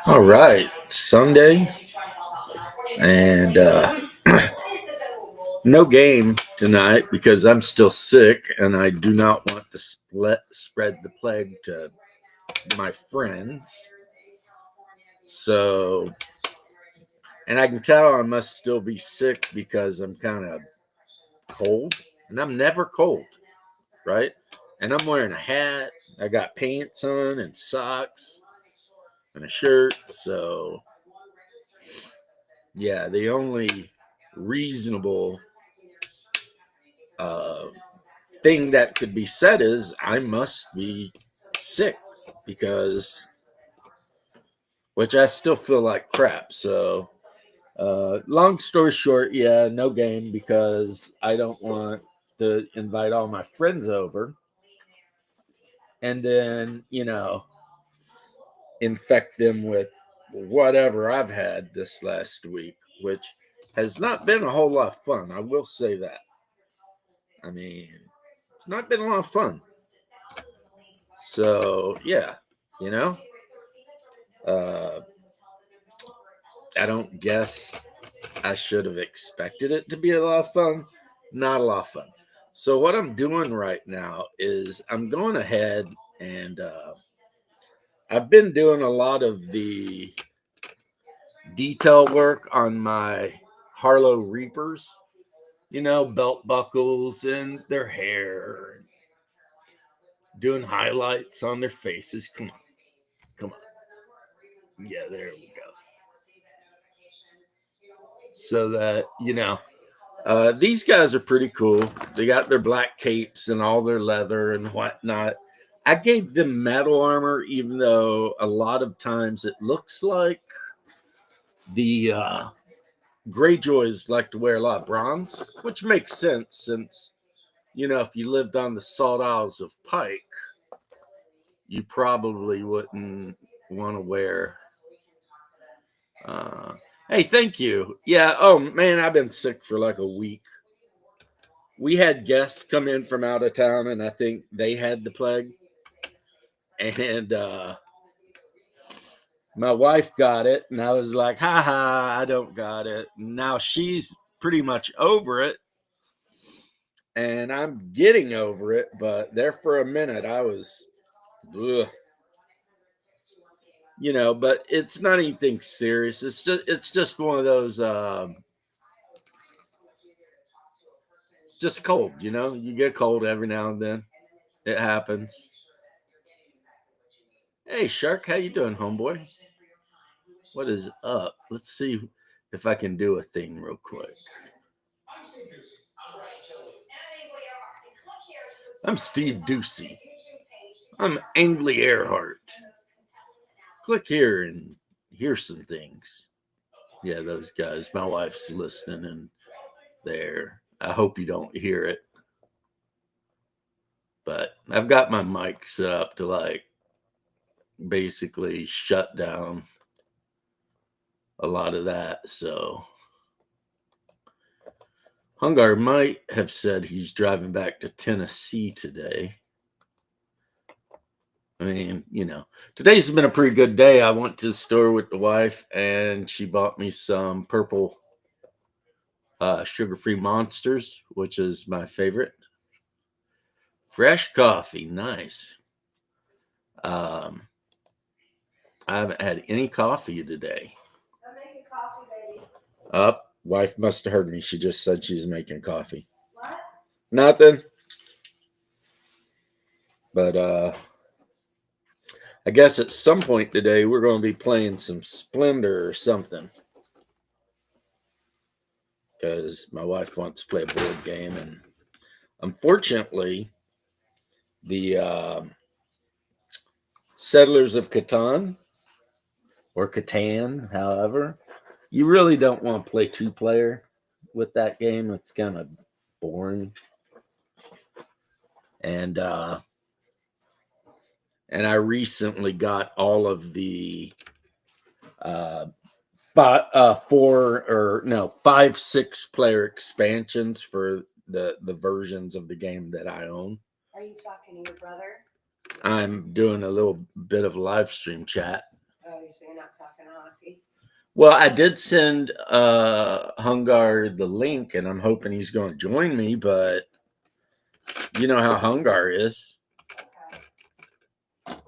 All right, Sunday, and no game tonight because I'm still sick and I do not want to spread the plague to my friends. So, and I can tell I must still be sick because I'm kind of cold, and I'm never cold, right? And I'm wearing a hat, I got pants on and socks and a shirt. So, yeah, the only reasonable uh, thing that could be said is I must be sick because, which I still feel like crap. So, long story short, yeah, no game because I don't want to invite all my friends over and then, infect them with whatever I've had this last week, which has not been a whole lot of fun. I will say that. I mean, it's not been a lot of fun. So, yeah, you know, uh, I don't guess I should have expected it to be a lot of fun. Not a lot of fun. So, what I'm doing right now is I'm going ahead and I've been doing a lot of the detail work on my Harlow Reapers, belt buckles and their hair, doing highlights on their faces. Come on, come on. Yeah, there we go. So that, these guys are pretty cool. They got their black capes and all their leather and whatnot. I gave them metal armor, even though a lot of times it looks like the Greyjoys like to wear a lot of bronze, which makes sense since, if you lived on the Salt Isles of Pike, you probably wouldn't want to wear. Uh, hey, thank you. Yeah. Oh man, I've been sick for like a week. We had guests come in from out of town, and I think they had the plague. And my wife got it, and I was like, "Ha ha, I don't got it." Now she's pretty much over it, and I'm getting over it. But there for a minute, I was, ugh, But it's not anything serious. It's just one of those, just cold. You get cold every now and then. It happens. Hey, Shark, how you doing, homeboy? What is up? Let's see if I can do a thing real quick. I'm Steve Ducey. I'm Angley Earhart. Click here and hear some things. Yeah, those guys. My wife's listening and there. I hope you don't hear it. But I've got my mic set up to like basically shut down a lot of that. So Hungar might have said he's driving back to Tennessee today. I mean, today's been a pretty good day. I went to the store with the wife and she bought me some purple sugar-free monsters, which is my favorite. Fresh coffee, nice. Um, I haven't had any coffee today. I'm making coffee, baby. Up, wife must have heard me. She just said she's making coffee. What? Nothing. But I guess at some point today we're going to be playing some Splendor or something. Because my wife wants to play a board game, and unfortunately, the Settlers of Catan or Catan, however, you really don't want to play two-player with that game. It's kind of boring, and I recently got all of the uh, 5 6 player expansions for the versions of the game that I own. Are you talking to your brother? I'm doing a little bit of live stream chat. Oh, so you're not talking Aussie? Well, I did send Hungar the link, and I'm hoping he's going to join me, but you know how Hungar is. Okay.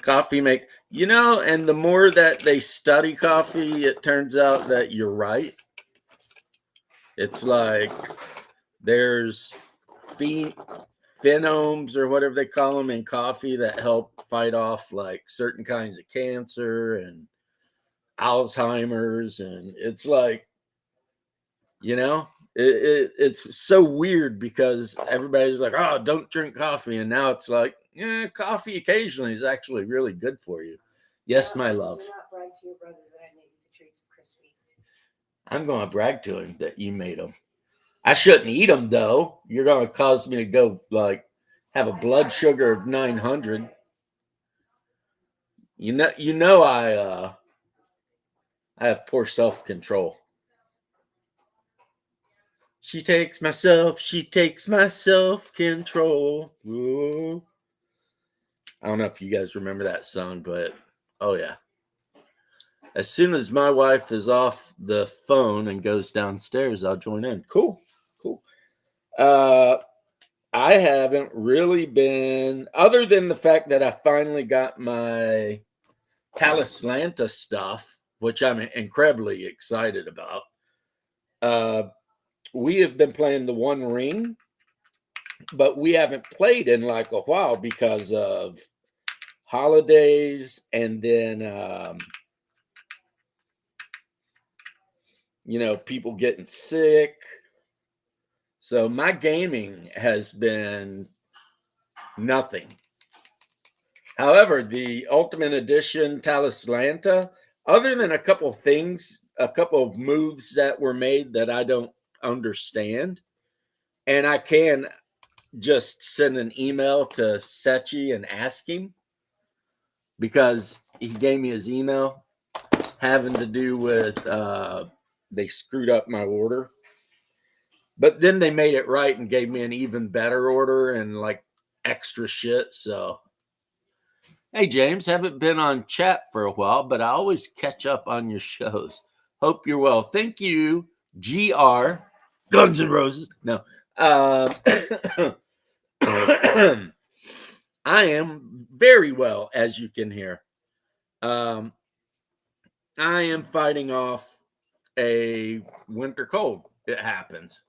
Coffee make, and the more that they study coffee, it turns out that you're right. It's like there's phenomes or whatever they call them in coffee that help fight off like certain kinds of cancer and Alzheimer's, and it's like, it's so weird because everybody's like, oh, don't drink coffee, and now it's like, yeah, coffee occasionally is actually really good for you. Yes, my love. Do not brag to your brother that I made you the treats of crispy. I'm going to brag to him that you made them. I shouldn't eat them though. You're going to cause me to go like have a blood sugar of 900. I have poor self-control. She takes my self-control. Ooh. I don't know if you guys remember that song, but oh yeah. As soon as my wife is off the phone and goes downstairs, I'll join in. Cool. I haven't really been, other than the fact that I finally got my Talislanta stuff, which I'm incredibly excited about. We have been playing the One Ring, but we haven't played in like a while because of holidays and then people getting sick. So my gaming has been nothing. However, the Ultimate Edition Talislanta, other than a couple of moves that were made that I don't understand, and I can just send an email to Sechi and ask him because he gave me his email having to do with they screwed up my order. But then they made it right and gave me an even better order and like extra shit. So, hey, James, haven't been on chat for a while, but I always catch up on your shows. Hope you're well. Thank you, GR. Guns N' Roses. No. I am very well, as you can hear. I am fighting off a winter cold. It happens.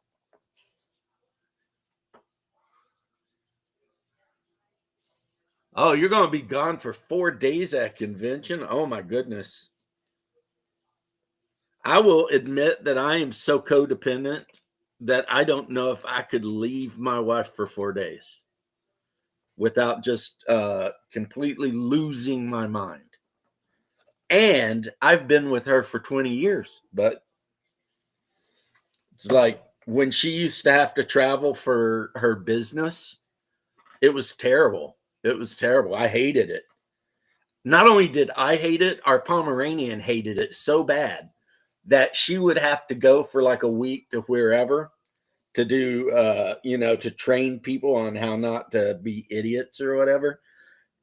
Oh, you're going to be gone for 4 days at convention? Oh, my goodness. I will admit that I am so codependent that I don't know if I could leave my wife for 4 days without just completely losing my mind. And I've been with her for 20 years, but it's like when she used to have to travel for her business, it was terrible. It was terrible. I hated it. Not only did I hate it, our Pomeranian hated it so bad that she would have to go for like a week to wherever to do, to train people on how not to be idiots or whatever.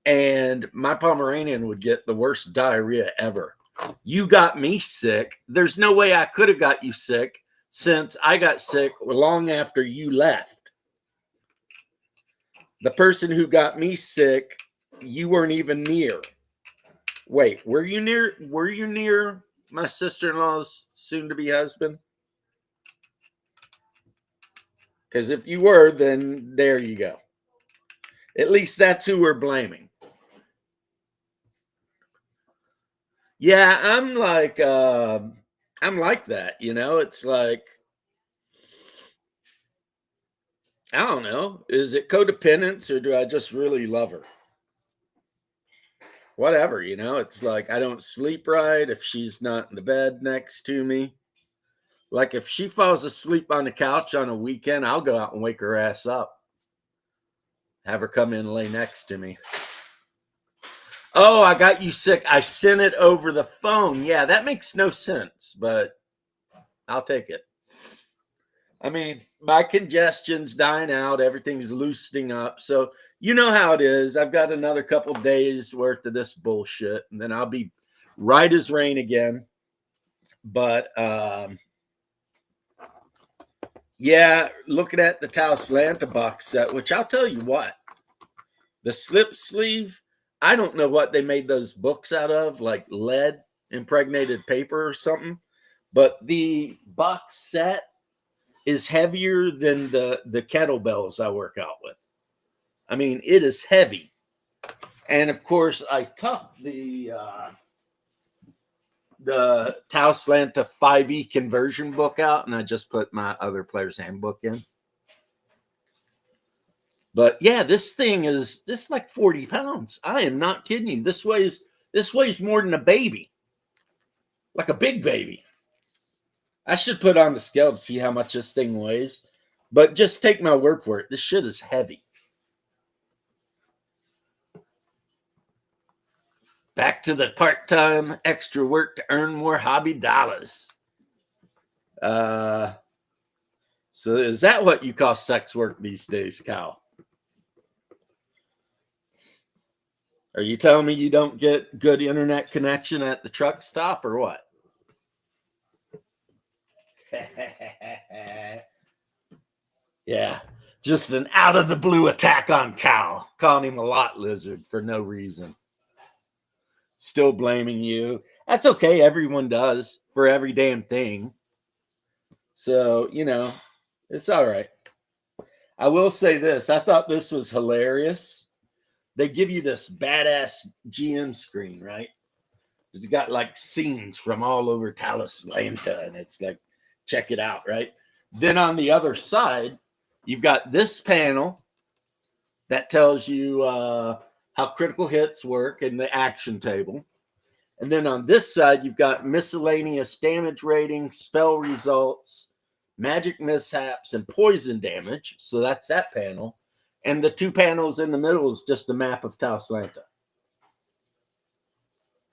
And my Pomeranian would get the worst diarrhea ever. You got me sick. There's no way I could have got you sick since I got sick long after you left. The person who got me sick, you weren't even near. Wait, were you near my sister-in-law's soon-to-be husband? Because if you were, then there you go. At least that's who we're blaming. Yeah, I'm like that, It's like, I don't know. Is it codependence or do I just really love her? Whatever, it's like I don't sleep right if she's not in the bed next to me. Like if she falls asleep on the couch on a weekend, I'll go out and wake her ass up. Have her come in and lay next to me. Oh, I got you sick. I sent it over the phone. Yeah, that makes no sense, but I'll take it. I mean, my congestion's dying out. Everything's loosening up. So you know how it is. I've got another couple days worth of this bullshit, and then I'll be right as rain again. But yeah, looking at the Tauslanta box set, which I'll tell you what, the slip sleeve, I don't know what they made those books out of, like lead impregnated paper or something. But the box set is heavier than the kettlebells I work out with. I mean, it is heavy. And of course, I tucked the Tauslanta 5e conversion book out, and I just put my other player's handbook in. But yeah, this is like 40 pounds. I am not kidding you. This weighs more than a baby, like a big baby. I should put on the scale to see how much this thing weighs, but just take my word for it. This shit is heavy. Back to the part-time extra work to earn more hobby dollars. So is that what you call sex work these days, Kyle? Are you telling me you don't get good internet connection at the truck stop or what? Yeah, just an out of the blue attack on Cal, calling him a lot lizard for no reason. Still blaming you. That's okay. Everyone does for every damn thing. So, you know, it's all right. I will say this. I thought this was hilarious. They give you this badass GM screen, right? It's got like scenes from all over Tauslanta, and it's like, check it out, right? Then on the other side, you've got this panel that tells you how critical hits work in the action table. And then on this side, you've got miscellaneous damage ratings, spell results, magic mishaps, and poison damage. So that's that panel. And the two panels in the middle is just a map of Tauslanta.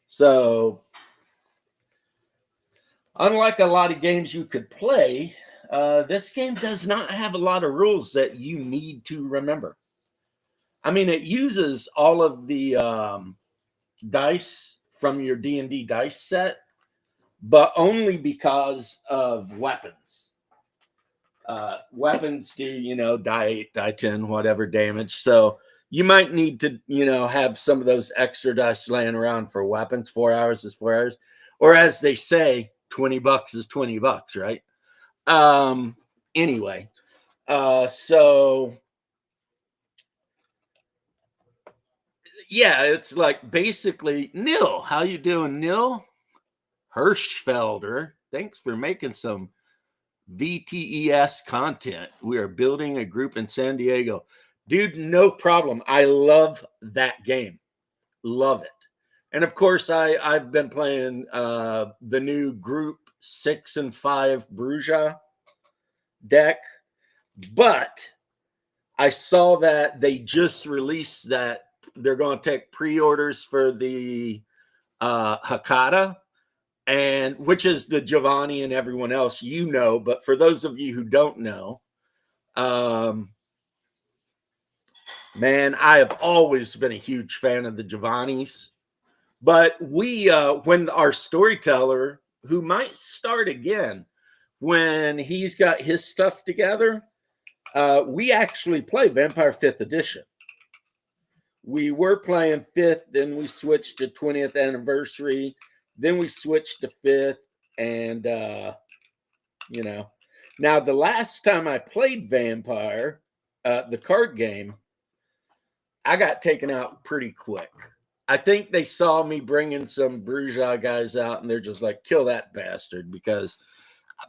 So unlike a lot of games you could play, this game does not have a lot of rules that you need to remember. I mean, it uses all of the dice from your D&D dice set, but only because of weapons. Weapons do, you know, die 8, die 10, whatever damage. So you might need to, you know, have some of those extra dice laying around for weapons. 4 hours is 4 hours. Or as they say, $20 is $20, right? Anyway, so yeah, it's like basically Nil. How you doing, Nil? Hirschfelder, thanks for making some VTES content. We are building a group in San Diego. Dude, no problem. I love that game. Love it. And of course, I've been playing the new group 6 and 5 Bruja deck, but I saw that they just released that they're going to take pre-orders for the Hakata, and which is the Giovanni and everyone else, you know, but for those of you who don't know, man, I have always been a huge fan of the Giovannis. But we, when our storyteller, who might start again when he's got his stuff together, we actually play Vampire 5th Edition. We were playing 5th, then we switched to 20th anniversary, then we switched to 5th, and, you know. Now, the last time I played Vampire, the card game, I got taken out pretty quick. I think they saw me bringing some Bruja guys out, and they're just like, kill that bastard, because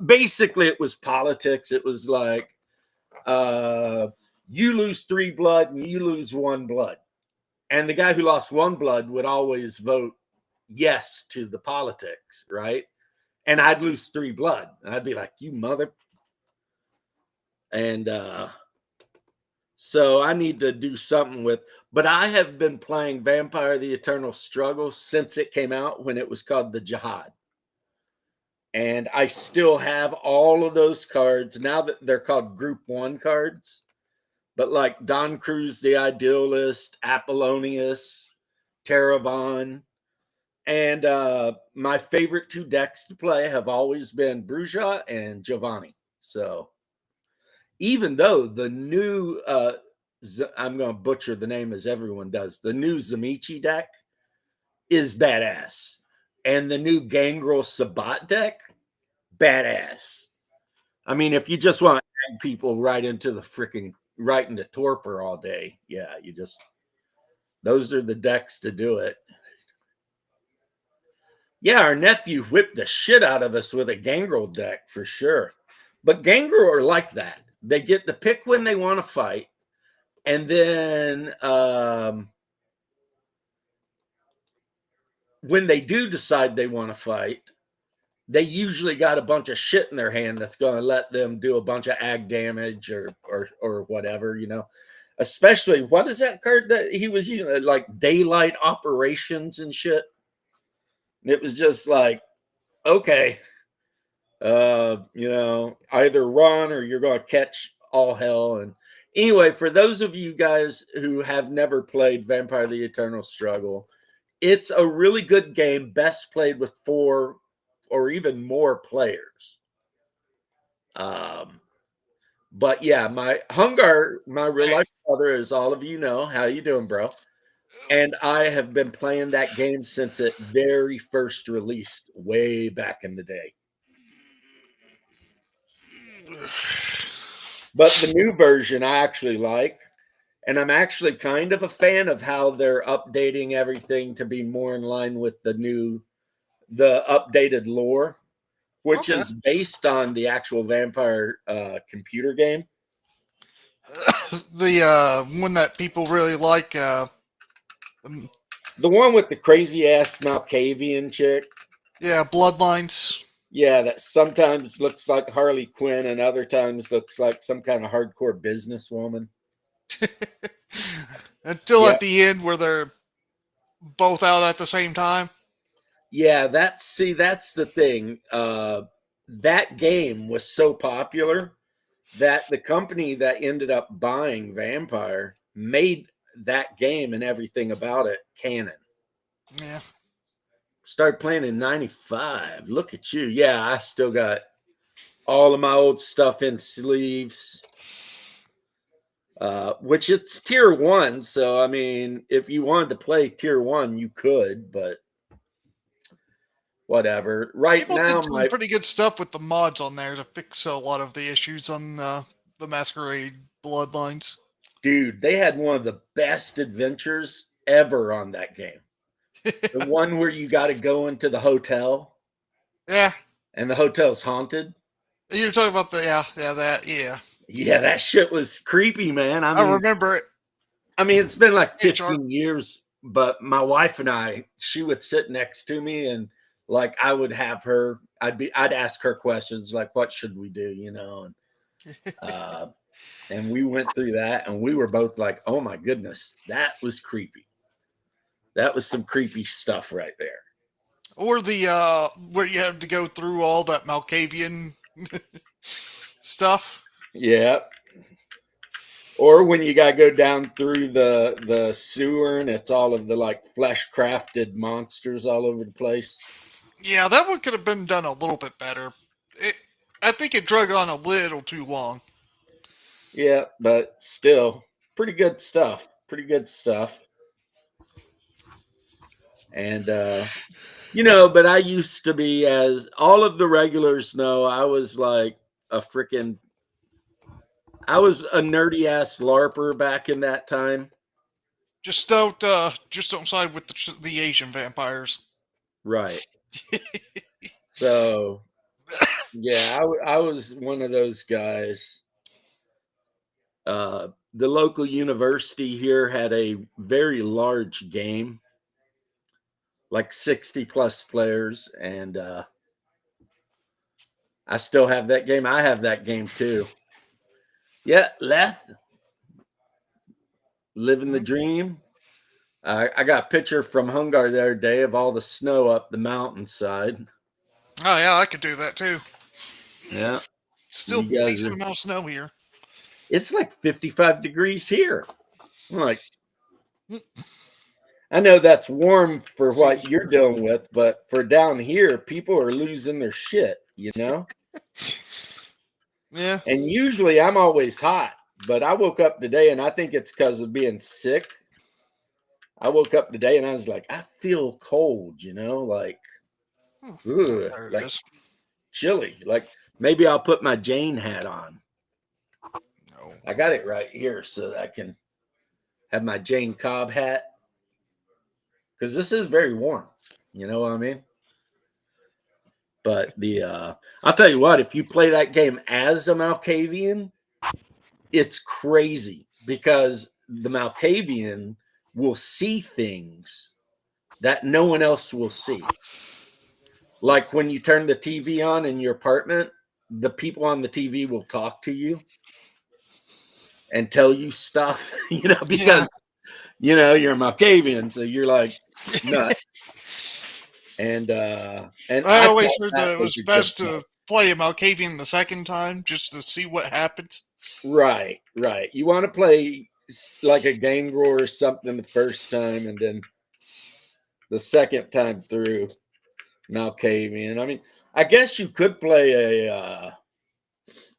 basically it was politics. It was like, you lose 3 blood and you lose 1 blood. And the guy who lost 1 blood would always vote yes to the politics, right? And I'd lose 3 blood. And I'd be like, you mother. And so I need to do something with, but I have been playing Vampire: The Eternal Struggle since it came out, when it was called the Jihad. And I still have all of those cards now that they're called Group 1 cards. But like Don Cruz, the Idealist, Apollonius, Terravon, and my favorite 2 decks to play have always been Bruja and Giovanni. So even though the new, I'm going to butcher the name as everyone does, the new Zamichi deck is badass. And the new Gangrel Sabat deck, badass. I mean, if you just want to add people right into torpor all day, yeah, those are the decks to do it. Yeah, our nephew whipped the shit out of us with a Gangrel deck for sure. But Gangrel are like that. They get to pick when they want to fight. And then when they do decide they want to fight, they usually got a bunch of shit in their hand that's going to let them do a bunch of ag damage or whatever, you know. Especially, what is that card that he was using? Like Daylight Operations and shit. It was just like, okay, you know, either run or you're going to catch all hell. And anyway, for those of you guys who have never played Vampire the Eternal Struggle, it's a really good game, best played with 4 or even more players. But yeah, my Hungar, my real life brother, as all of you know. How you doing, bro? And I have been playing that game since it very first released way back in the day. But the new version I actually like. And I'm actually kind of a fan of how they're updating everything to be more in line with the updated lore, which is based on the actual Vampire computer game. The one that people really like. The one with the crazy ass Malkavian chick. Yeah, Bloodlines. Yeah, that sometimes looks like Harley Quinn and other times looks like some kind of hardcore businesswoman. Until at the end where they're both out at the same time. Yeah, that's the thing. That game was so popular that the company that ended up buying Vampire made that game and everything about it canon. Yeah. Started playing in 95. Look at you. Yeah, I still got all of my old stuff in sleeves. Which it's tier 1. So, I mean, if you wanted to play tier 1, you could, but whatever. Right People now, did some pretty good stuff with the mods on there to fix a lot of the issues on the Masquerade Bloodlines. Dude, they had one of the best adventures ever on that game. The one where you got to go into the hotel. Yeah. And the hotel's haunted. You're talking about that. Yeah, that shit was creepy, man. I mean, I remember it. I mean, it's been like 15 years, but my wife and she would sit next to me and like I would have her, I'd ask her questions like, what should we do, you know? And we went through that and we were both like, oh my goodness, that was creepy. That was some creepy stuff right there. Or the where you have to go through all that Malkavian stuff. Yeah. Or when you gotta go down through the sewer and it's all of the like flesh crafted monsters all over the place. Yeah, that one could have been done a little bit better. I think it drug on a little too long. Yeah, but still, pretty good stuff. Pretty good stuff. And you know, but I used to be, as all of the regulars know, I was like I was a nerdy ass LARPer back in that time. Just don't side with the Asian vampires. Right. So, yeah, I was one of those guys. The local university here had a very large game, like 60 plus players, and I still have that game. I have that game too. Yeah, Leth, living the dream. I got a picture from Hungar the other day of all the snow up the mountainside. Oh yeah, I could do that too. Yeah. Still You guys decent are- amount of snow here. It's like 55 degrees here. I'm like, I know that's warm for what you're dealing with, but for down here, people are losing their shit, you know? Yeah. And usually I'm always hot, but I woke up today and I think it's because of being sick. I woke up today and I was like, I feel cold, you know, like, ugh, There it like is. chilly. Like maybe I'll put my Jane hat on. No. I got it right here so that I can have my Jane Cobb hat because this is very warm. You know what I mean? But I'll tell you what, if you play that game as a Malkavian, it's crazy because the Malkavian will see things that no one else will see. Like when you turn the TV on in your apartment, the people on the TV will talk to you and tell you stuff, you know, because you're a Malkavian, so you're like nuts. And I I always thought heard that that it was was a good best to play a Malkavian the second time just to see what happens. right. You want to play like a Gangrel or something the first time, and then the second time through Malkavian. I mean, I guess you could play a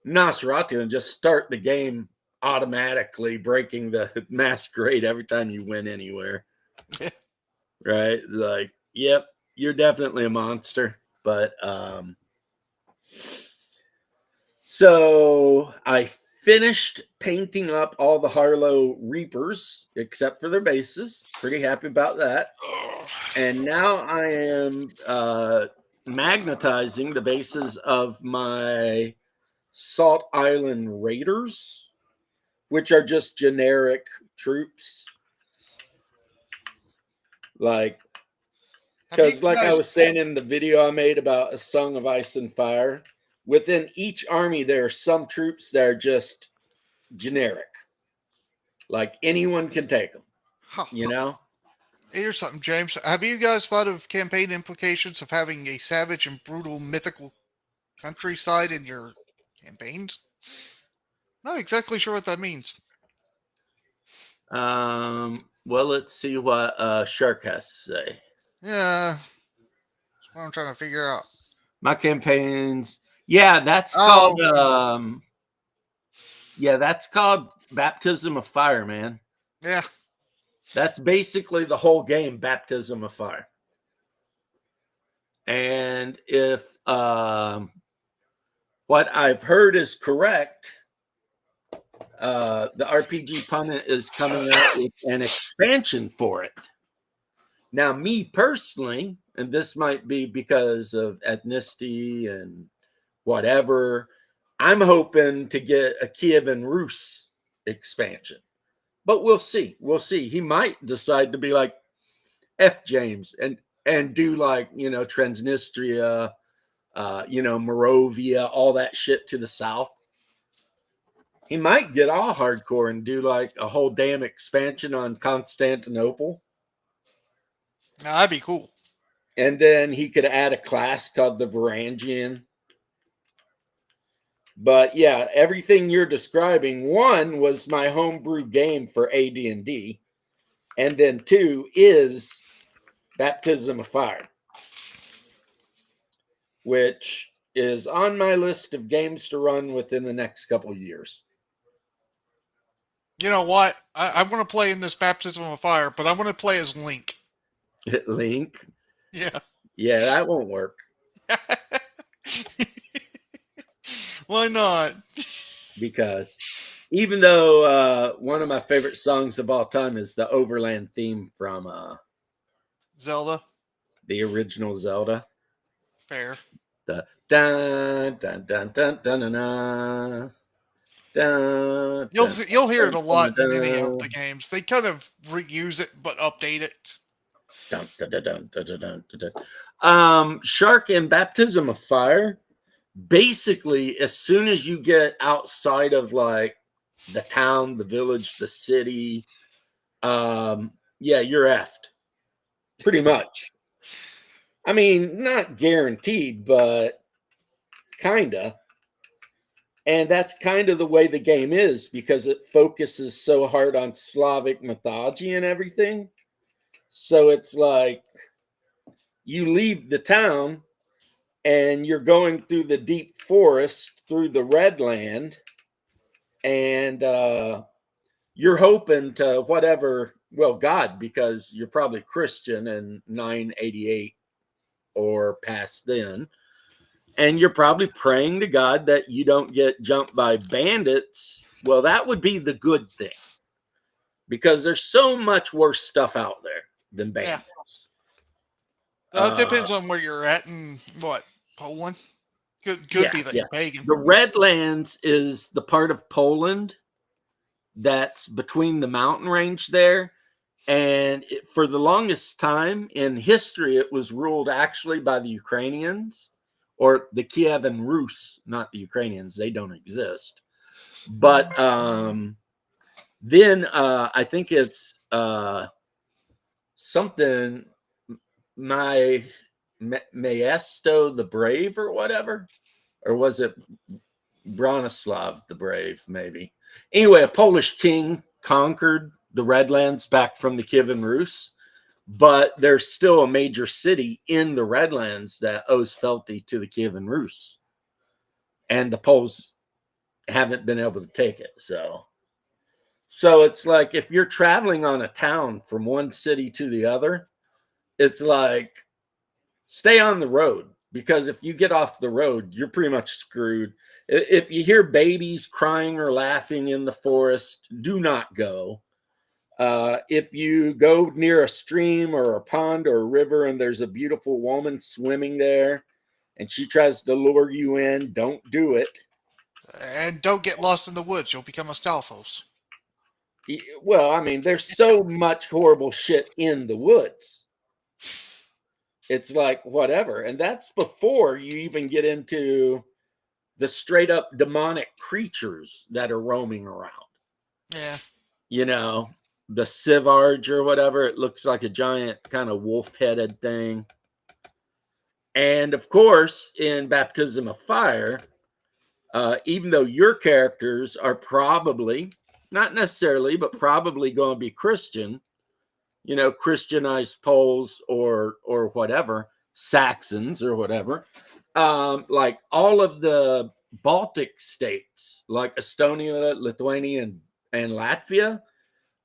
Nosferatu and just start the game automatically breaking the masquerade every time you win anywhere. Right? Like, yep, you're definitely a monster. But so I finished painting up all the Harlow Reapers except for their bases. Pretty happy about that. And now I am magnetizing the bases of my Salt Island Raiders, which are just generic troops. Like, Have you because, like I guys? was saying in the video I made about A Song of Ice and Fire, within each army, there are some troops that are just generic. Like, anyone can take them, Huh. you know? Here's something, James. Have you guys thought of campaign implications of having a savage and brutal mythical countryside in your campaigns? Not exactly sure what that means. Well, let's see what Shark has to say. Yeah, that's what I'm trying to figure out. My campaigns, yeah, that's Oh, called Baptism of Fire, man. yeah. That's basically the whole game, Baptism of Fire. And if what I've heard is correct, the RPG Pundit is coming out with an expansion for it. Now, me personally, and this might be because of ethnicity and whatever, I'm hoping to get a Kievan Rus expansion. But we'll see. We'll see. He might decide to be like F James and do like, Transnistria, Moravia, all that shit to the south. He might get all hardcore and do like a whole damn expansion on Constantinople. Now, that'd be cool. And then he could add a class called the Varangian. But yeah, everything you're describing, one was my homebrew game for AD&D, and then two is Baptism of Fire, which is on my list of games to run within the next couple of years. You know what? I want to play in this Baptism of Fire, but I want to play as Link. Link? Yeah. Yeah, that won't work. Why not? Because even though one of my favorite songs of all time is the Overland theme from Zelda. the original Zelda. Fair. The dun dun dun dun dun dun dun. Dun, You'll hear it a lot dun, in any of dun, the games. They kind of reuse it but update it. dun, dun, dun, dun, dun, dun, dun, dun. Shark and Baptism of Fire. Basically, as soon as you get outside of like the town, the village, the city, yeah, you're effed. Pretty much. I mean, not guaranteed, but kinda. And that's kind of the way the game is because it focuses so hard on Slavic mythology and everything. So it's like you leave the town and you're going through the deep forest through the red land, and you're hoping to whatever, well, God, because you're probably Christian in 988 or past then. And you're probably praying to God that you don't get jumped by bandits. Well, that would be the good thing because there's so much worse stuff out there than Yeah. bandits. It depends on where you're at and what, Poland? Could Yeah, be that yeah. you're pagan. The Redlands is the part of Poland that's between the mountain range there. And for the longest time in history, it was ruled actually by the Ukrainians or the Kievan Rus, not the Ukrainians. They don't exist. But then I think it's something, Maesto the Brave or whatever. Or was it Bronislav the Brave, maybe? Anyway, a Polish king conquered the Redlands back from the Kievan Rus, but there's still a major city in the Redlands that owes fealty to the Kievan Rus, and the Poles haven't been able to take it. So it's like if you're traveling on a town from one city to the other, it's like stay on the road, because if you get off the road, you're pretty much screwed. If you hear babies crying or laughing in the forest, do not go. If you go near a stream or a pond or a river and there's a beautiful woman swimming there and she tries to lure you in, don't do it. And don't get lost in the woods. You'll become a Stalfos. Well, I mean, there's so much horrible shit in the woods. It's like whatever. And that's before you even get into the straight up demonic creatures that are roaming around. Yeah. You know, the Sivarge or whatever. It looks like a giant kind of wolf-headed thing. And of course, in Baptism of Fire, even though your characters are probably, not necessarily, but probably going to be Christian, you know, Christianized Poles or whatever, Saxons or whatever, like all of the Baltic states, like Estonia, Lithuania, and Latvia,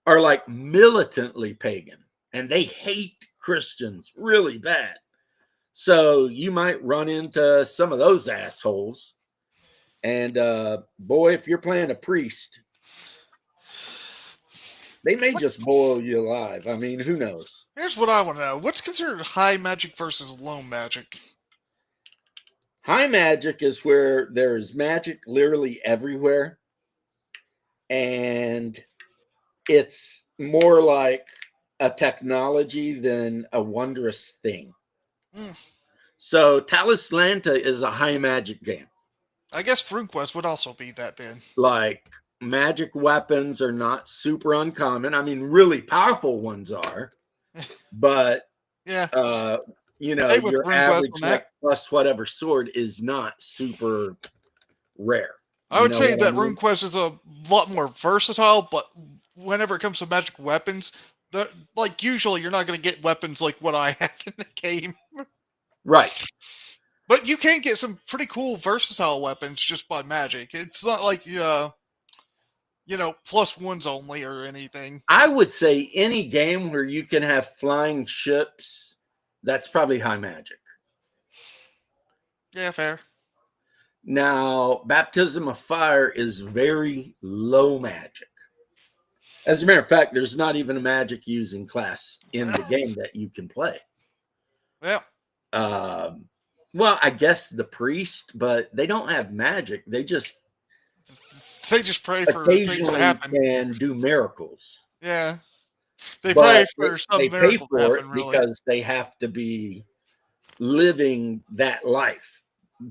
are like militantly pagan, and they hate Christians really bad. So you might run into some of those assholes. And boy, if you're playing a priest, they may just boil you alive. I mean, who knows? Here's what I want to know. What's considered high magic versus low magic? High magic is where there's magic literally everywhere. And it's more like a technology than a wondrous thing. So Talislanta is a high magic game. I guess RuneQuest would also be that then. Like magic weapons are not super uncommon. I mean, really powerful ones are, but Yeah. you know, Same with your RuneQuest average on that. plus whatever sword is not super rare. I would know say what that I mean? RuneQuest is a lot more versatile, but whenever it comes to magic weapons, like usually you're not going to get weapons like what I have in the game. Right. But you can get some pretty cool versatile weapons just by magic. It's not like you know, plus ones only or anything. I would say any game where you can have flying ships, that's probably high magic. Yeah, fair. Now, Baptism of Fire is very low magic. As a matter of fact, there's not even a magic using class in the game that you can play. Well, well, I guess the priest, but they don't have magic. They just pray for things to occasionally happen. can do miracles. Yeah. They But pray for some they pay miracle to for happen, it really. because they have to be living that life.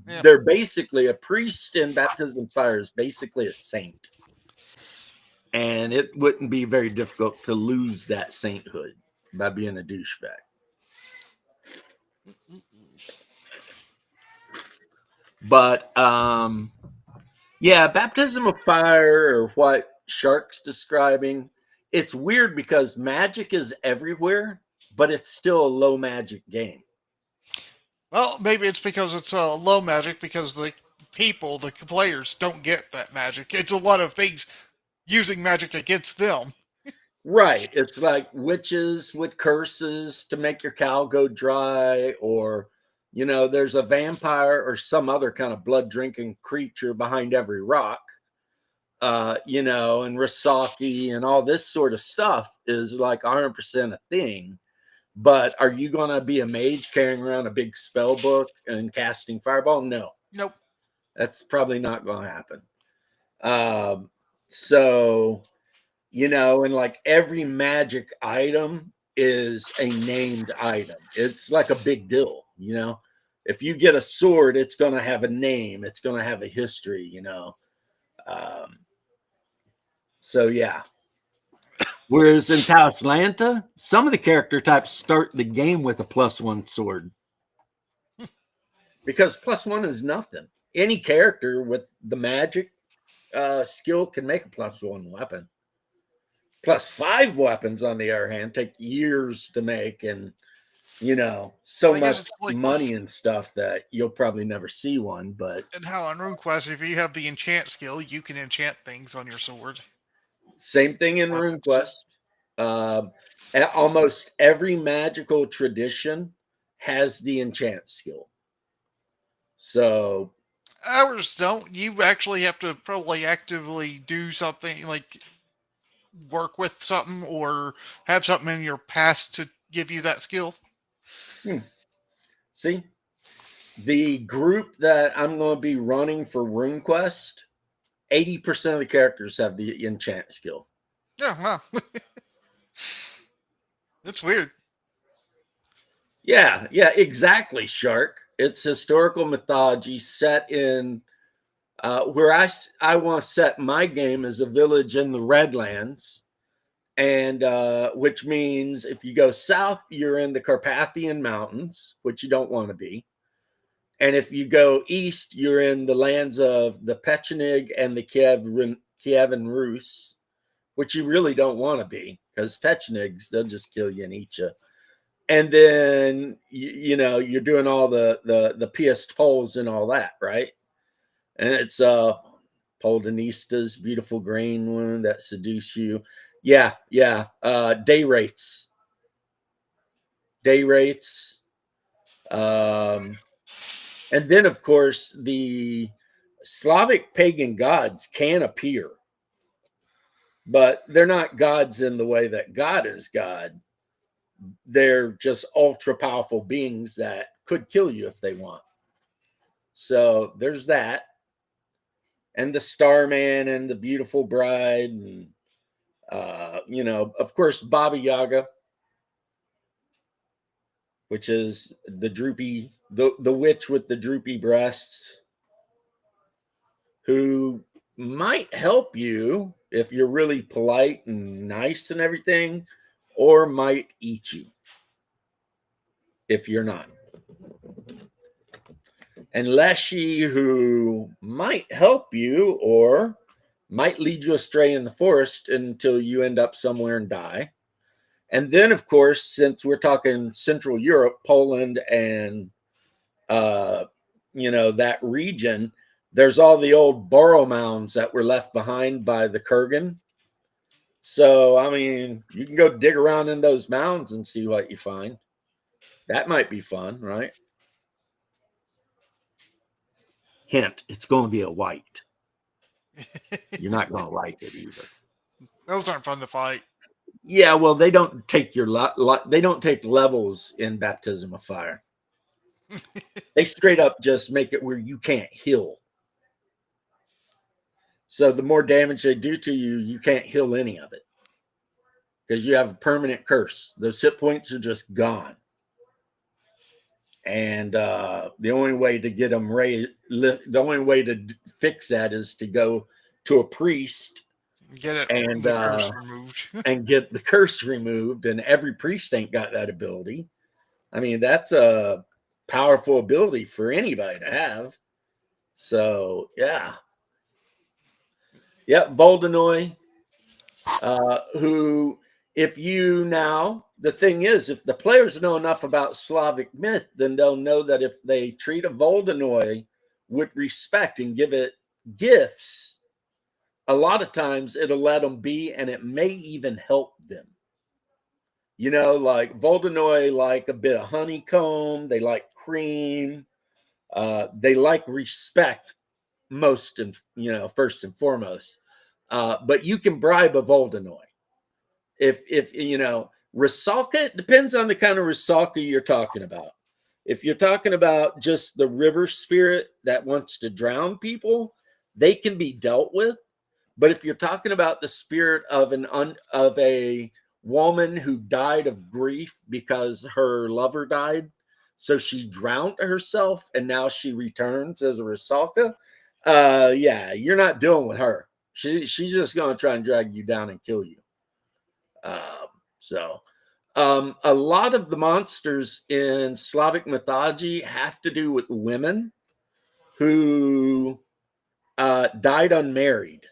Yeah. They're basically a priest in Baptism Fire is basically a saint. And it wouldn't be very difficult to lose that sainthood by being a douchebag. But yeah, baptism of fire, or what Shark's describing, it's weird because magic is everywhere, but it's still a low magic game. Well, maybe it's because it's low magic because the people, the players, don't get that magic. It's a lot of things using magic against them. Right. It's like witches with curses to make your cow go dry, or, there's a vampire or some other kind of blood drinking creature behind every rock. And Rasaki and all this sort of stuff is like 100% a thing. But are you going to be a mage carrying around a big spell book and casting fireball? No, Nope. that's probably not going to happen. So, and like every magic item is a named item. It's like a big deal, If you get a sword, it's going to have a name. It's going to have a history, So yeah. Whereas in Taoslanta, some of the character types start the game with a +1 sword. Because +1 is nothing. Any character with the magic skill can make a +1 weapon. +5 weapons, on the other hand, take years to make, and so I guess much it's like- money and stuff that you'll probably never see one. But And how on RuneQuest, if you have the enchant skill, you can enchant things on your sword. same thing in Weapons. RuneQuest. Almost every magical tradition has the enchant skill. So Ours don't. You actually have to probably actively do something like work with something or have something in your past to give you that skill. see, the group that I'm going to be running for RuneQuest, 80% of the characters have the enchant skill. Yeah, wow. That's weird. Yeah, exactly, Shark. It's historical mythology set in where I want to set my game as a village in the Redlands, and which means if you go south, you're in the Carpathian Mountains, which you don't want to be. And if you go east, you're in the lands of the Pechenig and the Kievan Rus, which you really don't want to be, because Pechenigs, they'll just kill you and eat you. And then you're doing all the piest poles and all that, right? And it's Poldanistas, beautiful grain wound that seduce you. Yeah. Day rates. And then, of course, the Slavic pagan gods can appear, but they're not gods in the way that God is God. They're just ultra powerful beings that could kill you if they want. So there's that. And the Starman and the beautiful bride, and of course, Baba Yaga, which is the witch with the droopy breasts, who might help you if you're really polite and nice and everything, or might eat you if you're not. And Leshy, who might help you or might lead you astray in the forest until you end up somewhere and die. And then, of course, since we're talking Central Europe, Poland, and that region, there's all the old borough mounds that were left behind by the Kurgan. So, I mean, you can go dig around in those mounds and see what you find. That might be fun, right? Hint, it's going to be a white. You're not going to like it either. Those aren't fun to fight. Yeah, well, they don't take they don't take levels in Baptism of Fire. They straight up just make it where you can't heal. So the more damage they do to you, you can't heal any of it because you have a permanent curse. Those hit points are just gone. And the only way to get them the only way to fix that is to go to a priest, get it and the curse removed, and get the curse removed. And every priest ain't got that ability. I mean, that's a powerful ability for anybody to have. So yeah. Yep, Voldenoy, who, if you now, the thing is, if the players know enough about Slavic myth, then they'll know that if they treat a Voldenoy with respect and give it gifts, a lot of times it'll let them be, and it may even help them. You know, like Voldenoy like a bit of honeycomb, they like cream, they like respect most, and first and foremost. But you can bribe a Voldenoy. If Rusalka, it depends on the kind of Rusalka you're talking about. If you're talking about just the river spirit that wants to drown people, they can be dealt with. But if you're talking about the spirit of a woman who died of grief because her lover died, so she drowned herself and now she returns as a Rusalka, yeah, you're not dealing with her. She's just going to try and drag you down and kill you. A lot of the monsters in Slavic mythology have to do with women who died unmarried.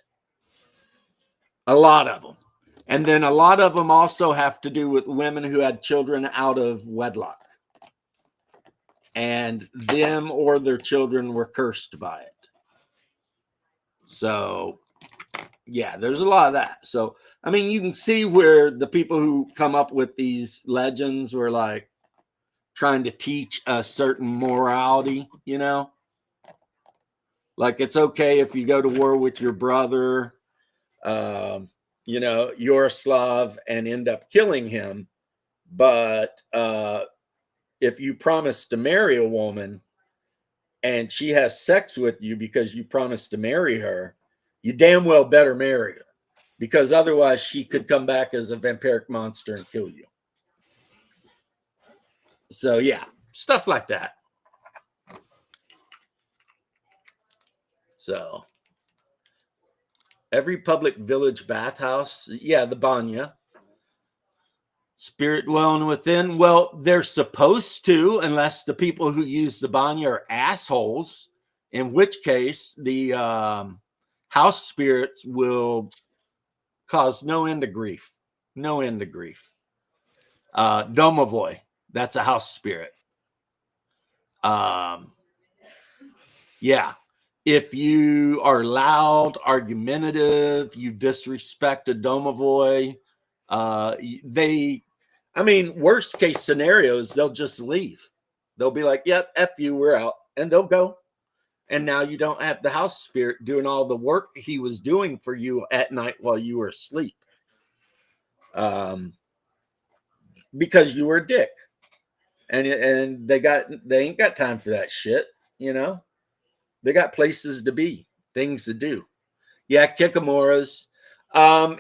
A lot of them. And then a lot of them also have to do with women who had children out of wedlock. And them or their children were cursed by it. So, yeah, there's a lot of that. So, I mean, you can see where the people who come up with these legends were like trying to teach a certain morality, Like it's okay if you go to war with your brother, Yaroslav, and end up killing him. But if you promise to marry a woman and she has sex with you because you promised to marry her, you damn well better marry her, because otherwise she could come back as a vampiric monster and kill you. So yeah, stuff like that. So every public village bathhouse, yeah, the banya, spirit dwelling within. Well, they're supposed to, unless the people who use the banya are assholes, in which case the house spirits will cause no end of grief. No end of grief. Domovoy, that's a house spirit. Yeah. If you are loud, argumentative, you disrespect a domovoy, worst case scenarios, they'll just leave. They'll be like, yep, F you, we're out. And they'll go. And now you don't have the house spirit doing all the work he was doing for you at night while you were asleep. Because you were a dick. And they ain't got time for that shit, They got places to be, things to do. Yeah, Kikamoras.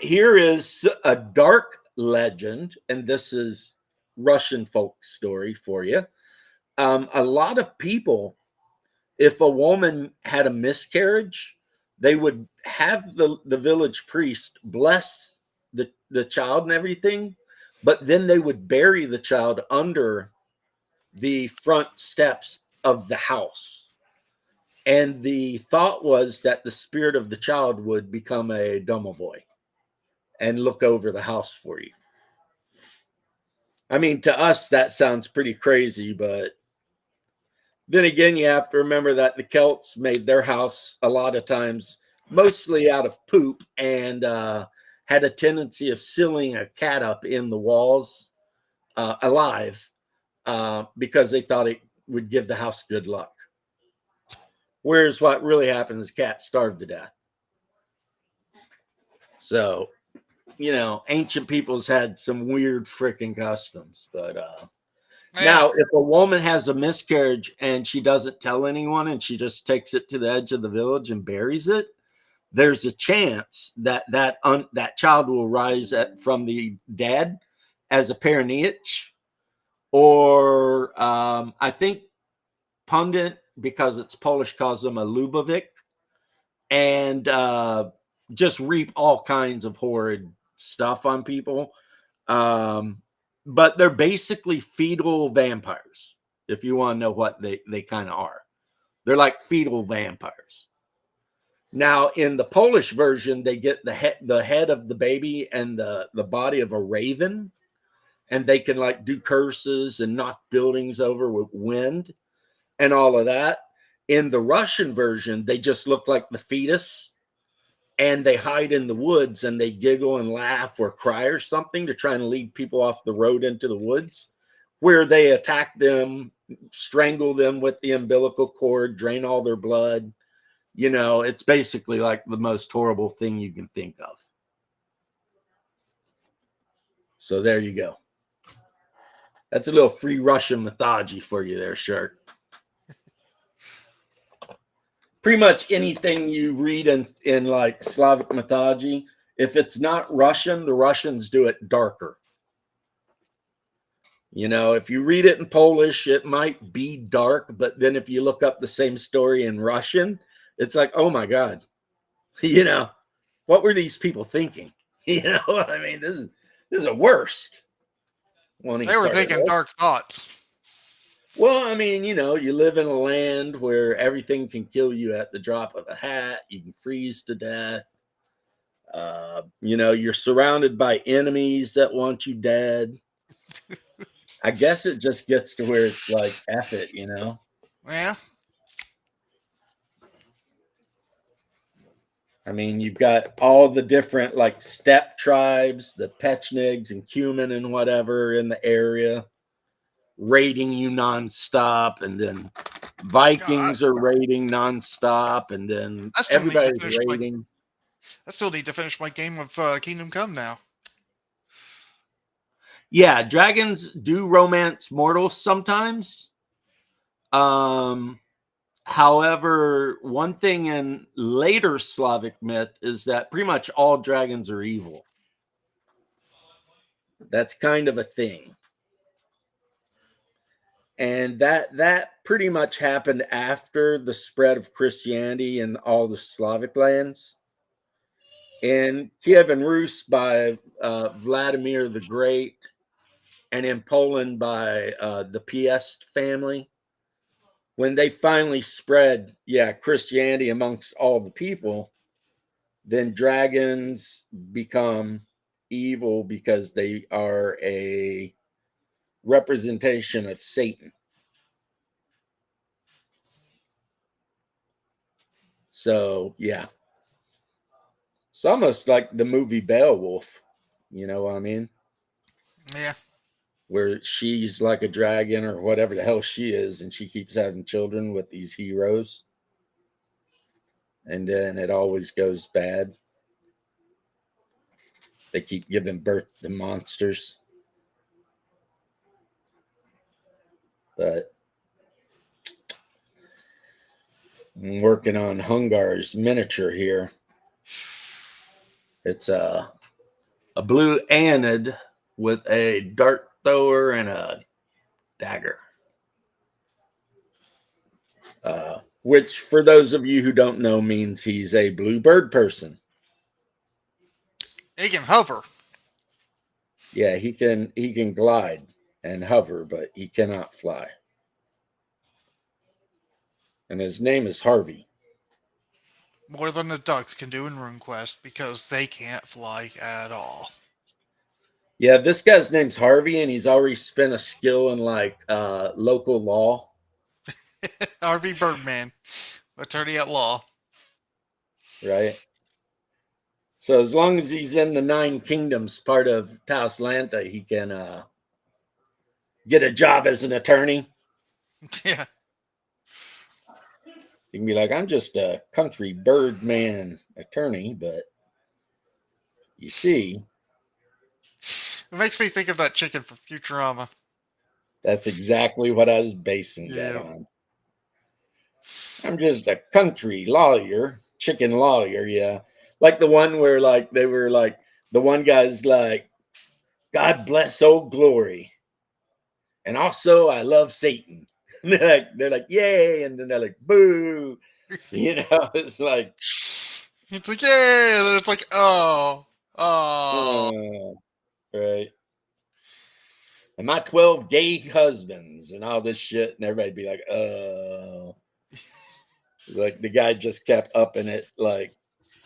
Here is a dark legend, and this is Russian folk story for you. A lot of people, if a woman had a miscarriage, they would have the village priest bless the child and everything, but then they would bury the child under the front steps of the house. And the thought was that the spirit of the child would become a domovoy and look over the house for you. I mean, to us, that sounds pretty crazy, but then again, you have to remember that the Celts made their house a lot of times mostly out of poop, and had a tendency of sealing a cat up in the walls alive because they thought it would give the house good luck. Whereas what really happened is cats starved to death. So, ancient peoples had some weird freaking customs. But now, if a woman has a miscarriage and she doesn't tell anyone and she just takes it to the edge of the village and buries it, there's a chance that child will rise from the dead as a Perniech, or I think Pundit, because it's Polish, calls them a Lubovic, and just reap all kinds of horrid stuff on people. But they're basically fetal vampires, if you want to know what they kind of are. They're like fetal vampires. Now, in the Polish version, they get the head of the baby and the body of a raven, and they can like do curses and knock buildings over with wind and all of that. In the Russian version, they just look like the fetus, and they hide in the woods and they giggle and laugh or cry or something to try and lead people off the road into the woods, where they attack them, strangle them with the umbilical cord, drain all their blood. You know, it's basically like the most horrible thing you can think of. So there you go. That's a little free Russian mythology for you there, Shark. Pretty much anything you read in like Slavic mythology, if it's not Russian, the Russians do it darker. You know, if you read it in Polish, it might be dark, but then if you look up the same story in Russian, it's like, oh my God, you know, what were these people thinking? You know, I mean, this is the worst. They were thinking dark thoughts. Well, I mean, you know, you live in a land where everything can kill you at the drop of a hat. You can freeze to death. You know, you're surrounded by enemies that want you dead. I guess it just gets to where it's like, F it, you know? Yeah. I mean, you've got all the different like steppe tribes, the Pechnigs and Cumin and whatever in the area, raiding you nonstop, and then Vikings are raiding nonstop, and then everybody's raiding. I still need to finish my game of Kingdom Come now. Yeah, dragons do romance mortals sometimes. However, one thing in later Slavic myth is that pretty much all dragons are evil. That's kind of a thing. And that pretty much happened after the spread of Christianity in all the Slavic lands. In Kiev and Rus by Vladimir the Great, and in Poland by the Piast family. When they finally spread, Christianity amongst all the people, then dragons become evil because they are a representation of Satan. So, yeah. It's almost like the movie Beowulf. You know what I mean? Yeah. Where she's like a dragon or whatever the hell she is, and she keeps having children with these heroes. And then it always goes bad. They keep giving birth to monsters. But I'm working on Hungar's miniature here. It's a blue Aeonid with a dart thrower and a dagger. Which, for those of you who don't know, means he's a blue bird person. He can hover. Yeah, he can glide and hover, but he cannot fly. And his name is Harvey. More than the ducks can do in RuneQuest because they can't fly at all. Yeah, this guy's name's Harvey, and he's already spent a skill in like local law. Harvey Birdman, attorney at law. Right. So as long as he's in the 9 Kingdoms part of Tauslanta, he can get a job as an attorney. Yeah. You can be like, I'm just a country birdman attorney, but you see, It makes me think of that chicken from Futurama. that's exactly what I was basing that on. I'm just a country lawyer, chicken lawyer, yeah. Like the one where like they were like the one guy's like, God bless Old Glory. And also I love Satan. they're like, yay, and then they're like, boo. You know, it's like yeah, and then it's like, oh. Right. And my 12 gay husbands and all this shit, and everybody'd be like, Like the guy just kept upping it. Like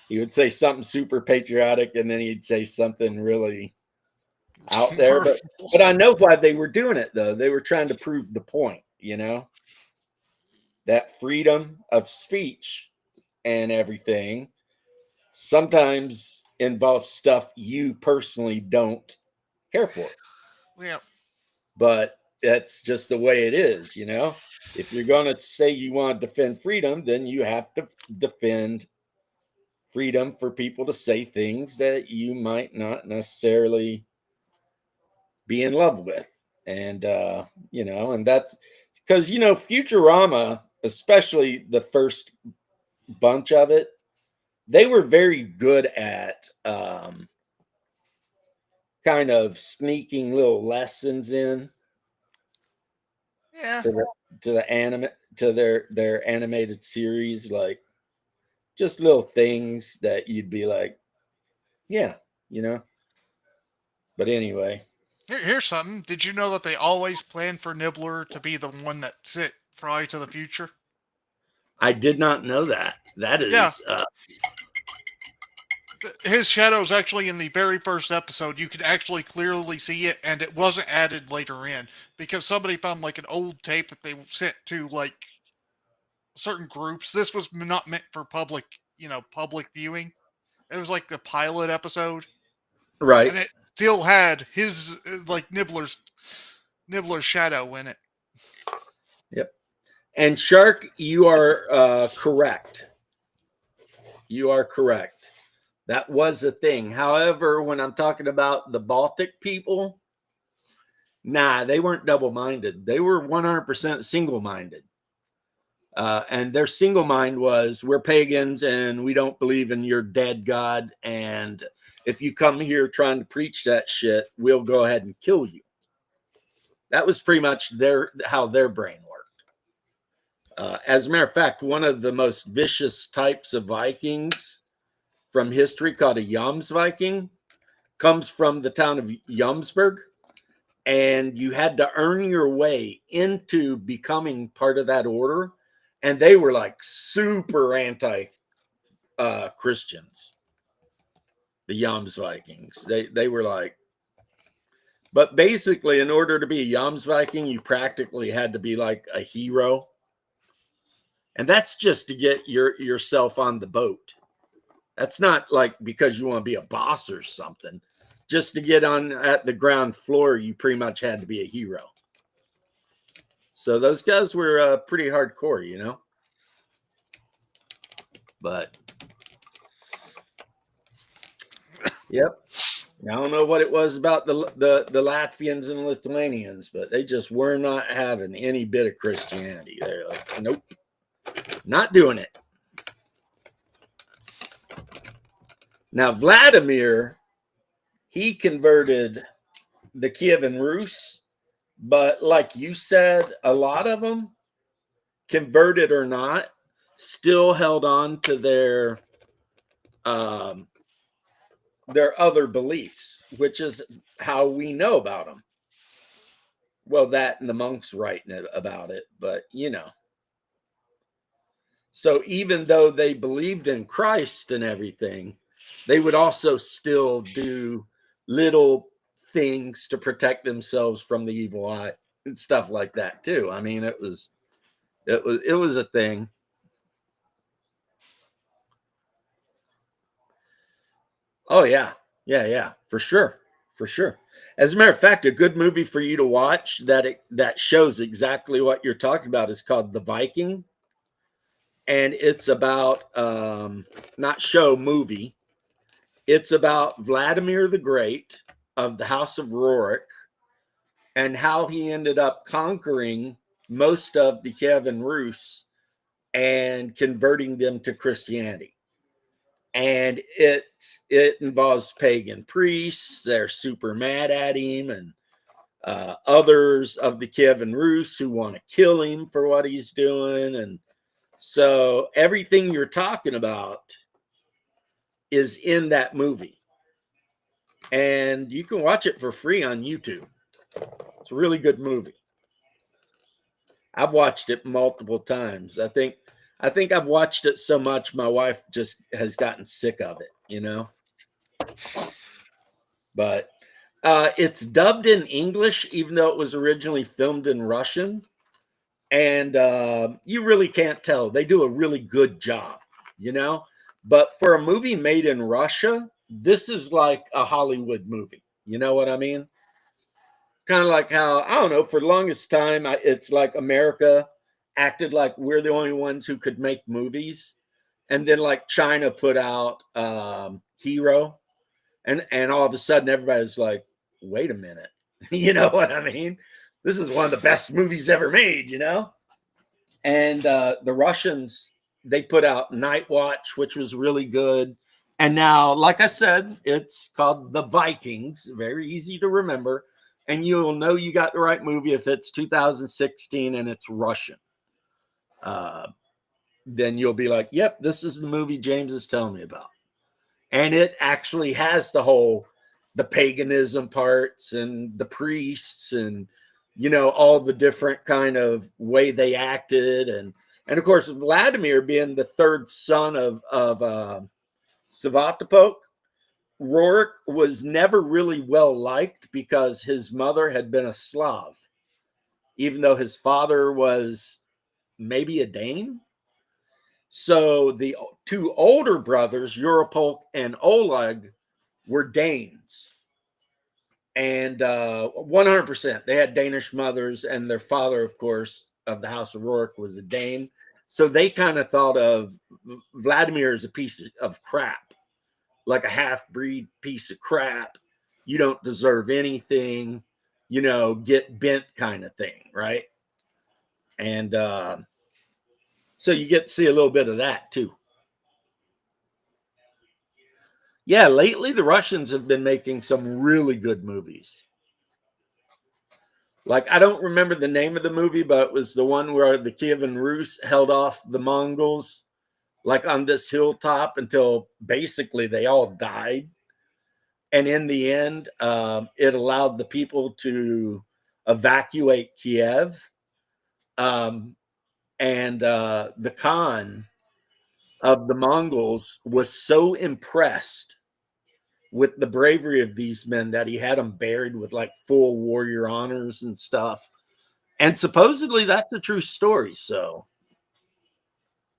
he would say something super patriotic, and then he'd say something really out there. But I know why they were doing it though. They were trying to prove the point, that freedom of speech and everything sometimes involves stuff you personally don't care for. Yeah. But that's just the way it is. If you're going to say you want to defend freedom, then you have to defend freedom for people to say things that you might not necessarily be in love with. And and that's because Futurama, especially the first bunch of it, they were very good at kind of sneaking little lessons in Yeah. to their animated series, like just little things that you'd be like, yeah, but anyway. Here's something. Did you know that they always planned for Nibbler to be the one that sent Fry to the future? I did not know that. That Yeah. is His shadow's actually in the very first episode. You could actually clearly see it, and it wasn't added later in because somebody found like an old tape that they sent to like certain groups. This was not meant for public, public viewing. It was like the pilot episode, right. and it still had his like Nibbler's shadow in it. Yep. And Shark, you are correct. You are correct. That was a thing. However, when I'm talking about the Baltic people, nah, they weren't double-minded. They were 100% single-minded. And their single mind was, we're pagans and we don't believe in your dead God. And if you come here trying to preach that shit, we'll go ahead and kill you. That was pretty much how their brain worked. As a matter of fact, one of the most vicious types of Vikings from history, called a Jomsviking, comes from the town of Jomsburg. And you had to earn your way into becoming part of that order. And they were like super anti Christians, the Jomsvikings. They were like, but basically, in order to be a Jomsviking, you practically had to be like a hero. And that's just to get yourself on the boat. That's not like because you want to be a boss or something. Just to get on at the ground floor, you pretty much had to be a hero. So those guys were pretty hardcore, But yep. I don't know what it was about the Latvians and Lithuanians, but they just were not having any bit of Christianity. They're like, nope, not doing it. Now, Vladimir, he converted the Kievan Rus, but like you said, a lot of them, converted or not, still held on to their other beliefs, which is how we know about them. Well, that and the monks writing about it, but So even though they believed in Christ and everything, they would also still do little things to protect themselves from the evil eye and stuff like that too. I mean, it was a thing. Oh yeah, for sure. As a matter of fact, a good movie for you to watch that shows exactly what you're talking about is called The Viking. And it's about movie. It's about Vladimir the Great of the House of Rurik and how he ended up conquering most of the Kievan Rus and converting them to Christianity. And it involves pagan priests. They're super mad at him, and others of the Kievan Rus who want to kill him for what he's doing. And so everything you're talking about is in that movie. And you can watch it for free on YouTube. It's a really good movie. I've watched it multiple times. I think I think I've watched it so much, my wife just has gotten sick of it, you know. But it's dubbed in English, even though it was originally filmed in Russian. And you really can't tell. They do a really good job, you know. But for a movie made in Russia, this is like a Hollywood movie. You know what I mean? Kind of like how, I don't know, for the longest time, it's like America acted like we're the only ones who could make movies. And then like China put out Hero, and all of a sudden everybody's like, wait a minute. You know what I mean? This is one of the best movies ever made, you know? And the Russians, they put out Night Watch, which was really good. And now, like I said, it's called The Vikings. Very easy to remember. And you'll know you got the right movie if it's 2016 and it's Russian. Then you'll be like, yep, this is the movie James is telling me about. And it actually has the paganism parts and the priests and, you know, all the different kind of way they acted. And of course, Vladimir being the third son of Sevastopol, Rourke was never really well liked because his mother had been a Slav, even though his father was maybe a Dane. So the two older brothers, Europolk and Oleg, were Danes. And 100%, they had Danish mothers, and their father, of course, of the House of Rourke was a Dane. So they kind of thought of Vladimir as a piece of crap, like a half-breed piece of crap. You don't deserve anything, you know, get bent kind of thing, right? And so you get to see a little bit of that too. Yeah, lately the Russians have been making some really good movies. Like, I don't remember the name of the movie, but it was the one where the Kievan Rus held off the Mongols, like on this hilltop until basically they all died. And in the end, it allowed the people to evacuate Kiev. And the Khan of the Mongols was so impressed with the bravery of these men that he had them buried with like full warrior honors and stuff. And supposedly that's a true story. So,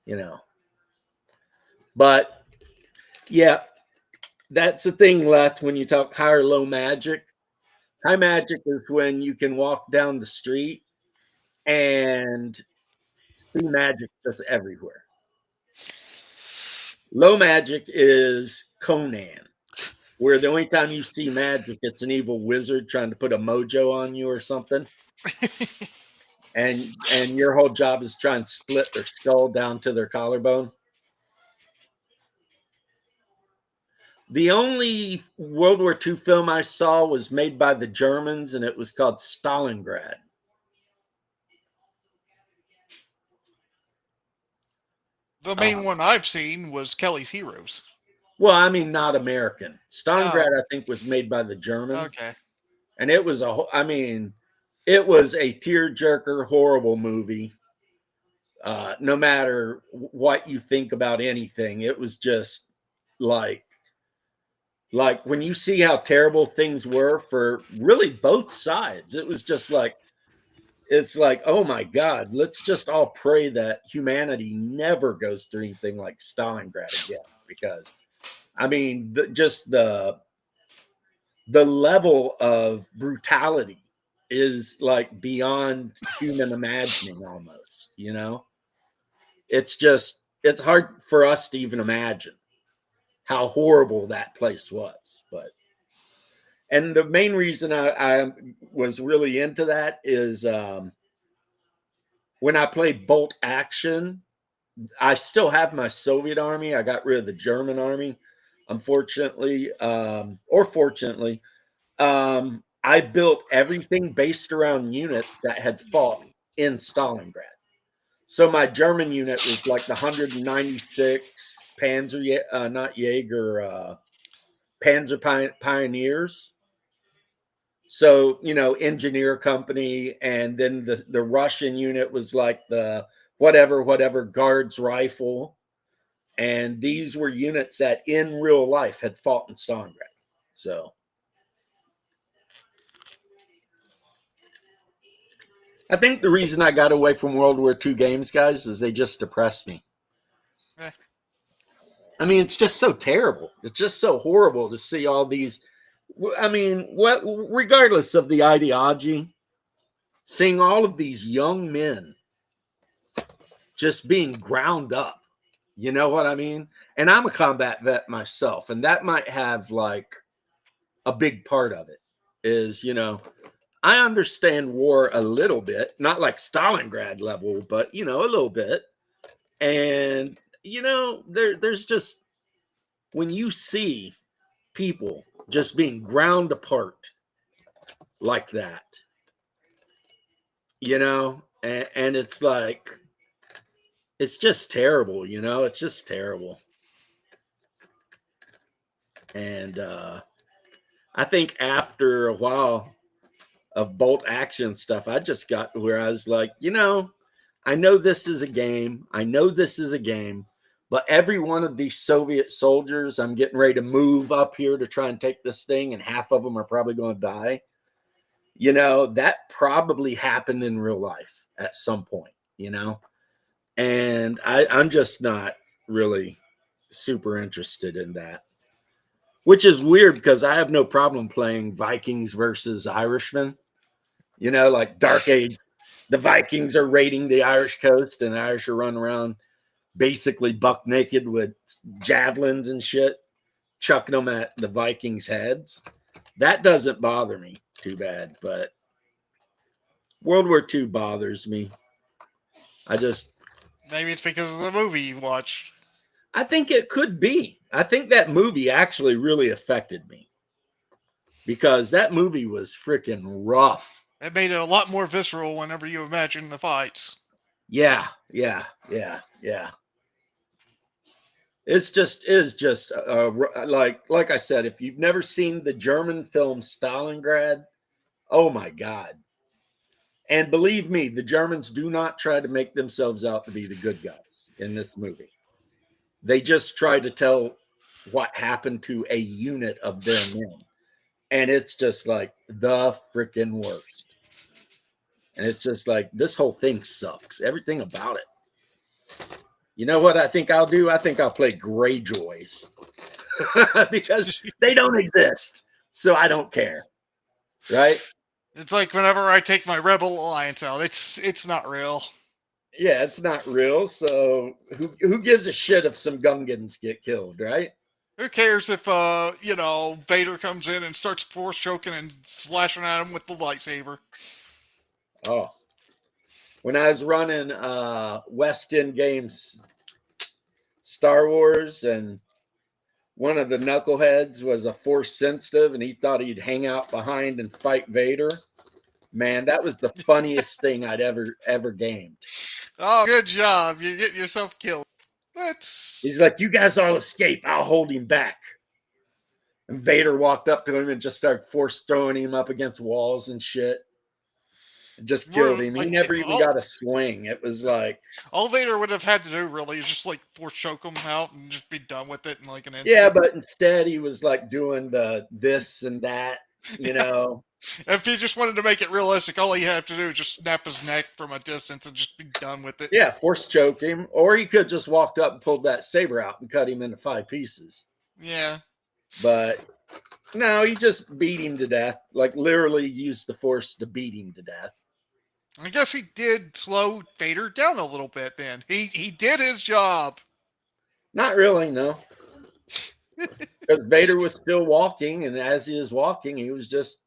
you know, but yeah, that's the thing left when you talk high or low magic. High magic is when you can walk down the street and see magic just everywhere. Low magic is Conan, where the only time you see magic, it's an evil wizard trying to put a mojo on you or something. And your whole job is try and split their skull down to their collarbone. The only World War II film I saw was made by the Germans, and it was called Stalingrad. The main one I've seen was Kelly's Heroes. Well, I mean, not American. Stalingrad, Oh. I think, was made by the Germans. Okay. And it was it was a tearjerker, horrible movie. No matter what you think about anything, it was just like when you see how terrible things were for really both sides, it was just like, it's like, oh my God, let's just all pray that humanity never goes through anything like Stalingrad again. Because, I mean, just the level of brutality is like beyond human imagining almost, you know? It's hard for us to even imagine how horrible that place was. And the main reason I was really into that is when I played Bolt Action, I still have my Soviet army. I got rid of the German army, unfortunately, or fortunately. I built everything based around units that had fought in Stalingrad. So my German unit was like the 196 Panzer, not Jaeger, Panzer Pioneers. So, you know, engineer company. And then the Russian unit was like the whatever guard's rifle. And these were units that in real life had fought in Stalingrad. So I think the reason I got away from World War II games, guys, is they just depressed me. Eh. I mean, it's just so terrible. It's just so horrible to see all these. I mean, regardless of the ideology, seeing all of these young men just being ground up. You know what I mean? And I'm a combat vet myself, and that might have like a big part of it is, I understand war a little bit, not like Stalingrad level, but, a little bit. And, there's just, when you see people just being ground apart like that, and it's like, it's just terrible, it's just terrible. And I think after a while of bolt action stuff, I just got to where I was like, I know this is a game. But every one of these Soviet soldiers I'm getting ready to move up here to try and take this thing, and half of them are probably going to die. That probably happened in real life at some point, and I'm just not really super interested in that, which is weird because I have no problem playing Vikings versus Irishmen, like Dark Age. The Vikings are raiding the Irish coast, and the Irish are running around basically buck naked with javelins and shit, chucking them at the Vikings' heads. That doesn't bother me too bad, but World War II bothers me. Maybe it's because of the movie you watched. I think it could be. I think that movie actually really affected me because that movie was freaking rough. It made it a lot more visceral whenever you imagine the fights. Yeah. It's just like I said, if you've never seen the German film Stalingrad, oh my God. And believe me, the Germans do not try to make themselves out to be the good guys in this movie. They just try to tell what happened to a unit of their men. And it's just like the freaking worst. And it's just like, this whole thing sucks. Everything about it. You know what I think I'll do? I think I'll play Greyjoys because they don't exist. So I don't care. Right? It's like whenever I take my Rebel Alliance out, it's not real. Yeah, it's not real. So who gives a shit if some Gungans get killed, right? Who cares if Vader comes in and starts force choking and slashing at him with the lightsaber? Oh. When I was running West End Games Star Wars, and one of the knuckleheads was a force sensitive and he thought he'd hang out behind and fight Vader. Man, that was the funniest thing I'd ever gamed. Oh, good job. You get yourself killed. He's like, you guys all escape. I'll hold him back. And Vader walked up to him and just started force throwing him up against walls and shit. And just killed him. He never even got a swing. It was like, all Vader would have had to do really is just like force choke him out and just be done with it in like an instant. Yeah, but instead he was like doing the this and that, If he just wanted to make it realistic, all he had to do was just snap his neck from a distance and just be done with it. Yeah, force choke him. Or he could just walked up and pulled that saber out and cut him into 5 pieces. Yeah. But no, he just beat him to death. Like literally used the force to beat him to death. I guess he did slow Vader down a little bit then. He did his job. Not really, no. Because Vader was still walking, and as he was walking, he was just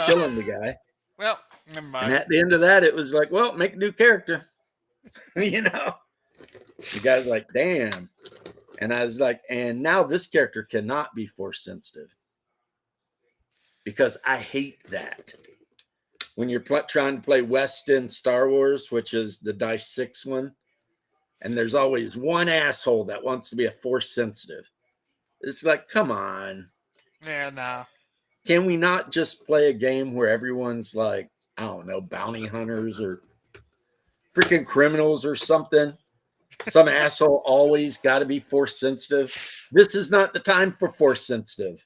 killing the guy. Well, never mind. And at the end of that, it was like, well, make a new character. The guy's like, damn. And I was like, and now this character cannot be force sensitive. Because I hate that. When you're trying to play West End Star Wars, which is the Dice 6 one, and there's always one asshole that wants to be a force sensitive. It's like, come on. Yeah, nah. Can we not just play a game where everyone's like, I don't know, bounty hunters or freaking criminals or something. Some asshole always got to be force sensitive. This is not the time for force sensitive.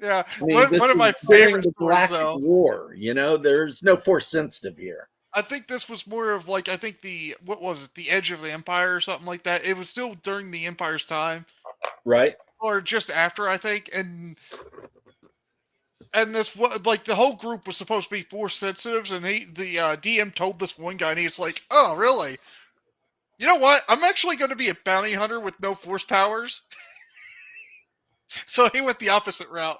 Yeah, I mean, this one of is my during favorite the stories, Galactic though. War. You know, there's no force sensitive here. I think this was more of like, I think what was it, the Edge of the Empire or something like that. It was still during the Empire's time, Right? or just after, I think. And this what like the whole group was supposed to be force sensitives, and the DM told this one guy, and he's like, "Oh, really? You know what? I'm actually going to be a bounty hunter with no force powers." So he went the opposite route.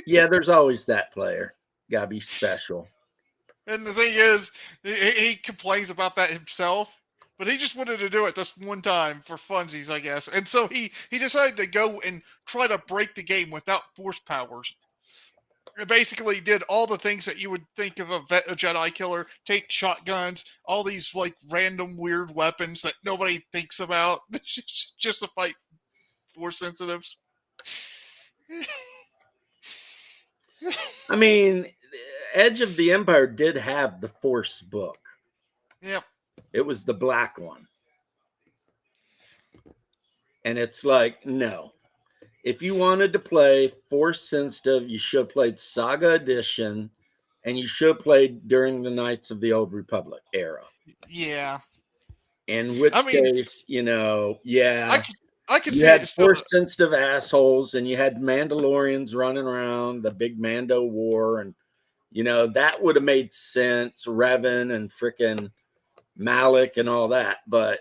Yeah, there's always that player. Gotta be special. And the thing is, he complains about that himself, but he just wanted to do it this one time for funsies, I guess. And so he decided to go and try to break the game without force powers. It basically did all the things that you would think of a Jedi killer: take shotguns, all these like random weird weapons that nobody thinks about, just to fight force sensitives. I mean, Edge of the Empire did have the Force book. Yep. It was the black one. And it's like, no. If you wanted to play Force sensitive, you should have played Saga Edition, and you should have played during the Knights of the Old Republic era. Yeah. In which case, you know, yeah. I could you see had it still. Force sensitive assholes, and you had Mandalorians running around the big Mando war, and you know that would have made sense. Revan and frickin' Malik and all that, but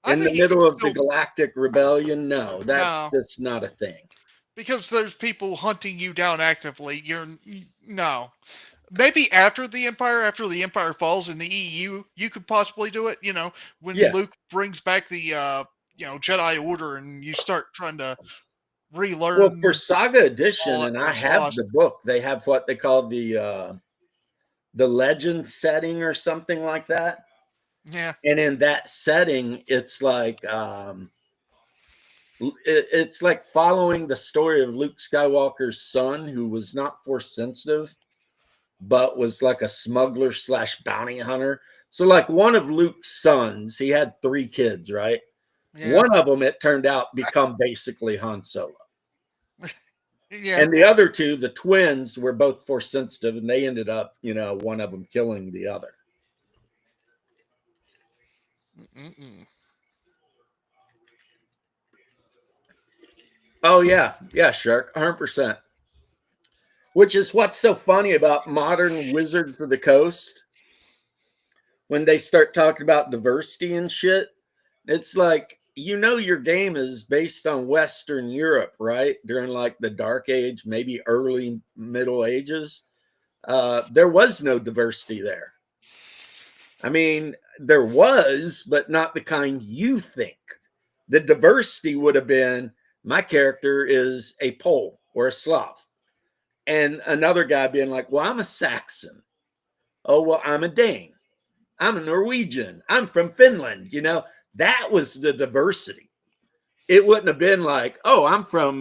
in the middle of the Galactic Rebellion, no, that's just not a thing. Because there's people hunting you down actively. No. Maybe after the Empire falls in the EU, you could possibly do it. You know, when Luke brings back the Jedi Order, and you start trying to relearn. Well, for Saga Edition, and I have the book, they have what they call the legend setting or something like that. Yeah. And in that setting, it's like it's like following the story of Luke Skywalker's son, who was not force sensitive, but was like a smuggler / bounty hunter. So like one of Luke's sons, he had 3 kids, right? Yeah. One of them, it turned out, become basically Han Solo. Yeah. And the other 2, the twins, were both force sensitive, and they ended up, you know, one of them killing the other. Oh yeah, Shark, 100%. Which is what's so funny about modern Wizards of the Coast. When they start talking about diversity and shit, it's like, you know, your game is based on Western Europe, right? During like the Dark Age, maybe early Middle Ages. There was no diversity there. I mean, there was, but not the kind you think. The diversity would have been, my character is a Pole or a Slav. And another guy being like, well, I'm a Saxon. Oh, well, I'm a Dane. I'm a Norwegian. I'm from Finland. You know, that was the diversity. It wouldn't have been like, oh, I'm from,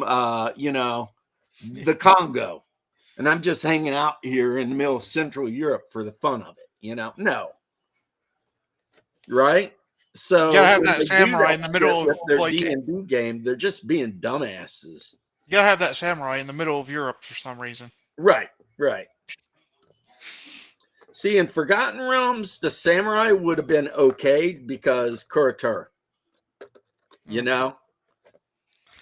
you know, the Congo, and I'm just hanging out here in the middle of Central Europe for the fun of it. You know, no. Right? So you gotta have that samurai in the middle of their D&D game. They're just being dumbasses. You gotta have that samurai in the middle of Europe for some reason. Right. See, in Forgotten Realms, the samurai would have been okay because Kurotur, you know,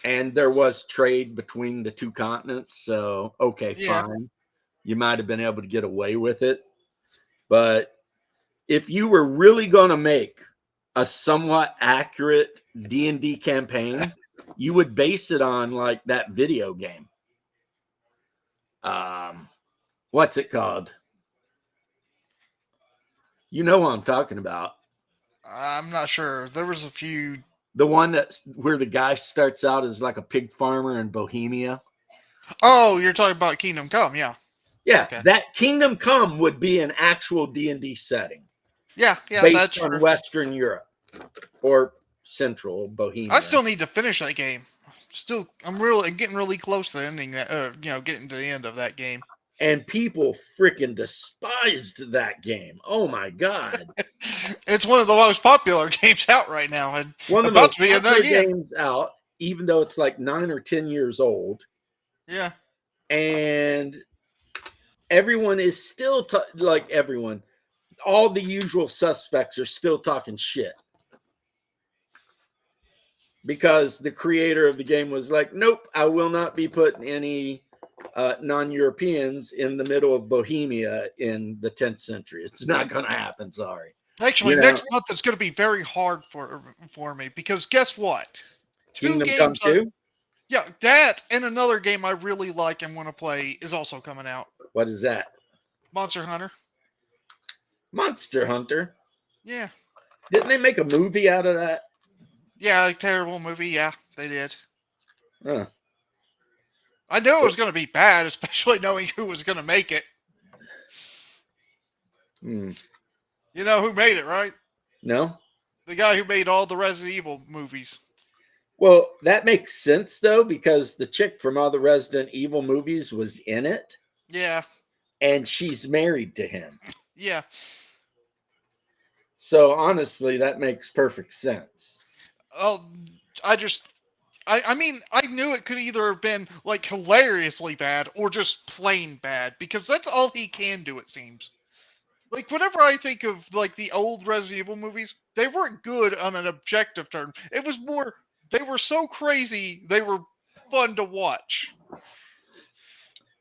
and there was trade between the 2 continents. So, okay, fine. You might have been able to get away with it. But if you were really going to make a somewhat accurate D&D campaign, you would base it on like that video game. What's it called? You know what I'm talking about. I'm not sure. There was a few. The one that's where the guy starts out as like a pig farmer in Bohemia. Oh, you're talking about Kingdom Come, yeah. Yeah, okay. That Kingdom Come would be an actual D&D setting. Yeah, based that's on true. Western Europe or Central Bohemia. I still need to finish that game. I'm getting really close to ending that. Getting to the end of that game. and people freaking despised that game. Oh my god. It's one of the most popular games out right now, and One of the about most to be popular another. Yeah, games out, even though it's like 9 or 10 years old. yeah. And everyone is still like everyone, all the usual suspects are still talking shit because the creator of the game was like, nope, I will not be putting any non-Europeans in the middle of Bohemia in the 10th century. It's not going to happen. Sorry. Actually, You know, next month it's going to be very hard for me because guess what? Two Kingdom Come games. 2. Yeah, that and another game I really like and want to play is also coming out. What is that? Monster Hunter. Monster Hunter. Yeah. Didn't they make a movie out of that? Yeah, a terrible movie. Yeah, they did. Huh. I knew it was going to be bad, especially knowing who was going to make it. Hmm. You know who made it, right? No. The guy who made all the Resident Evil movies. Well, that makes sense though, because the chick from all the Resident Evil movies was in it, Yeah, and she's married to him. yeah. So honestly, that makes perfect sense. Oh, I mean, I knew it could either have been like hilariously bad or just plain bad because that's all he can do, it seems. Like, whenever I think of like the old Resident Evil movies, they weren't good on an objective term. It was more, they were so crazy, they were fun to watch.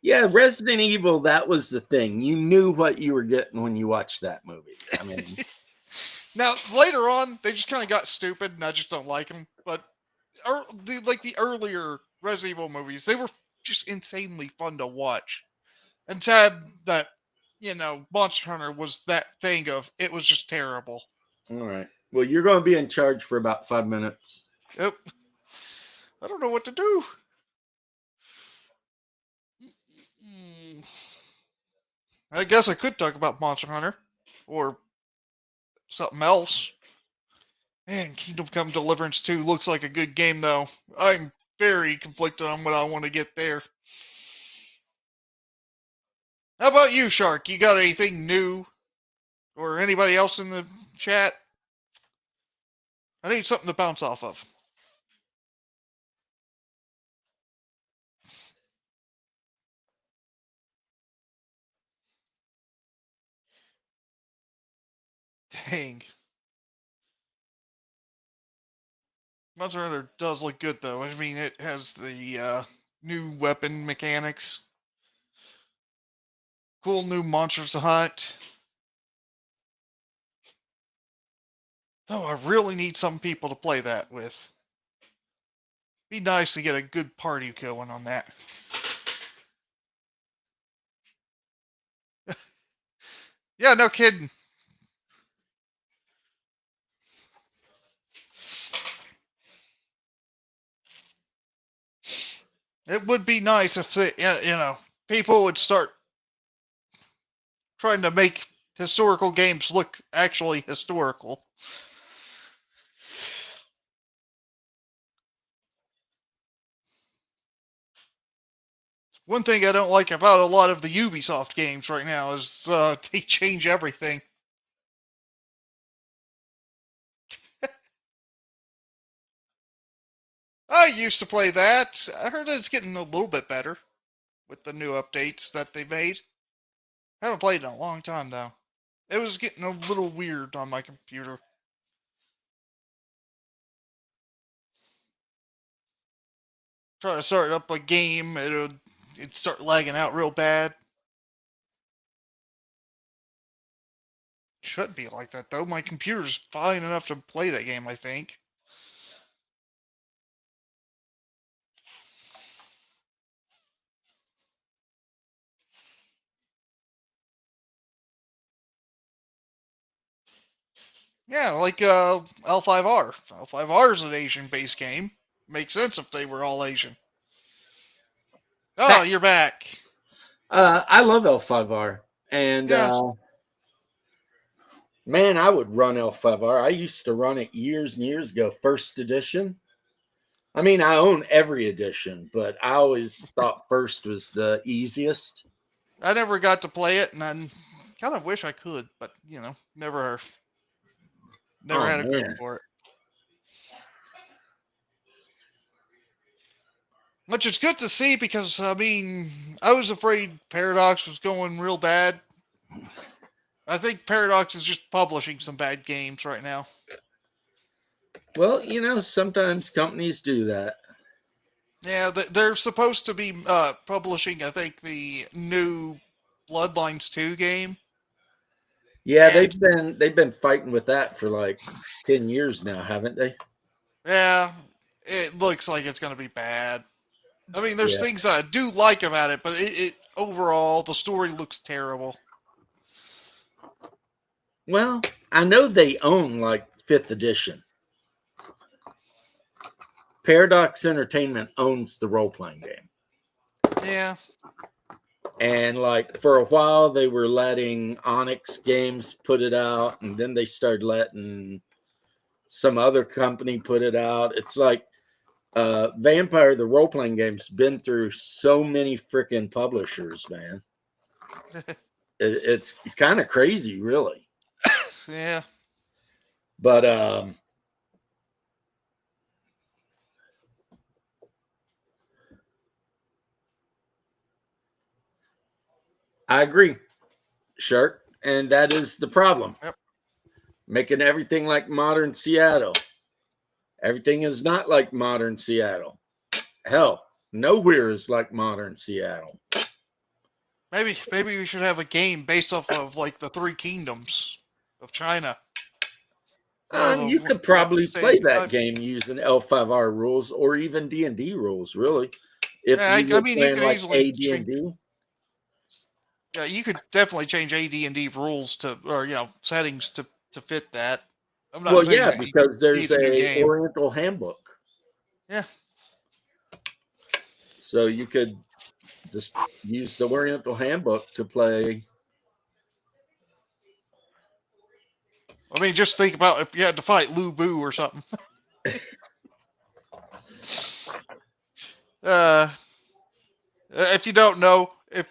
Yeah, Resident Evil, that was the thing. You knew what you were getting when you watched that movie. I mean, Now, later on, they just kind of got stupid, and I just don't like them. But the earlier Resident Evil movies, they were just insanely fun to watch. And sad that, Monster Hunter was that thing of, it was just terrible. all right. Well, you're going to be in charge for about 5 minutes. Yep. I don't know what to do. I guess I could talk about Monster Hunter. Or something else. Man, Kingdom Come Deliverance 2 looks like a good game, though. I'm very conflicted on what I want to get there. How about you, Shark? You got anything new? Or anybody else in the chat? I need something to bounce off of. Dang. Monster Hunter does look good, though. I mean, it has the new weapon mechanics. Cool new monsters to hunt. Though I really need some people to play that with. Be nice to get a good party going on that. Yeah, no kidding. It would be nice if people would start trying to make historical games look actually historical. One thing I don't like about a lot of the Ubisoft games right now is they change everything. I used to play that. I heard it's getting a little bit better with the new updates that they made. I haven't played in a long time, though. It was getting a little weird on my computer. Try to start up a game, it'd start lagging out real bad. Should be like that, though. My computer's fine enough to play that game, I think. Yeah, like L5R. L5R is an Asian-based game. Makes sense if they were all Asian. Oh, you're back. I love L5R. And Yeah. man, I would run L5R. I used to run it years and years ago, first edition. I mean, I own every edition, but I always thought first was the easiest. I never got to play it, and I kind of wish I could, but never Oh had a go man. for it. Which is good to see because I was afraid Paradox was going real bad. I think Paradox is just publishing some bad games right now. Well, sometimes companies do that. Yeah, they're supposed to be publishing, I think, the new Bloodlines 2 game. Yeah, And they've been fighting with that for like 10 years now, haven't they? yeah, it looks like it's going to be bad. I mean, there's Yeah. things that I do like about it, but it overall, the story looks terrible. Well, I know they own like 5th edition. Paradox Entertainment owns the role-playing game. Yeah. And like for a while they were letting Onyx Games put it out, and then they started letting some other company put it out. It's like Vampire the role-playing game's been through so many freaking publishers, man. It's kind of crazy, really. Yeah. But I agree, Shark, and that is the problem. Yep. Making everything like modern Seattle. Everything is not like modern Seattle. Hell, nowhere is like modern Seattle. Maybe we should have a game based off of like the Three Kingdoms of China. You could probably play that game using L5R rules or even D&D rules, really. If Yeah, you were you playing could like easily AD&D. Yeah, you could definitely change AD&D rules or settings to fit that. I'm not Well, saying yeah, that you because there's need a new a game. Oriental handbook. Yeah. So you could just use the Oriental handbook to play. I mean, just think about if you had to fight Lu Bu or something. If you don't know, if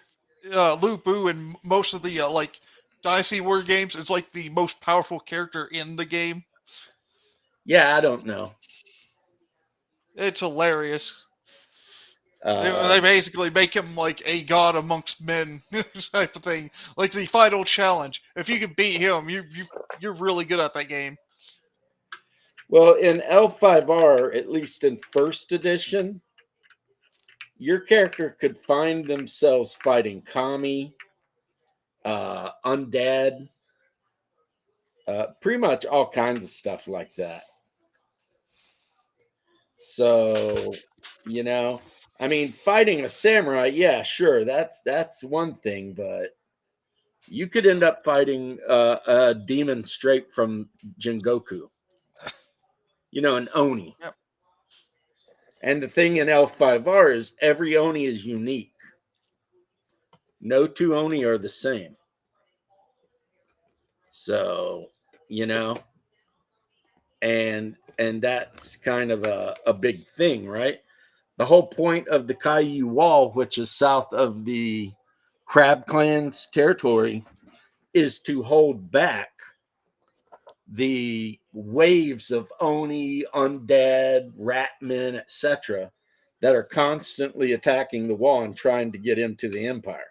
Lu Bu in most of the like Dynasty War games is like the most powerful character in the game. Yeah, I don't know. It's hilarious. They basically make him like a god amongst men type of thing, like the final challenge. If you can beat him, you're really good at that game. Well, in L5R, at least in first edition, your character could find themselves fighting Kami, undead, pretty much all kinds of stuff like that. So, I mean, fighting a samurai, yeah, sure, that's one thing, but you could end up fighting a demon straight from Jingoku, an Oni. Yep. And the thing in L5R is every Oni is unique. No two Oni are the same. So, and that's kind of a big thing, right? The whole point of the Kaiyu Wall, which is south of the Crab Clan's territory, is to hold back the waves of Oni, undead, ratmen, etc., that are constantly attacking the wall and trying to get into the Empire.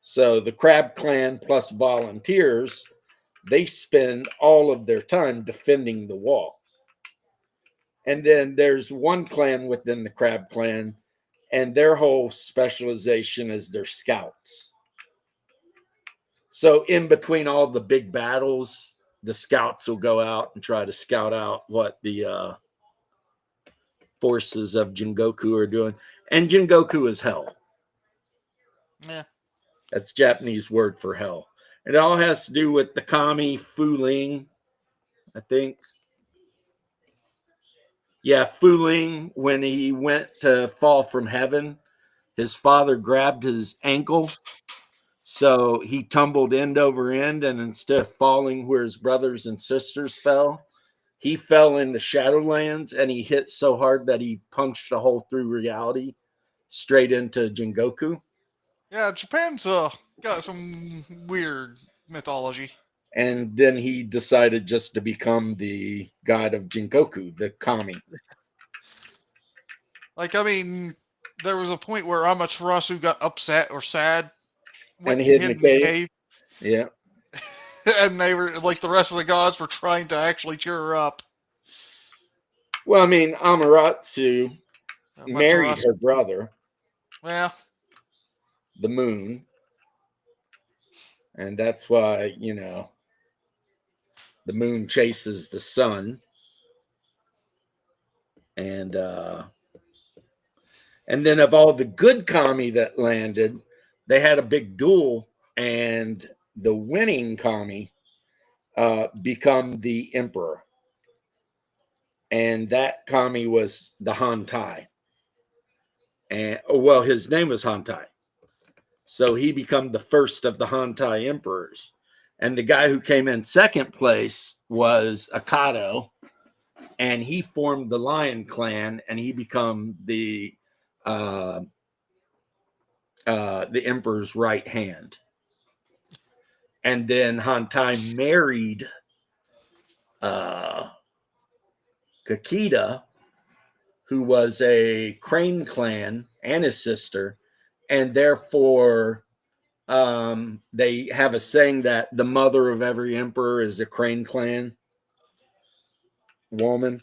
So the Crab Clan plus volunteers, they spend all of their time defending the wall. And then there's one clan within the Crab Clan, and their whole specialization is their scouts. So in between all the big battles, the scouts will go out and try to scout out what the forces of Jingoku are doing. And Jingoku is hell. Yeah. That's Japanese word for hell. It all has to do with the Kami Fu Ling, I think. Yeah, Fu Ling, when he went to fall from heaven, his father grabbed his ankle. So he tumbled end over end, and instead of falling where his brothers and sisters fell, he fell in the Shadowlands, and he hit so hard that he punched a hole through reality straight into Jingoku. Yeah, Japan's got some weird mythology. And then he decided just to become the god of Jinkoku, the kami. Like, I mean, there was a point where Amaterasu got upset or sad, went And and hid hid in in the the cave. cave, Yeah. and they were like the rest of the gods were trying to actually cheer her up. Well, I mean, Amaterasu married Amaterasu, her brother, yeah, the moon. And that's why, the moon chases the sun. And then of all the good kami that landed, they had a big duel, and the winning kami become the emperor. And that kami was the Hantai. And well, his name was Hantai. So he became the first of the Hantai emperors. And the guy who came in second place was Akado, and he formed the Lion Clan, and he became the emperor's right hand. And then Hantai married Kakita, who was a Crane clan, and his sister, and therefore they have a saying that the mother of every emperor is a Crane clan woman.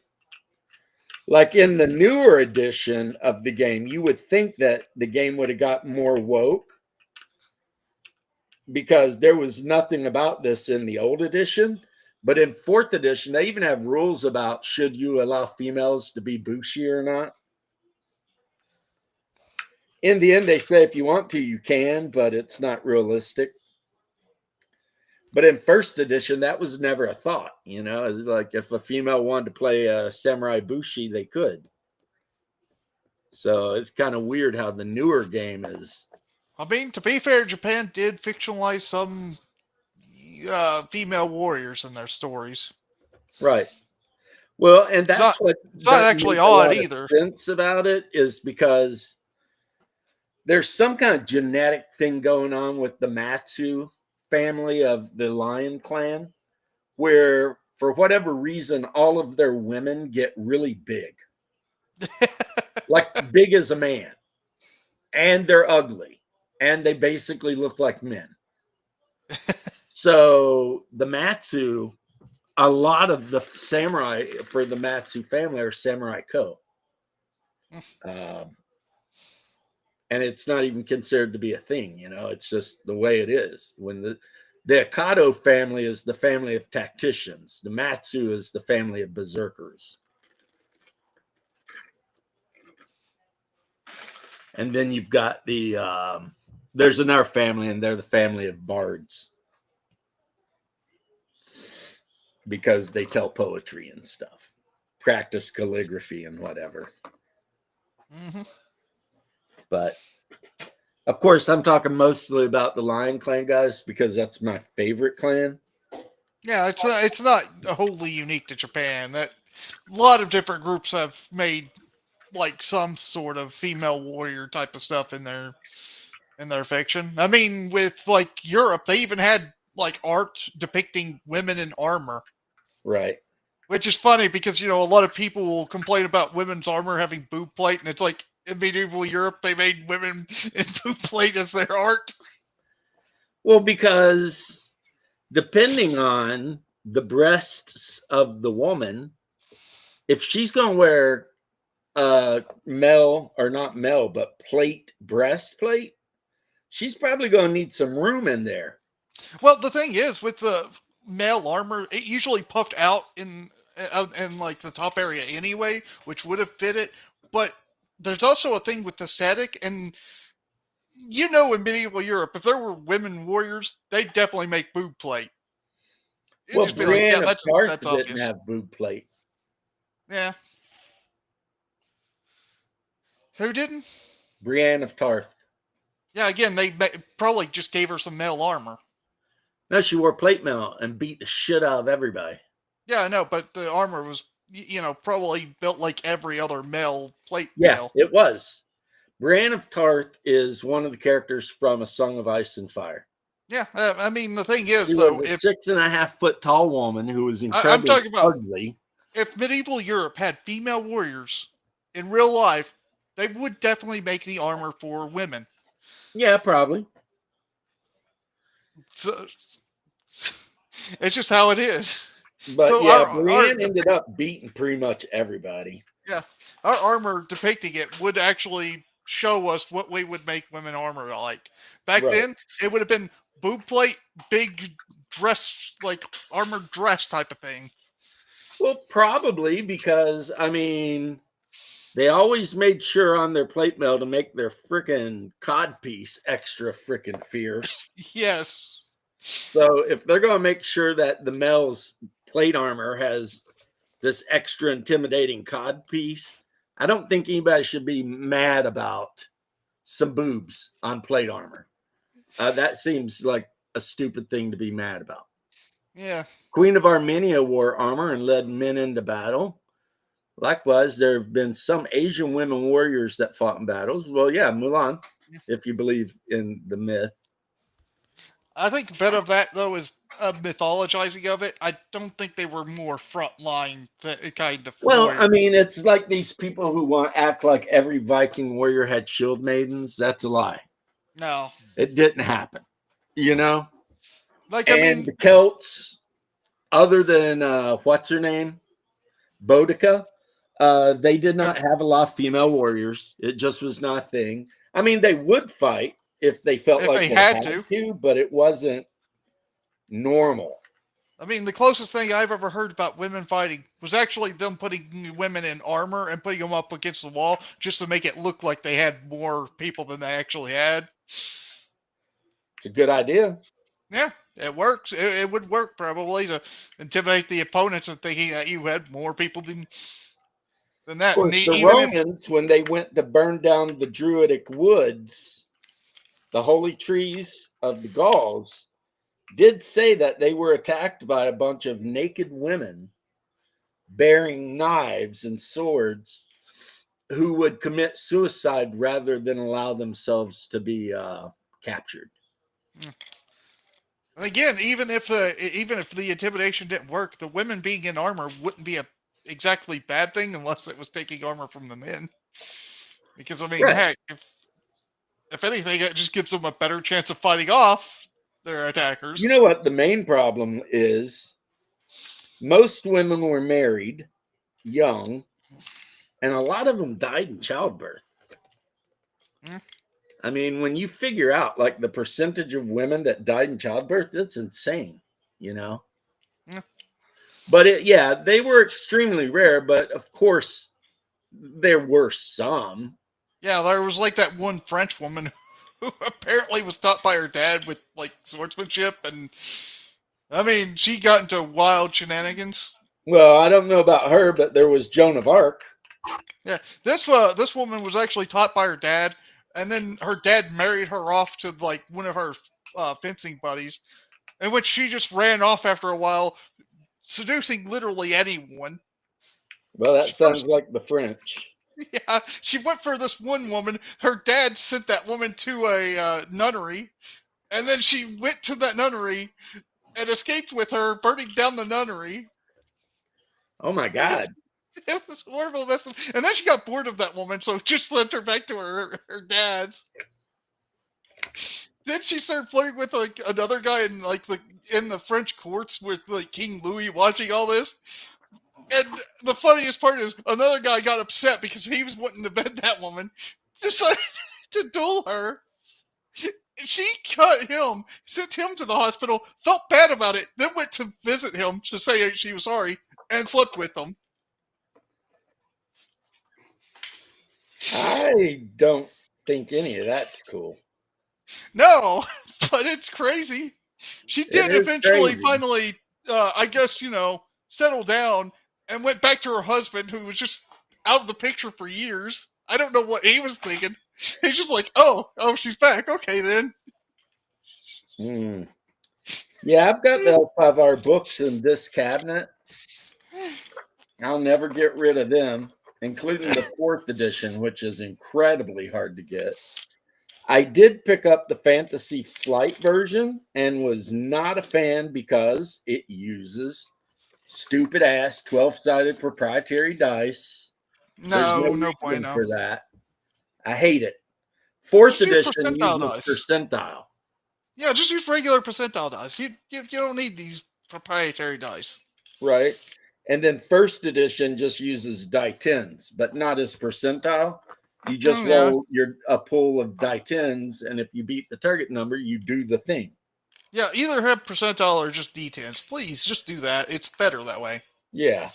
Like in the newer edition of the game, you would think that the game would have got more woke, because there was nothing about this in the old edition. But in fourth edition, they even have rules about should you allow females to be bushi or not. In the end, they say if you want to, you can, but it's not realistic. But in first edition, that was never a thought. It was like if a female wanted to play a samurai bushi, they could. So it's kind of weird how the newer game is. I mean, to be fair, Japan did fictionalize some female warriors in their stories. Right. Well, and It's that's not what it's not doesn't actually make a odd lot of either. sense about it, is because there's some kind of genetic thing going on with the Matsu family of the Lion Clan, where for whatever reason, all of their women get really big, like big as a man, and they're ugly, and they basically look like men. So the Matsu, a lot of the samurai for the Matsu family are samurai ko. And it's not even considered to be a thing, it's just the way it is. When the Akado family is the family of tacticians, the Matsu is the family of berserkers. And then you've got there's another family, and they're the family of bards, because they tell poetry and stuff, practice calligraphy and whatever. Mm-hmm. But of course, I'm talking mostly about the Lion Clan guys, because that's my favorite clan. Yeah, it's not wholly unique to Japan. That a lot of different groups have made like some sort of female warrior type of stuff in their fiction. I mean, with like Europe, they even had like art depicting women in armor. Right. Which is funny because, a lot of people will complain about women's armor having boob plate, and it's like in medieval Europe, they made women in boob plate as their art. Well, because depending on the breasts of the woman, if she's going to wear male, or not male, but breastplate, she's probably going to need some room in there. Well, the thing is, with the male armor, it usually puffed out in like the top area anyway, which would have fit it. But there's also a thing with aesthetic, and in medieval Europe, if there were women warriors, they'd definitely make boob plate. It'd Well, just be like, yeah, Brienne of Tarth that's didn't obvious. have boob plate. Yeah. Who didn't? Brienne of Tarth. Yeah, again, they probably just gave her some male armor. No, she wore plate mail and beat the shit out of everybody. Yeah, I know, but the armor was, probably built like every other male plate Yeah, mail. it was. Brienne of Tarth is one of the characters from A Song of Ice and Fire. Yeah, I mean, the thing is, She though, was a if 6.5 foot tall woman who was I'm incredibly talking about ugly. if medieval Europe had female warriors in real life, they would definitely make the armor for women. Yeah, probably. So it's just how it is. But So yeah, our Brienne ended up beating pretty much everybody. yeah, our armor depicting it would actually show us what we would make women armor like. Back Right. then, it would have been boob plate, big dress, like armored dress type of thing. Well, probably because, I mean, they always made sure on their plate mail to make their freaking codpiece extra freaking fierce. Yes. So if they're going to make sure that the male's plate armor has this extra intimidating codpiece, I don't think anybody should be mad about some boobs on plate armor. That seems like a stupid thing to be mad about. Yeah. Queen of Armenia wore armor and led men into battle. Likewise, there have been some Asian women warriors that fought in battles. Well, yeah, Mulan, if you believe in the myth. I think a bit of that, though, is a mythologizing of it. I don't think they were more frontline kind of Well, warriors. I mean, it's like these people who want to act like every Viking warrior had shield maidens. That's a lie. No. It didn't happen, you know? Like, I And mean, the Celts, other than what's her name? Boudica, they did not have a lot of female warriors. It just was not a thing. I mean, they would fight if they felt if like they they had had to. to, but it wasn't normal. I mean, the closest thing I've ever heard about women fighting was actually them putting women in armor and putting them up against the wall just to make it look like they had more people than they actually had. It's a good idea. Yeah, it works. It would work probably to intimidate the opponents and thinking that you had more people than that. Of course, And the even if Romans, when they went to burn down the Druidic woods, the holy trees of the Gauls, did say that they were attacked by a bunch of naked women bearing knives and swords who would commit suicide rather than allow themselves to be captured. again, even if the intimidation didn't work, the women being in armor wouldn't be a exactly bad thing unless it was taking armor from the men. Because I mean, Right. heck, if anything, it just gives them a better chance of fighting off their attackers. You know what the main problem is? Most women were married young, and a lot of them died in childbirth. Mm. I mean, when you figure out like the percentage of women that died in childbirth, it's insane, you know? Yeah. But yeah, they were extremely rare, but of course, there were some. Yeah, there was like that one French woman who apparently was taught by her dad with like swordsmanship, and I mean, she got into wild shenanigans. Well, I don't know about her, but there was Joan of Arc. Yeah, this woman was actually taught by her dad, and then her dad married her off to like one of her fencing buddies, in which she just ran off after a while, seducing literally anyone. Well, that sounds like the French. Yeah, she went for this one woman. Her dad sent that woman to a nunnery, and then she went to that nunnery and escaped with her, burning down the nunnery. Oh my God. It was horrible mess. And then she got bored of that woman, so just sent her back to her dad's. Then she started flirting with like another guy in like in the French courts with like King Louis watching all this. And the funniest part is another guy got upset because he was wanting to bed that woman, decided to duel her. She cut him, sent him to the hospital, felt bad about it, then went to visit him to say she was sorry, and slept with him. I don't think any of that's cool. No, but it's crazy. She did is eventually, crazy. finally, I guess, settle down and went back to her husband, who was just out of the picture for years. I don't know what he was thinking. He's just like, oh, she's back. Okay, then. Yeah, I've got the Elphaba books in this cabinet. I'll never get rid of them. including the 4th edition, which is incredibly hard to get. I did pick up the Fantasy Flight version and was not a fan because it uses stupid ass 12-sided proprietary dice. There's No, no reason bueno. for that. I hate it. 4th Just use edition percentile uses dice. percentile. Yeah, just use regular percentile dice. You don't need these proprietary dice. Right. And then 1st edition just uses die 10s, but not as percentile. You just Yeah. roll a pool of die 10s, and if you beat the target number, you do the thing. Yeah, either have percentile or just D10s. Please, just do that. It's better that way. Yeah.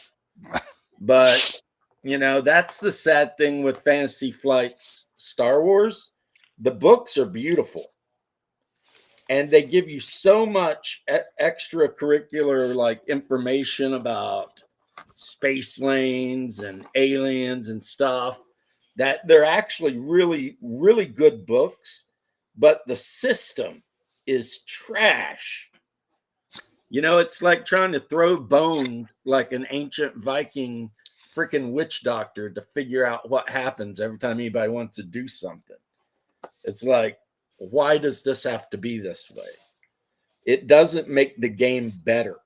But, that's the sad thing with Fantasy Flight's Star Wars. The books are beautiful. And they give you so much extracurricular like information about space lanes and aliens and stuff that they're actually really, really good books, but the system is trash. It's like trying to throw bones like an ancient Viking freaking witch doctor to figure out what happens every time anybody wants to do something. It's like, why does this have to be this way? It doesn't make the game better.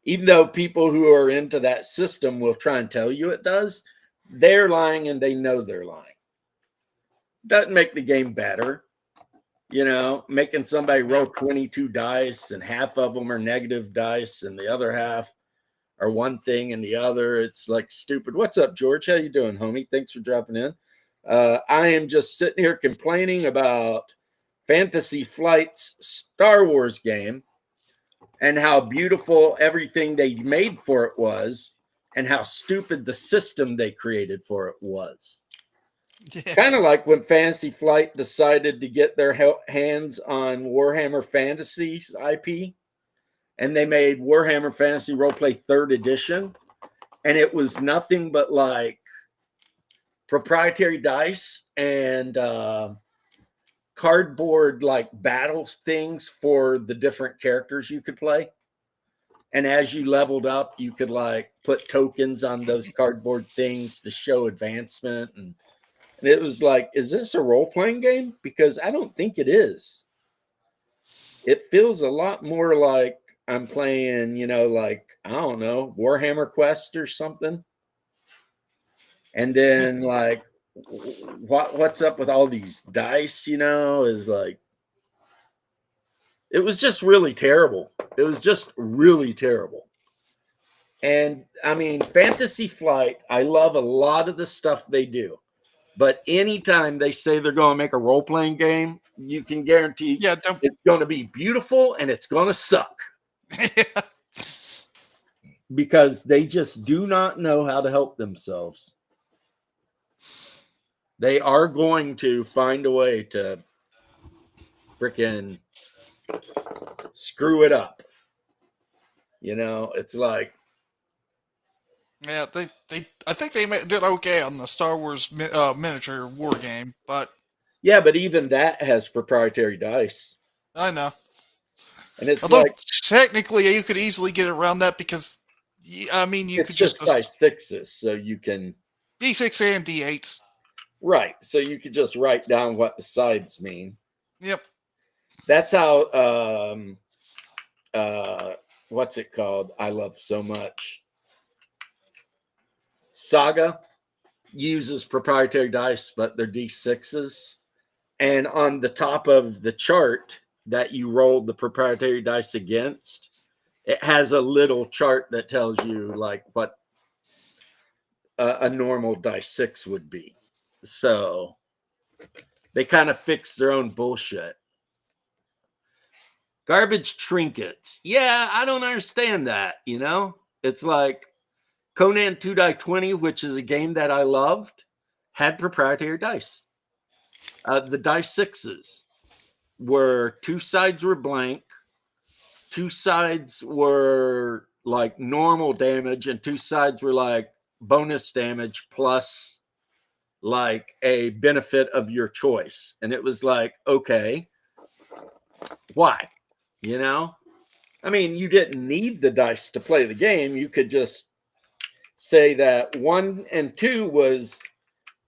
Even though people who are into that system will try and tell you it does, they're lying and they know they're lying. Doesn't make the game better. Making somebody roll 22 dice and half of them are negative dice and the other half are one thing and the other. It's like stupid. What's up, George? How you doing, homie? Thanks for dropping in. I am just sitting here complaining about Fantasy Flight's Star Wars game and how beautiful everything they made for it was and how stupid the system they created for it was. Yeah. Kind of like when Fantasy Flight decided to get their hands on Warhammer Fantasy's IP, and they made Warhammer Fantasy Roleplay 3rd edition, and it was nothing but like proprietary dice and cardboard like battles things for the different characters you could play. And as you leveled up, you could like put tokens on those cardboard things to show advancement. And it was like, is this a role-playing game? Because I don't think it is. It feels a lot more like I'm playing, like, I don't know, Warhammer Quest or something. And then like, what's up with all these dice, is like, it was just really terrible. It was just really terrible. And I mean, Fantasy Flight, I love a lot of the stuff they do. But anytime they say they're going to make a role-playing game, you can guarantee it's going to be beautiful and it's going to suck. Because they just do not know how to help themselves. They are going to find a way to freaking screw it up. It's like, Yeah, I think they did okay on the Star Wars miniature war game, but yeah, but even that has proprietary dice. I know. And it's although like, technically you could easily get around that because you it's could just dice 6s, so you can D6 and D8s. Right, so you could just write down what the sides mean. Yep. That's how what's it called? I love so much. Saga uses proprietary dice, but they're D6s. And on the top of the chart that you rolled the proprietary dice against, it has a little chart that tells you like what a normal dice 6 would be. So they kind of fix their own bullshit. Garbage trinkets. Yeah, I don't understand that, It's like Conan 2-Die-20, which is a game that I loved, had proprietary dice. The dice 6s were 2 sides were blank, 2 sides were like normal damage, and 2 sides were like bonus damage plus like a benefit of your choice. And it was like, okay, why? I mean, you didn't need the dice to play the game. You could just say that 1 and 2 was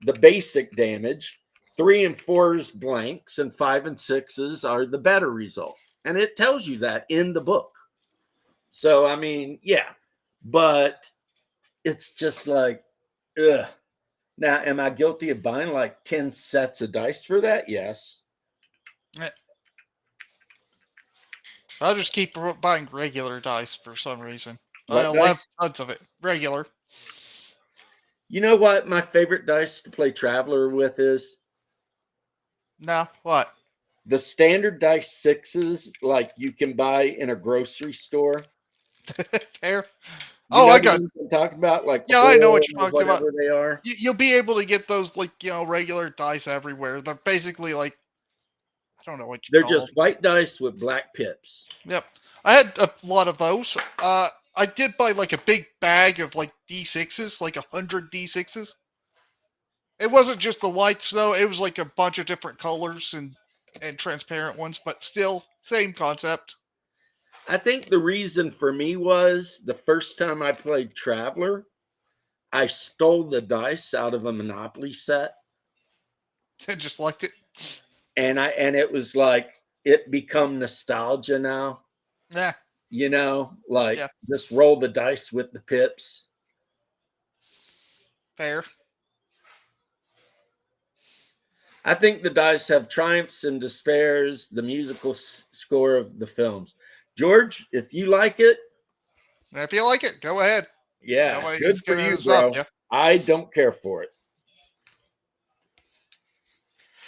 the basic damage, 3 and 4 is blanks, and 5 and 6s are the better result. And it tells you that in the book. So, I mean, yeah, but it's just like, ugh. Now, am I guilty of buying like 10 sets of dice for that? Yes. I'll just keep buying regular dice for some reason. What I'll have dice? tons of it. Regular. You know what my favorite dice to play Traveler with is? No, what? The standard dice 6s, like you can buy in a grocery store. Fair. You Oh, know I the got. ones I'm talking about, like Yeah, I know what Horn you're or talking about. whatever they are. You'll be able to get those, like, regular dice everywhere. They're basically like, I don't know what you They're call them. just white dice with black pips. Yep. I had a lot of those. I did buy like a big bag of like D6s, like 100 D6s. It wasn't just the whites though. It was like a bunch of different colors and transparent ones, but still same concept. I think the reason for me was the first time I played Traveler, I stole the dice out of a Monopoly set, I just liked it. and it was like it become nostalgia now. Nah, You know, like Yeah. just roll the dice with the pips. fair. I think the dice have triumphs and despairs, the musical score of the films. George, if you like it, If you like it, go ahead. yeah, good Nobody's for gonna you, stop bro. you. I don't care for it.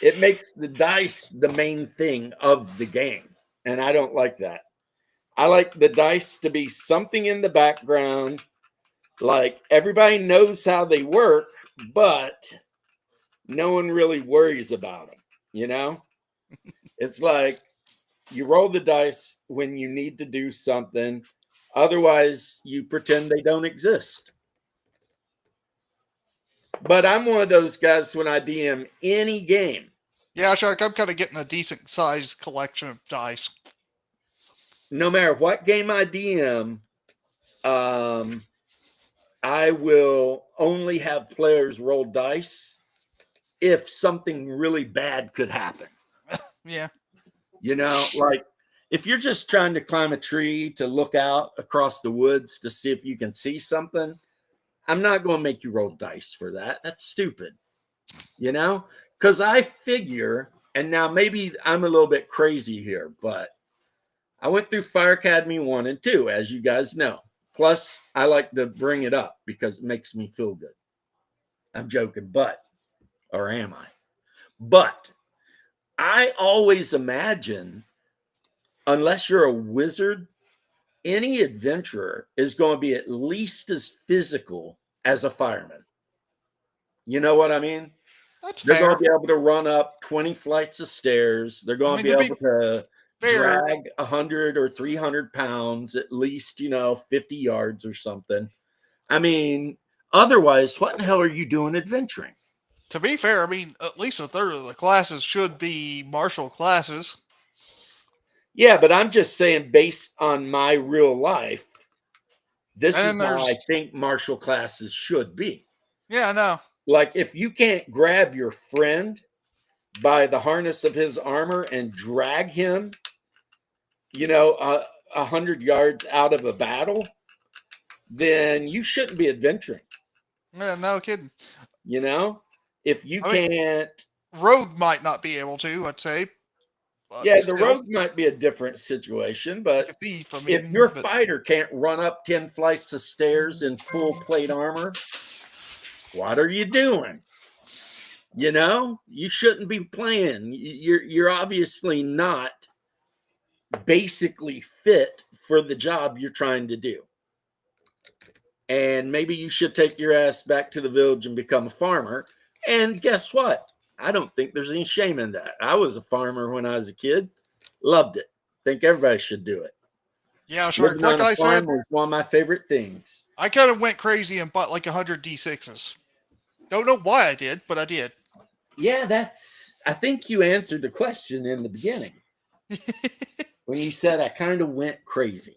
It makes the dice the main thing of the game, and I don't like that. I like the dice to be something in the background, like everybody knows how they work, but no one really worries about them. You know, it's like you roll the dice when you need to do something, otherwise, you pretend they don't exist. But I'm one of those guys when I DM any game, Yeah, Shark, I'm kind of getting a decent sized collection of dice. no matter what game I DM, um, I will only have players roll dice if something really bad could happen. Yeah. You know, like if you're just trying to climb a tree to look out across the woods to see if you can see something, I'm not going to make you roll dice for that. That's stupid. You know, because I figure, and now maybe I'm a little bit crazy here, but I went through Fire Academy 1 and 2, as you guys know. Plus, I like to bring it up because it makes me feel good. I'm joking, or am I? But I always imagine, unless you're a wizard, any adventurer is going to be at least as physical as a fireman. You know what I mean? That's They're going fair. to be able to run up 20 flights of stairs. They're going I to mean, be to able be to fair, drag 100 or 300 pounds, at least, 50 yards or something. I mean, otherwise, what in the hell are you doing adventuring? I mean, at least a third of the classes should be martial classes. Yeah, but I'm just saying, based on my real life, this And is then how I there's, think martial classes should be. yeah, no. Like, if you can't grab your friend by the harness of his armor and drag him, 100 yards out of a battle, then you shouldn't be adventuring. Yeah, no kidding. If you I mean, can't, Rogue might not be able to, I'd say. But yeah, the still, rogue might be a different situation, like a but thief, I if mean, your but fighter can't run up 10 flights of stairs in full plate armor, what are you doing? You shouldn't be playing. You're obviously not basically fit for the job you're trying to do. And maybe you should take your ass back to the village and become a farmer. And guess what? I don't think there's any shame in that. I was a farmer when I was a kid. Loved it. Think everybody should do it. yeah, Shark, Living like on a I farm said, was one of my favorite things. I kind of went crazy and bought like 100 D6s. Don't know why I did, but I did. Yeah, I think you answered the question in the beginning when you said I kind of went crazy.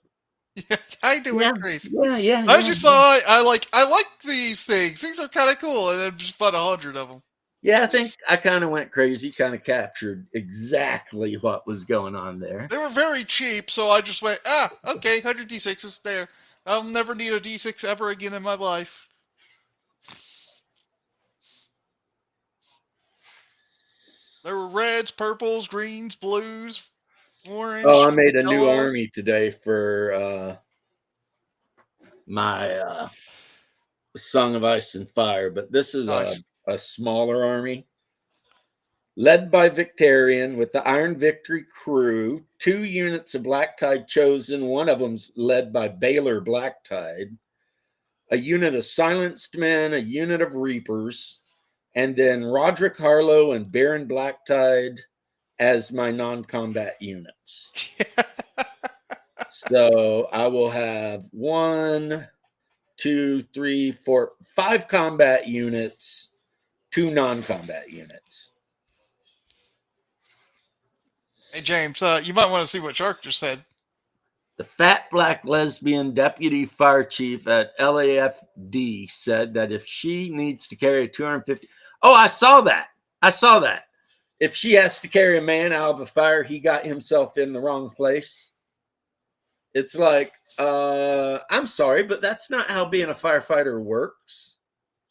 Yeah, kind of went crazy. Yeah. I just saw it. I like these things. These are kind of cool, and then just bought 100 of them. Yeah, I think I kind of went crazy, kind of captured exactly what was going on there. They were very cheap, so I just went, okay, 100 D6s there. I'll never need a D6 ever again in my life. There were reds, purples, greens, blues, orange. Oh, I made a new yellow. army today for my Song of Ice and Fire, but this is Nice. a smaller army led by Victarion with the Iron Victory crew, 2 units of Black Tide chosen. One of them's led by Baylor Black Tide, a unit of Silenced Men, a unit of Reapers, and then Roderick Harlow and Baron Black Tide as my non-combat units. So I will have 1, 2, 3, 4, 5 combat units, 2 non-combat units. Hey, James, you might want to see what Shark just said. The fat black lesbian deputy fire chief at LAFD said that if she needs to carry 250, I saw that. If she has to carry a man out of a fire, he got himself in the wrong place. It's like, I'm sorry, but that's not how being a firefighter works.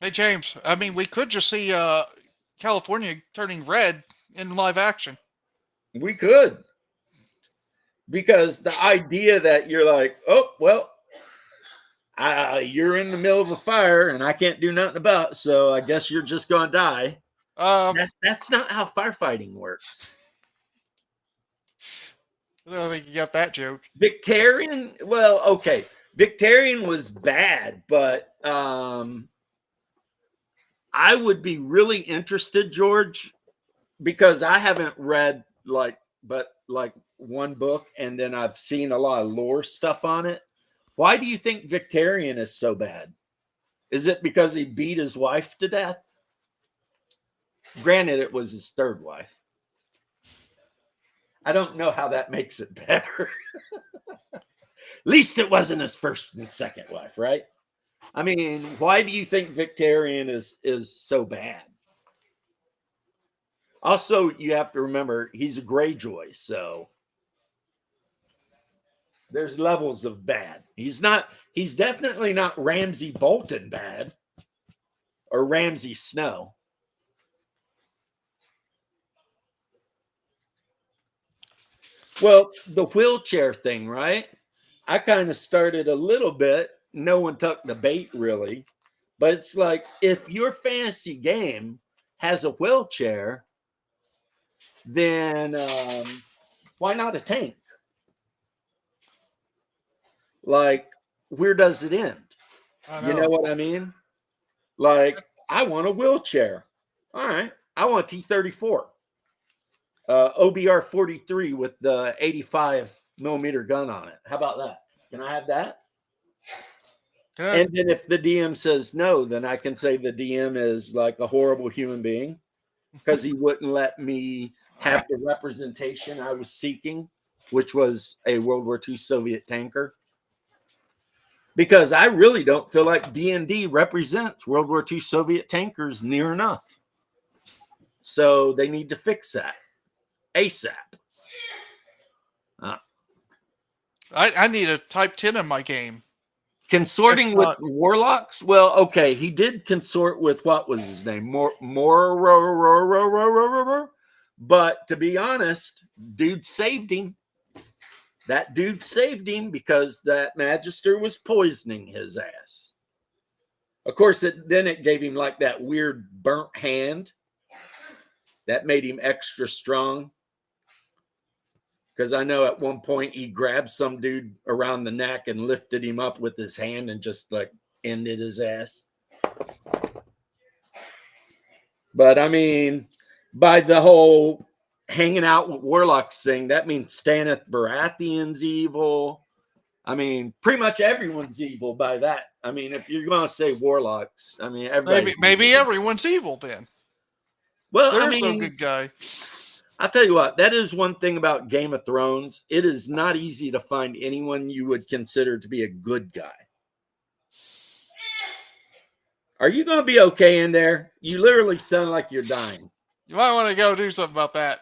Hey, James, I mean, we could just see California turning red in live action. We could. Because the idea that you're like, oh, well, you're in the middle of a fire and I can't do nothing about it, so I guess you're just going to die. That's not how firefighting works. I don't think you got that joke. Victarion, well, okay. Victarion was bad, but I would be really interested, George, because I haven't read like one book, and then I've seen a lot of lore stuff on it. Why do you think Victarion is so bad? Is it because he beat his wife to death? Granted, it was his 3rd wife. I don't know how that makes it better. At least it wasn't his 1st and 2nd wife, right? I mean, why do you think Victarion is so bad? Also, you have to remember he's a Greyjoy, so there's levels of bad. He's definitely not Ramsay Bolton bad or Ramsay Snow. Well, the wheelchair thing, right? I kind of started a little bit. No one took the bait really, but it's like if your fantasy game has a wheelchair, then why not a tank? Like, where does it end? You know what I mean? Like, I want a wheelchair. All right. I want a T-34. OBR 43 with the 85 millimeter gun on it. How about that? Can I have that? Good. And then if the DM says no, then I can say the DM is like a horrible human being because he wouldn't let me have the representation I was seeking, which was a World War II Soviet tanker. Because I really don't feel like D&D represents World War II Soviet tankers near enough. So they need to fix that ASAP. I need a Type 10 in my game. Consorting with warlocks? Well, okay, he did consort with, what was his name? But to be honest, dude saved him. That dude saved him because that magister was poisoning his ass. Of course, then it gave him like that weird burnt hand. That made him extra strong. Because I know at one point he grabbed some dude around the neck and lifted him up with his hand and just like ended his ass. But I mean, by the whole hanging out with warlocks thing, that means Staneth Baratheon's evil. I mean, pretty much everyone's evil by that. I mean, if you're going to say warlocks, I mean, maybe everyone's evil then. Well, there's no good guy. I'll tell you what, that is one thing about Game of Thrones. It is not easy to find anyone you would consider to be a good guy. Are you going to be okay in there? You literally sound like you're dying. You might want to go do something about that.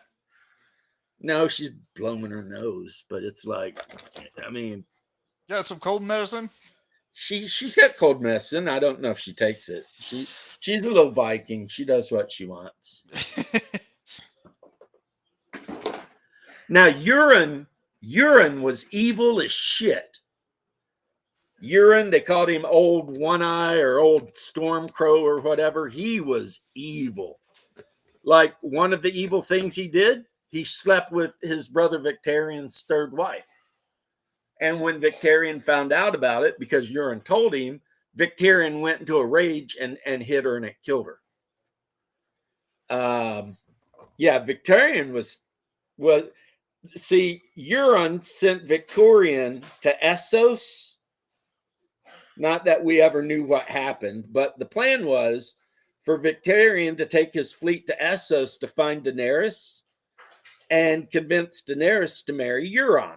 No, she's blowing her nose, but it's like, I mean, Got some cold medicine? she's got cold medicine. I don't know if she takes it. She's a little Viking. She does what she wants. Now, Euron was evil as shit. Euron, they called him Old One Eye or Old Stormcrow or whatever. He was evil. Like, one of the evil things he did, he slept with his brother Victarion's third wife. And when Victarion found out about it, because Euron told him, Victarion went into a rage and hit her and it killed her. Victarion was see, Euron sent Victarion to Essos. Not that we ever knew what happened, but the plan was for Victarion to take his fleet to Essos to find Daenerys and convince Daenerys to marry Euron.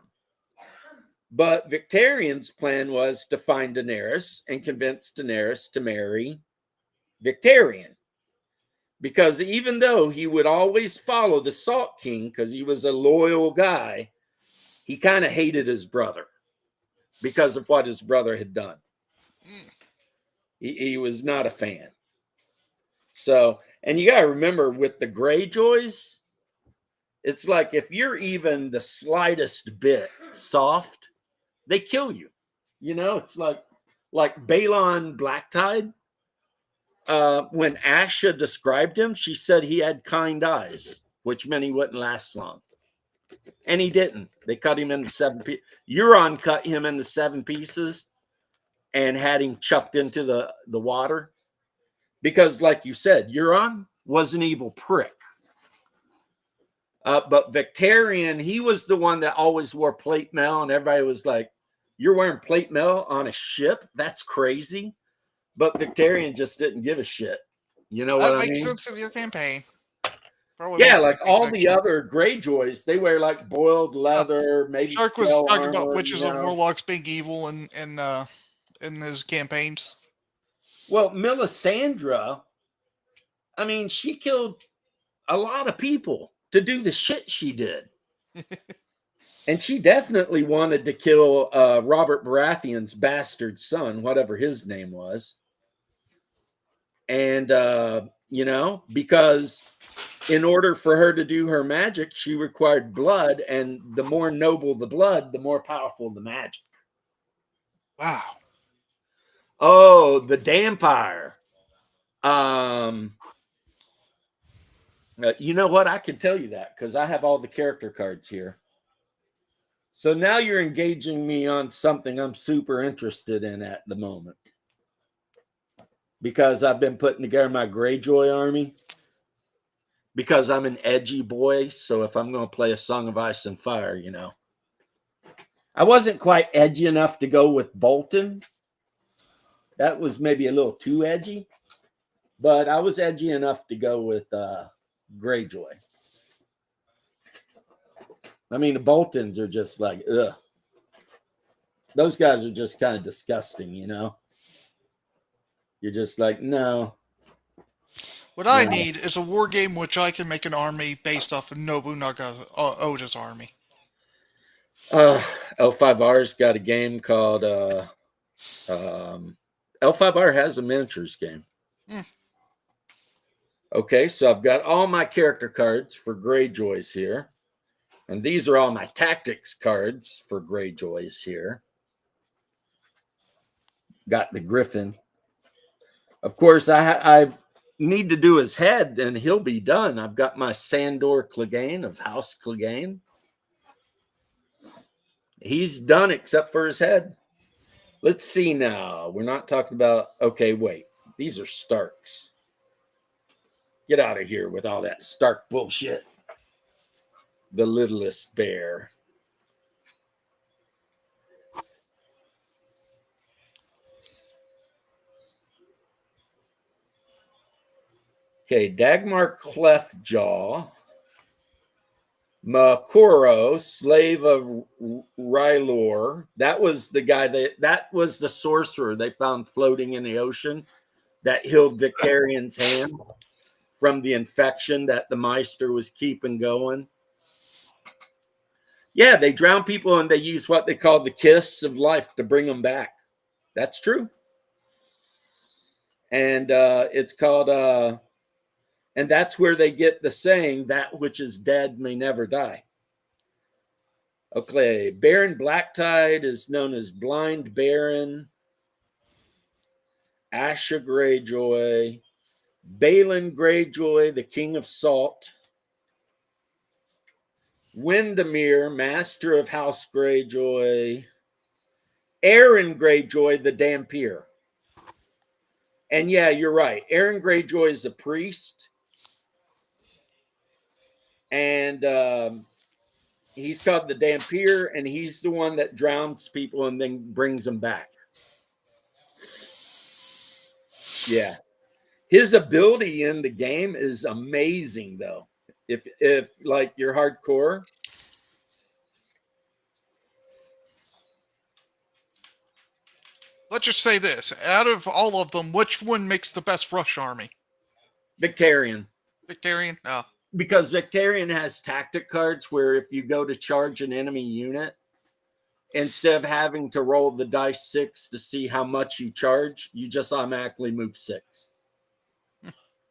But Victarion's plan was to find Daenerys and convince Daenerys to marry Victarion. Because even though he would always follow the Salt King because he was a loyal guy, he kind of hated his brother because of what his brother had done. He was not a fan. So, and you got to remember with the Greyjoys, it's like if you're even the slightest bit soft, they kill you. You know, it's like Balon Blacktide. When Asha described him, she said he had kind eyes, which meant he wouldn't last long. And he didn't. They cut him into 7 pieces. Euron cut him into 7 pieces and had him chucked into the water. Because, like you said, Euron was an evil prick. But Victarion, he was the one that always wore plate mail, and everybody was like, "You're wearing plate mail on a ship? That's crazy." But Victarion just didn't give a shit. You know what I mean? That makes sense of your campaign. Yeah, like all the other Greyjoys, they wear like boiled leather, maybe Shark was scale talking armor, about witches you and know? warlocks being evil in his campaigns. Well, Melisandre, I mean, she killed a lot of people to do the shit she did. And she definitely wanted to kill Robert Baratheon's bastard son, whatever his name was. And, you know, because in order for her to do her magic, she required blood. And the more noble the blood, the more powerful the magic. Wow. Oh, the Dampire. You know what? I can tell you that because I have all the character cards here. So now you're engaging me on something I'm super interested in at the moment. Because I've been putting together my Greyjoy army. Because I'm an edgy boy. So if I'm going to play a Song of Ice and Fire, you know. I wasn't quite edgy enough to go with Bolton. That was maybe a little too edgy. But I was edgy enough to go with Greyjoy. I mean, the Boltons are just like, ugh. Those guys are just kind of disgusting, you know? You're just like, no. What I need is a war game which I can make an army based off of Nobunaga Oda's army. L5R's got a game called L5R has a miniatures game. Okay, so I've got all my character cards for Greyjoys here. And these are all my tactics cards for Greyjoys here. Got the Griffin. Of course, I need to do his head, and he'll be done. I've got my Sandor Clegane of House Clegane. He's done except for his head. Let's see now. We're not talking about... Okay, wait. These are Starks. Get out of here with all that Stark bullshit. The littlest bear. Okay, Dagmar Cleftjaw. Makoro, slave of Rylor. That was the guy that was the sorcerer they found floating in the ocean that healed Victarion's hand from the infection that the Meister was keeping going. Yeah, they drown people and they use what they call the kiss of life to bring them back. That's true. And it's called, and that's where they get the saying, that which is dead may never die. Okay, Baron Blacktide is known as Blind Baron, Asha Greyjoy, Balin Greyjoy, the King of Salt, Windermere, Master of House Greyjoy, Aaron Greyjoy, the Dampier. And yeah, you're right. Aaron Greyjoy is a priest. And he's called the Dampier, and he's the one that drowns people and then brings them back. Yeah. His ability in the game is amazing, though. If like you're hardcore. Let's just say this. Out of all of them, which one makes the best rush army? Victarion. Victarion? No. Because Victarion has tactic cards where if you go to charge an enemy unit, instead of having to roll the dice 6 to see how much you charge, you just automatically move 6.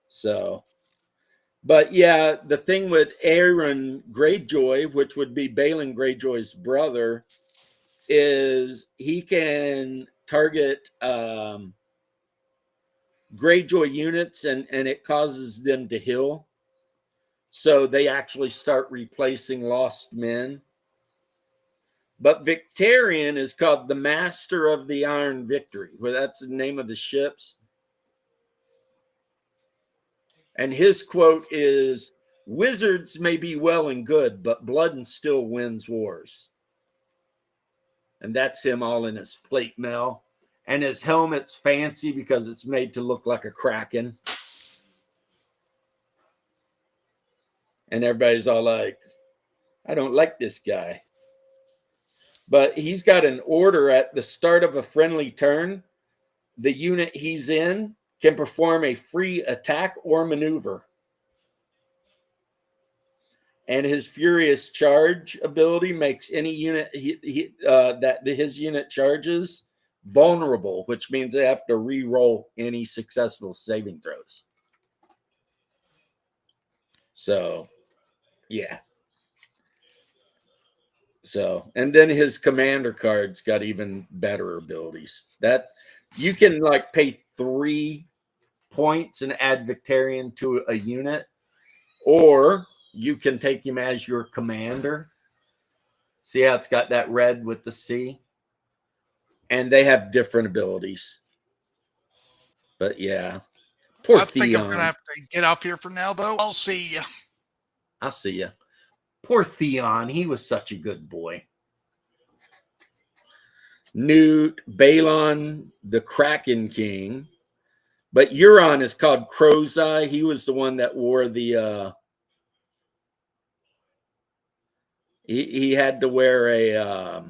So, but yeah, the thing with Aaron Greyjoy, which would be Balin Greyjoy's brother, is he can target Greyjoy units and it causes them to heal. So they actually start replacing lost men. But Victarion is called the Master of the Iron Victory. Well, that's the name of the ships. And his quote is, "Wizards may be well and good, but blood still wins wars." And that's him all in his plate mail. And his helmet's fancy because it's made to look like a kraken. And everybody's all like, I don't like this guy. But he's got an order at the start of a friendly turn. The unit he's in can perform a free attack or maneuver. And his Furious Charge ability makes any unit that his unit charges vulnerable, which means they have to re-roll any successful saving throws. So, yeah. So, and then his commander cards got even better abilities. That you can like pay 3 points and add Victarion to a unit, or you can take him as your commander. See how it's got that red with the C? And they have different abilities. But yeah. Poor I think Theon. I'm going to have to get up here for now, though. I'll see you. I'll see you. Poor Theon. He was such a good boy. Newt, Balon, the Kraken King. But Euron is called Crow's Eye. He was the one that wore the... He had to wear a...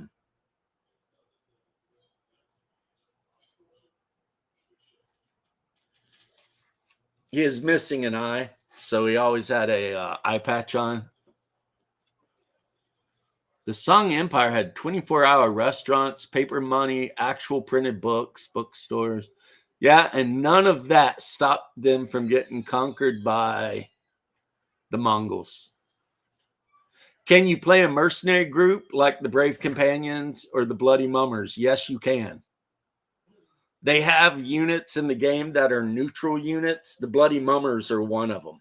he is missing an eye, so he always had a eye patch on. The Song Empire had 24-hour restaurants, paper money, actual printed books, bookstores. Yeah, and none of that stopped them from getting conquered by the Mongols. Can you play a mercenary group like the Brave Companions or the Bloody Mummers? Yes, you can. They have units in the game that are neutral units. The Bloody Mummers are one of them.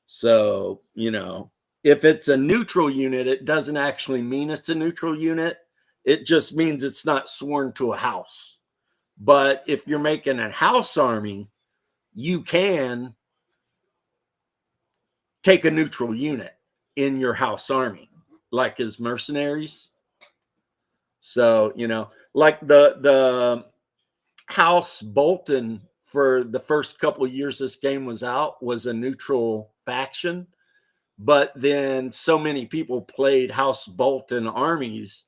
So, you know, if it's a neutral unit, it doesn't actually mean it's a neutral unit. It just means it's not sworn to a house. But if you're making a house army, you can take a neutral unit in your house army, like as mercenaries. So, you know, like the House Bolton for the first couple of years this game was out was a neutral faction. but then so many people played House Bolton armies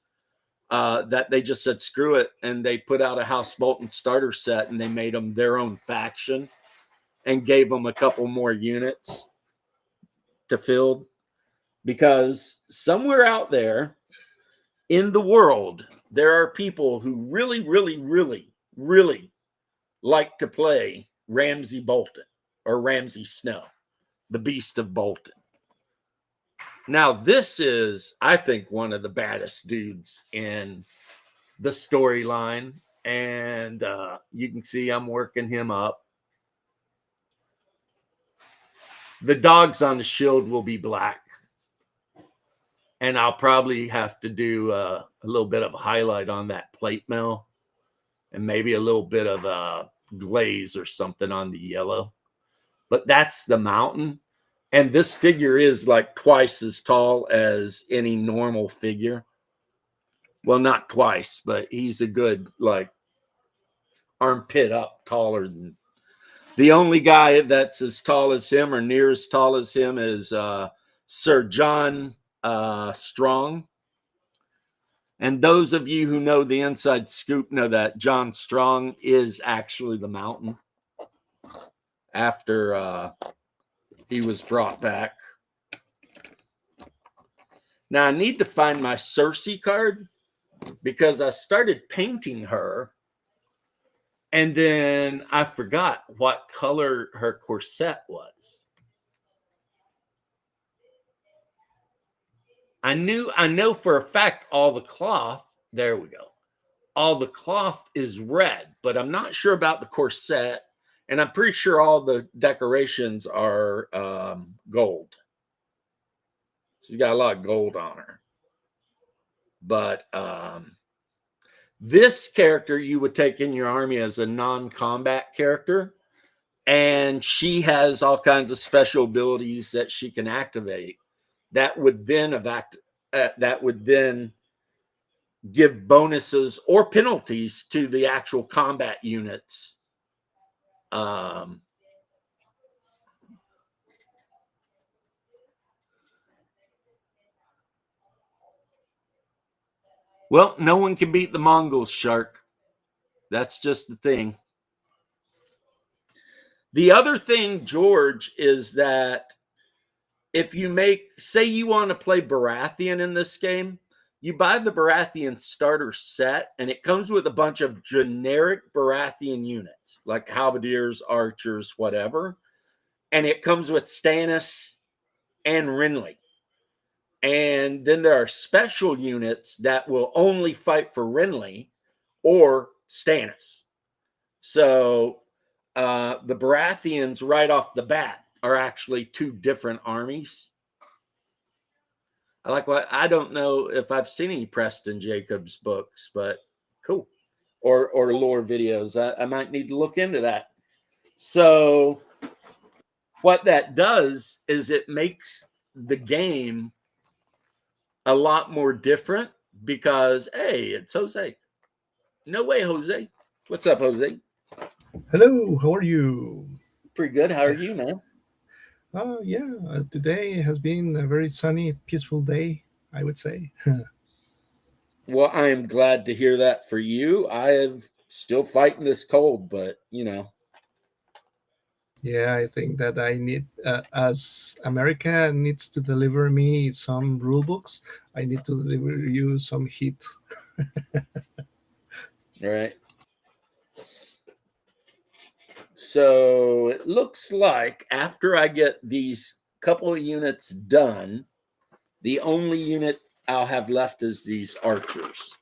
that they just said screw it, and they put out a House Bolton starter set, and they made them their own faction and gave them a couple more units to field, because somewhere out there in the world there are people who really, really, really, really like to play Ramsay Bolton or Ramsay Snow, the Beast of Bolton. Now, this is, I think, one of the baddest dudes in the storyline, and you can see I'm working him up. The dogs on the shield will be black, and I'll probably have to do a little bit of a highlight on that plate mail, and maybe a little bit of a glaze or something on the yellow. But that's the mountain. And this figure is like twice as tall as any normal figure. Well, not twice, but he's a good, like, armpit up taller than. The only guy that's as tall as him or near as tall as him is Sir John Strong. And those of you who know the inside scoop know that John Strong is actually the mountain after he was brought back. Now, I need to find my Cersei card because I started painting her, and then I forgot what color her corset was. I know for a fact all the cloth, there we go. All the cloth is red, but I'm not sure about the corset. And I'm pretty sure all the decorations are gold. She's got a lot of gold on her. But this character you would take in your army as a non-combat character. And she has all kinds of special abilities that she can activate that would then give bonuses or penalties to the actual combat units. Well, no one can beat the Mongols, Shark. That's just the thing. The other thing, George, is that if you say you want to play Baratheon in this game, you buy the Baratheon starter set, and it comes with a bunch of generic Baratheon units, like halberdiers, archers, whatever. And it comes with Stannis and Renly. And then there are special units that will only fight for Renly or Stannis. So the Baratheons right off the bat are actually two different armies. I don't know if I've seen any Preston Jacobs books, but cool. Or lore videos. I might need to look into that. So what that does is it makes the game a lot more different because, hey, it's Jose. No way, Jose. What's up, Jose? Hello, how are you? Pretty good. How are you, man? Today has been a very sunny, peaceful day, I would say. Well, I am glad to hear that for you. I am still fighting this cold, but Yeah, I think that I need, as America needs to deliver me some rule books, I need to deliver you some heat. All right. So it looks like after I get these couple of units done, the only unit I'll have left is these archers,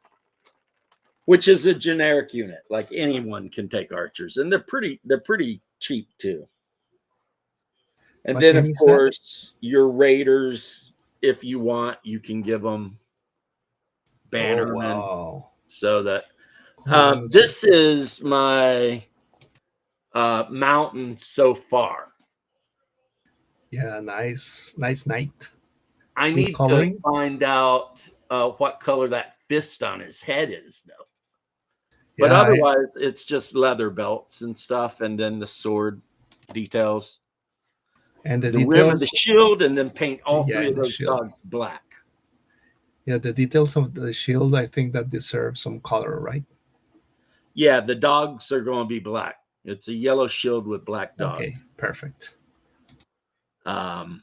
which is a generic unit. Like anyone can take archers, and they're pretty cheap too. And What then, of game is course, your raiders, if you want, you can give them that? bannermen. Wow. So that Cool. this is my mountain so far. Yeah, nice night. I Good need coloring. to find out what color that fist on his head is, though. But Yeah, otherwise, it's just leather belts and stuff, and then the sword details. And the the rim of details, the shield, and then paint all Yeah, three of the those shield. dogs black. yeah, the details of the shield, I think that deserve some color, right? Yeah, the dogs are going to be black. It's a yellow shield with black dogs. Okay, perfect. Um,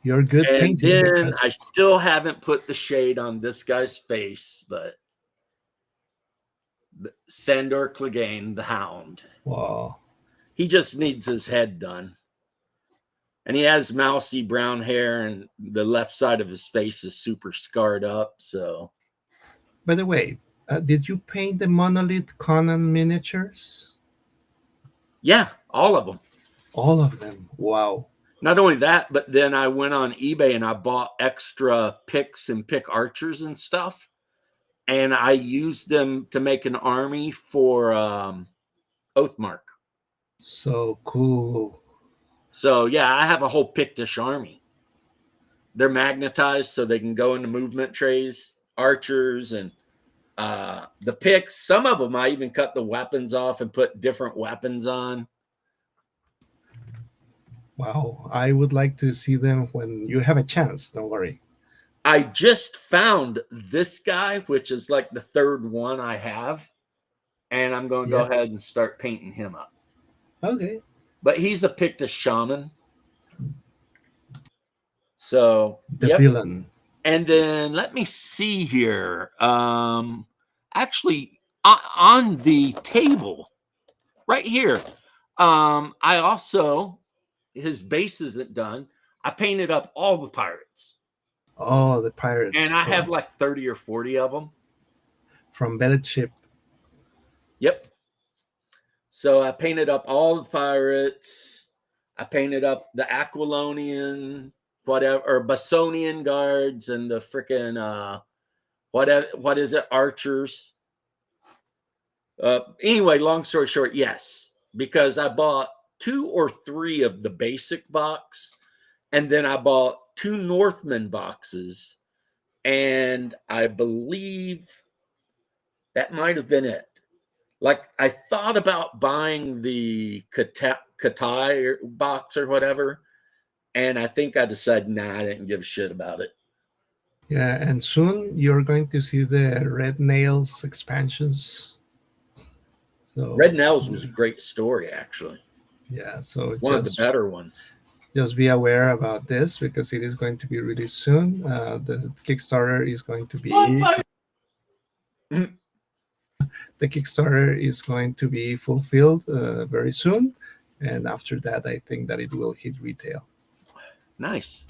You're good and painting then I because still haven't put the shade on this guy's face, but Sandor Clegane, the Hound. wow. He just needs his head done. And he has mousy brown hair, and the left side of his face is super scarred up. So, By the way, did you paint the Monolith Conan miniatures? yeah, all of them. All of them. Wow. Not only that, but then I went on eBay and I bought extra picks and pick archers and stuff. And I used them to make an army for Oathmark. So cool. So, yeah, I have a whole Pictish army. They're magnetized so they can go into movement trays, archers, and the picks. Some of them I even cut the weapons off and put different weapons on. Wow. I would like to see them when you have a chance. Don't worry. I just found this guy, which is like the third one I have, and I'm going to Yeah. go ahead and start painting him up. Okay. But he's a Pictish shaman. So, The yep. villain. And then let me see here. Actually, on the table right here, I also, his base isn't done. I painted up all the pirates. Oh, the pirates. And I have like 30 or 40 of them. From Bellet Ship. Yep. So I painted up all the pirates. I painted up the Aquilonian, whatever, or Basonian guards, and the freaking what is it, archers. Anyway, long story short, yes, because I bought 2 or 3 of the basic box, and then I bought 2 Northman boxes, and I believe that might have been it. Like, I thought about buying the Katai box or whatever, and I think I decided, nah, I didn't give a shit about it. Yeah, and soon you're going to see the Red Nails expansions. So Red Nails was a great story, actually. Yeah, so One of the better ones. Just be aware about this because it is going to be released soon. The Kickstarter is going to be the Kickstarter is going to be fulfilled very soon, and after that, I think that it will hit retail. Nice.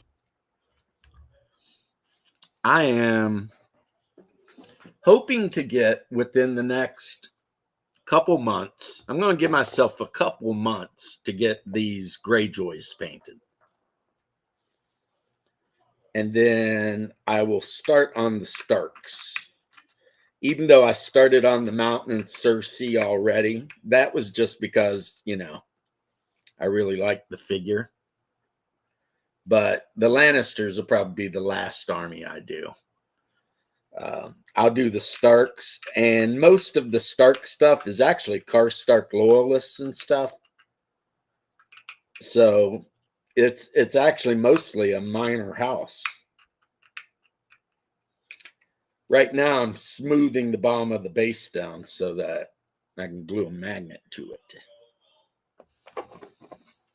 I am hoping to get within the next couple months. I'm going to give myself a couple months to get these Greyjoys painted. And then I will start on the Starks. Even though I started on the Mountain and Cersei already, that was just because, you know, I really liked the figure. But the Lannisters will probably be the last army I do. I'll do the Starks, and most of the Stark stuff is actually Karstark loyalists and stuff. So it's actually mostly a minor house. Right now, I'm smoothing the bottom of the base down so that I can glue a magnet to it.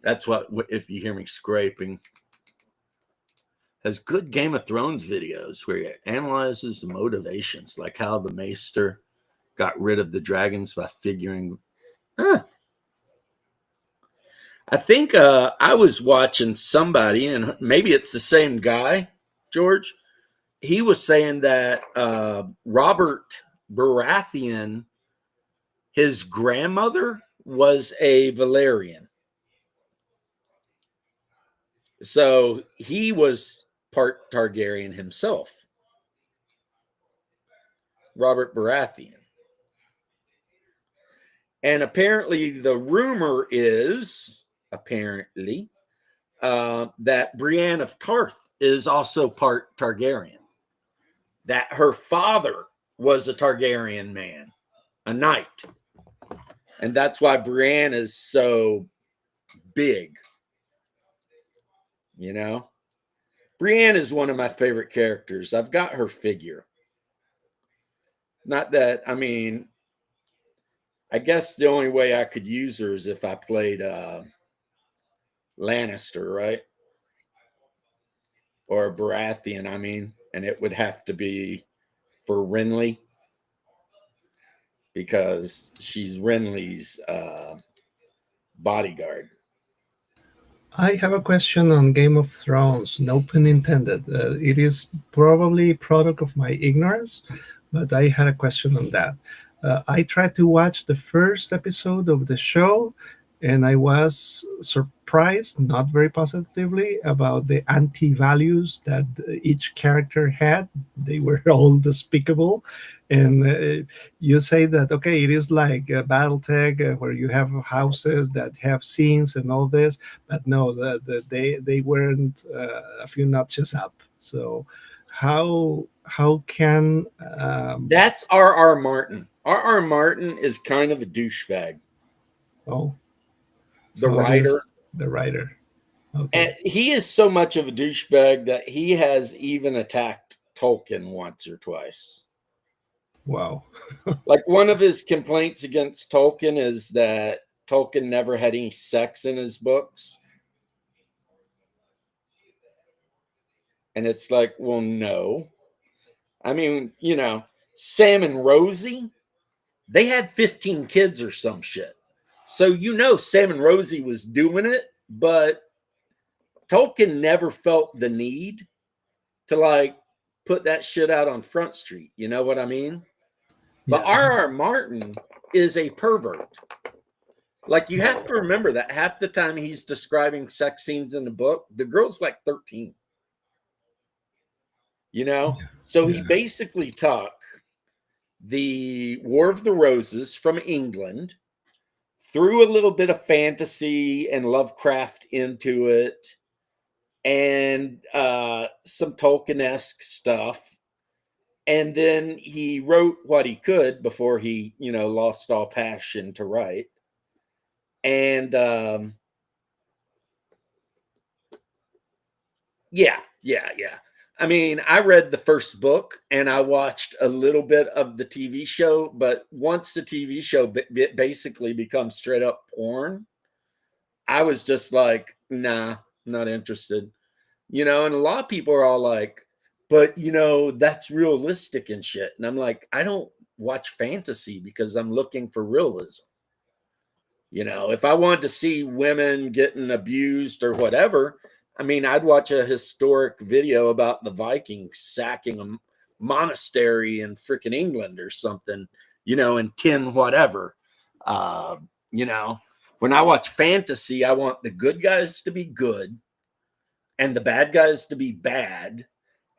That's what, if you hear me scraping. Has good Game of Thrones videos where it analyzes the motivations, like how the Maester got rid of the dragons by figuring. I think I was watching somebody, and maybe it's the same guy, George. He was saying that Robert Baratheon, his grandmother was a Valyrian. So he was part Targaryen himself. Robert Baratheon. And apparently the rumor is, that Brienne of Tarth is also part Targaryen. That her father was a Targaryen man, a knight. And that's why Brienne is so big. You know, Brienne is one of my favorite characters. I've got her figure. Not that, I mean, I guess the only way I could use her is if I played Lannister, right? Or Baratheon, I mean, and it would have to be for Renly because she's Renly's bodyguard. I have a question on Game of Thrones, no pun intended. It is probably a product of my ignorance, but I had a question on that. I tried to watch the first episode of the show, and I was surprised, not very positively, about the anti-values that each character had. They were all despicable. And you say that, okay, it is like a Battletech where you have houses that have scenes and all this, but no, they weren't a few notches up. So how can That's R.R. Martin. R.R. Martin is kind of a douchebag. oh The so it writer. is the writer. Okay. And he is so much of a douchebag that he has even attacked Tolkien once or twice. Wow. Like one of his complaints against Tolkien is that Tolkien never had any sex in his books. And it's like, well, no. I mean, you know, Sam and Rosie, they had 15 kids or some shit. So, you know, Sam and Rosie was doing it, but Tolkien never felt the need to like put that shit out on Front Street. You know what I mean? But Yeah. R.R. Martin is a pervert. Like, you have to remember that half the time he's describing sex scenes in the book, the girl's like 13. You know? So he Yeah. basically took the War of the Roses from England, threw a little bit of fantasy and Lovecraft into it, and some Tolkien-esque stuff. And then he wrote what he could before he, you know, lost all passion to write. And yeah. I mean, I read the first book and I watched a little bit of the TV show, but once the TV show basically becomes straight up porn, I was just like, nah, not interested. You know, and a lot of people are all like, but you know, that's realistic and shit. And I'm like, I don't watch fantasy because I'm looking for realism. You know, if I wanted to see women getting abused or whatever, I mean, I'd watch a historic video about the Vikings sacking a monastery in freaking England or something, you know, in 10 whatever. You know, when I watch fantasy, I want the good guys to be good and the bad guys to be bad.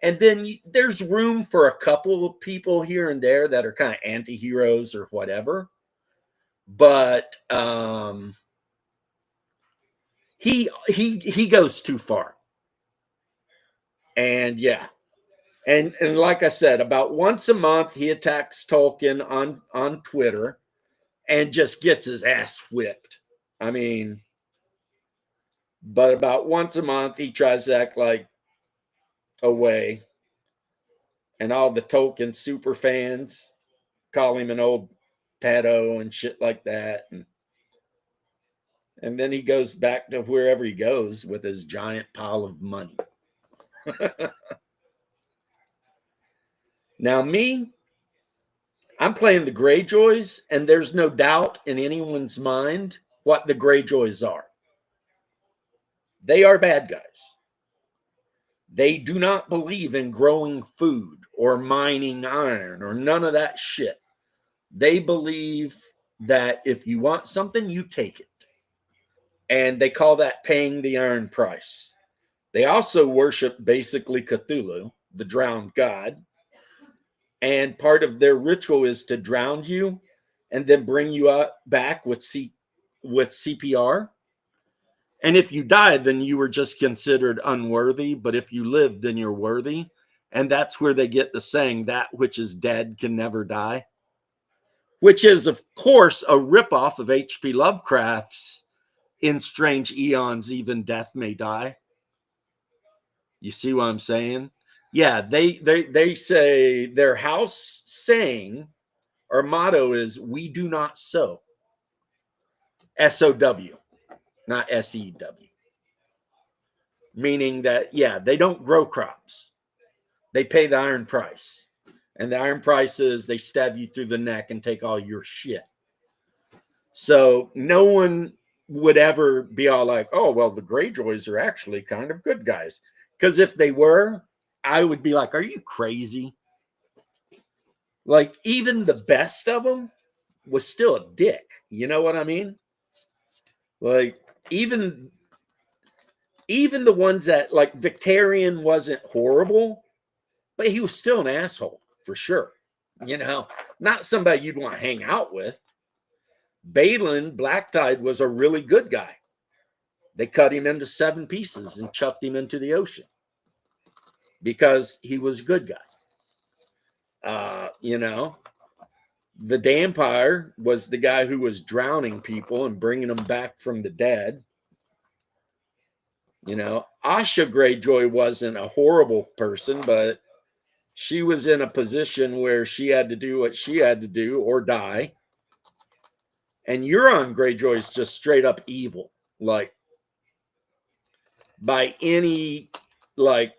And then there's room for a couple of people here and there that are kind of anti-heroes or whatever. But he goes too far. And yeah. And like I said, about once a month he attacks Tolkien on Twitter and just gets his ass whipped. I mean, but about once a month he tries to act like away. And all the Tolkien super fans call him an old pedo and shit like that. And then he goes back to wherever he goes with his giant pile of money. Now, me, I'm playing the Greyjoys, and there's no doubt in anyone's mind what the Greyjoys are. They are bad guys. They do not believe in growing food or mining iron or none of that shit. They believe that if you want something, you take it. And they call that paying the iron price. They also worship basically Cthulhu, the drowned god. And part of their ritual is to drown you and then bring you up back with CPR. And if you die, then you were just considered unworthy. But if you live, then you're worthy. And that's where they get the saying, that which is dead can never die. Which is, of course, a ripoff of H.P. Lovecraft's In Strange Eons, Even Death May Die. You see what I'm saying? Yeah, they say their house saying or motto is "We do not sow." SOW, not SEW. Meaning that, yeah, they don't grow crops. They pay the iron price. And the iron price is they stab you through the neck and take all your shit. So no one would ever be all like, oh, well, the Greyjoys are actually kind of good guys. Because if they were, I would be like, are you crazy? Like, even the best of them was still a dick. You know what I mean? Like, even the ones that, like, Victorian wasn't horrible, but he was still an asshole for sure. You know, not somebody you'd want to hang out with. Balin Blacktide was a really good guy. They cut him into 7 pieces and chucked him into the ocean because he was a good guy. You know, the Dampire was the guy who was drowning people and bringing them back from the dead. You know, Asha Greyjoy wasn't a horrible person, but she was in a position where she had to do what she had to do or die. And Euron Greyjoy is just straight up evil. Like, by any, like,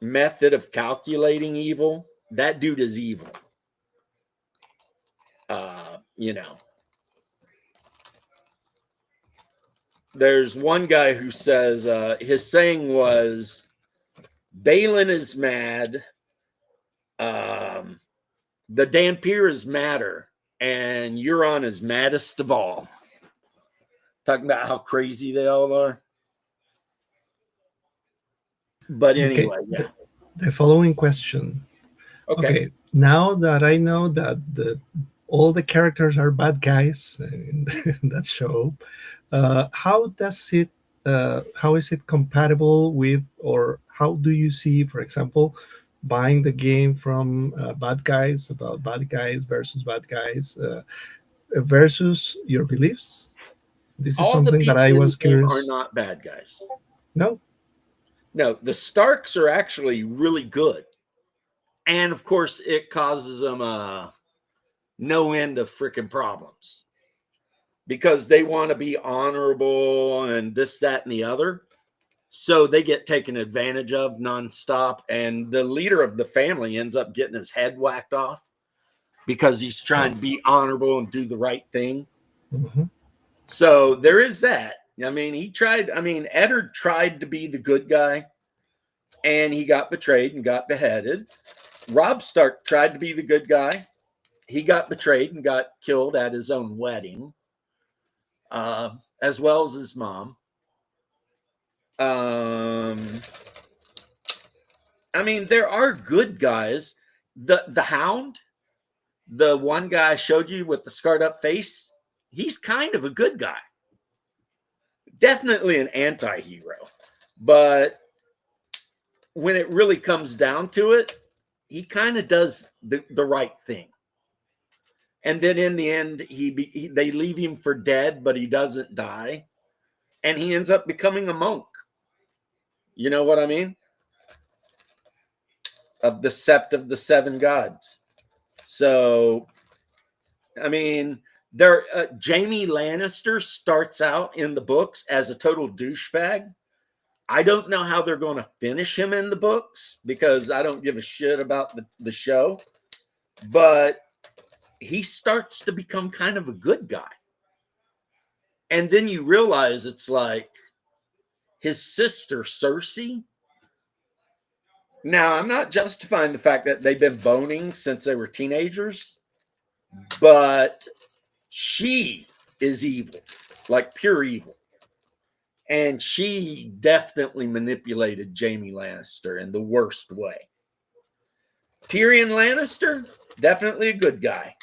method of calculating evil, that dude is evil. You know. There's one guy who says, his saying was, Balin is mad, the Dhampir is madder, and Euron is maddest of all. Talking about how crazy they all are. But anyway, Okay. yeah. The following question. Okay. Now that I know that all the characters are bad guys in that show, how is it compatible with, or how do you see, for example, buying the game from bad guys about bad guys versus bad guys versus your beliefs? This is All the something that people I in was the game curious. are not bad guys. No. No, the Starks are actually really good. And of course, it causes them no end of freaking problems because they want to be honorable and this, that, and the other. So they get taken advantage of nonstop. And the leader of the family ends up getting his head whacked off because he's trying to be honorable and do the right thing. Mm-hmm. So there is that. I mean, Eddard tried to be the good guy and he got betrayed and got beheaded. Robb Stark tried to be the good guy. He got betrayed and got killed at his own wedding, as well as his mom. I mean, there are good guys. The Hound, the one guy I showed you with the scarred up face, he's kind of a good guy. Definitely an anti-hero. But when it really comes down to it, he kind of does the right thing. And then in the end, they leave him for dead, but he doesn't die. And he ends up becoming a monk. You know what I mean? Of the Sept of the Seven Gods. So, I mean, Jaime Lannister starts out in the books as a total douchebag. I don't know how they're going to finish him in the books because I don't give a shit about the show. But he starts to become kind of a good guy. And then you realize it's like his sister, Cersei. Now, I'm not justifying the fact that they've been boning since they were teenagers, but she is evil, like pure evil. And she definitely manipulated Jaime Lannister in the worst way. Tyrion Lannister, definitely a good guy.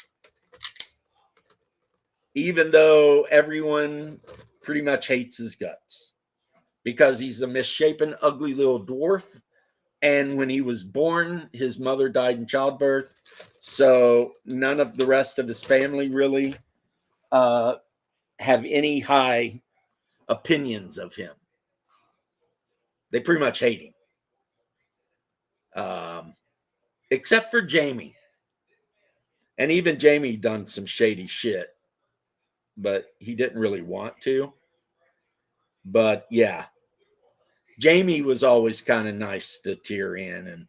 Even though everyone pretty much hates his guts. Because he's a misshapen, ugly little dwarf. And when he was born, his mother died in childbirth. So none of the rest of his family really have any high opinions of him. They pretty much hate him. Except for Jaime. And even Jaime done some shady shit, but he didn't really want to. But yeah, Jaime was always kind of nice to Tyrion,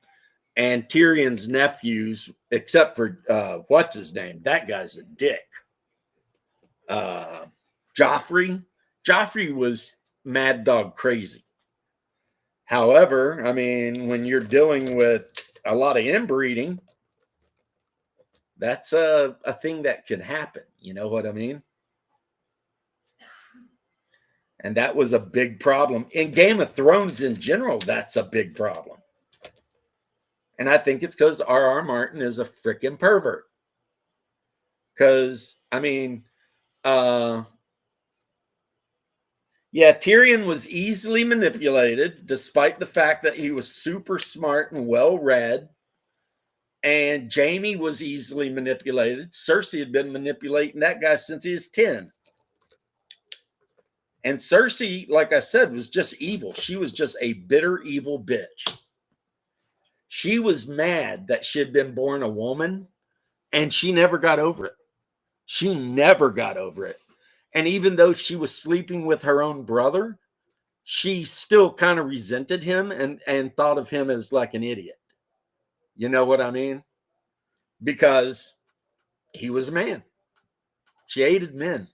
and Tyrion's nephews, except for what's his name? That guy's a dick. Joffrey was mad dog crazy. However, I mean, when you're dealing with a lot of inbreeding, that's a thing that can happen. You know what I mean? And that was a big problem. In Game of Thrones in general, that's a big problem. And I think it's because R.R. Martin is a freaking pervert. Because, I mean, yeah, Tyrion was easily manipulated, despite the fact that he was super smart and well-read. And Jaime was easily manipulated. Cersei had been manipulating that guy since he was 10. And Cersei, like I said, was just evil. She was just a bitter, evil bitch. She was mad that she had been born a woman, and she never got over it. She never got over it. And even though she was sleeping with her own brother, she still kind of resented him and thought of him as like an idiot. You know what I mean? Because he was a man. She hated men.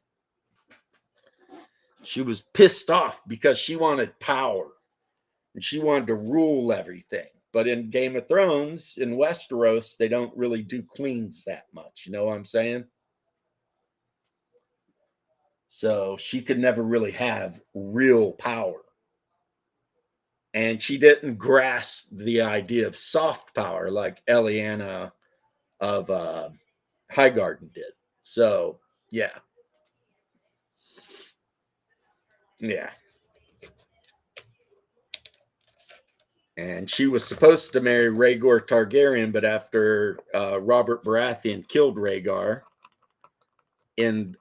She was pissed off because she wanted power and she wanted to rule everything. But in Game of Thrones, in Westeros, they don't really do queens that much. You know what I'm saying? So she could never really have real power. And she didn't grasp the idea of soft power like Lyanna of Highgarden did. So, yeah. Yeah. And she was supposed to marry Rhaegar Targaryen, but after Robert Baratheon killed Rhaegar